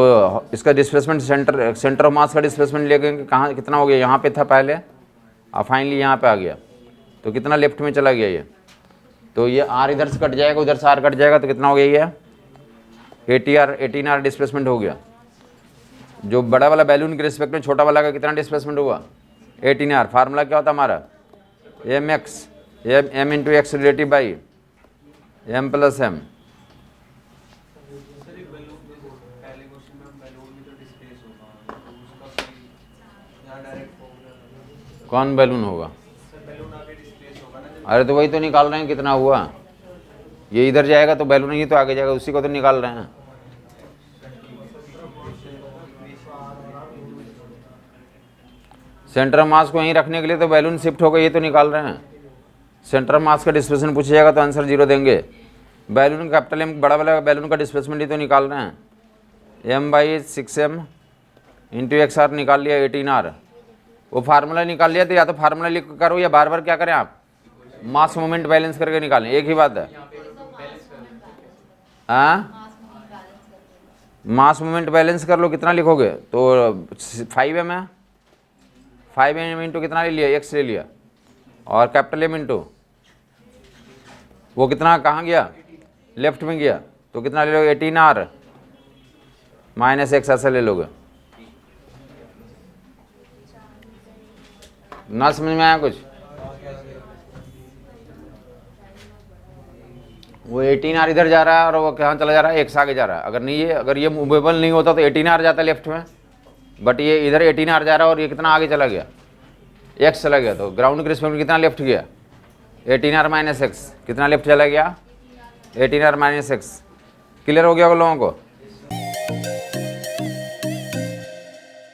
इसका डिस्प्लेसमेंट सेंटर ऑफ मास का डिस्प्लेसमेंट लेंगे, कहाँ कितना हो गया, यहाँ पे था पहले और फाइनली यहाँ पे आ गया, तो कितना लेफ्ट में चला गया ये, तो ये r इधर से कट जाएगा, उधर से r कट जाएगा, तो कितना हो गया ये 18 r डिस्प्लेसमेंट हो गया। जो बड़ा वाला बैलून के रिस्पेक्ट में छोटा वाला का कितना डिस्प्लेसमेंट हुआ, 18 r। फार्मूला क्या होता हमारा, m into x relative by m plus m। कौन बैलून होगा? अरे तो वही तो निकाल रहे हैं कितना हुआ। ये इधर जाएगा तो बैलून ही तो आगे जाएगा, उसी को तो निकाल रहे हैं। सेंटर ऑफ मास को यहीं रखने के लिए तो बैलून शिफ्ट होगा, ये तो निकाल रहे हैं। सेंटर ऑफ मास का डिस्प्लेसमेंट पूछा जाएगा तो आंसर 0 देंगे। बैलून कैपिटल एम बड़ा वाला बैलून का डिस्प्लेसमेंट ही तो निकाल रहे हैं। m/6m इंटू एक्स आर निकाल लिया 18r। वो फार्मूला निकाल लिया तो या तो फार्मूला लिख करो या बार बार क्या करें आप मास मोमेंट बैलेंस करके निकालें, एक ही बात है। हाँ मास मोमेंट बैलेंस कर लो, कितना लिखोगे तो 5m है, 5m इंटू कितना ले लिया, x ले लिया, और कैपिटल M इंटू वो कितना कहाँ गया, लेफ्ट में गया, तो कितना ले लोगे 18r माइनस x ऐसा ले लोगे। ना समझ में आया कुछ? वो 18r इधर जा रहा है और वो कहाँ चला जा रहा है, x आगे जा रहा है। अगर नहीं, ये अगर ये मूवेबल नहीं होता तो 18r जाता लेफ्ट में, बट ये इधर 18r जा रहा है और ये कितना आगे चला गया, x चला गया, तो ग्राउंड के रिस्पेक्ट में कितना लेफ्ट गया 18r माइनस एक्स, कितना लेफ्ट चला गया 18r माइनस एक्स। क्लियर हो गया होगा लोगों को?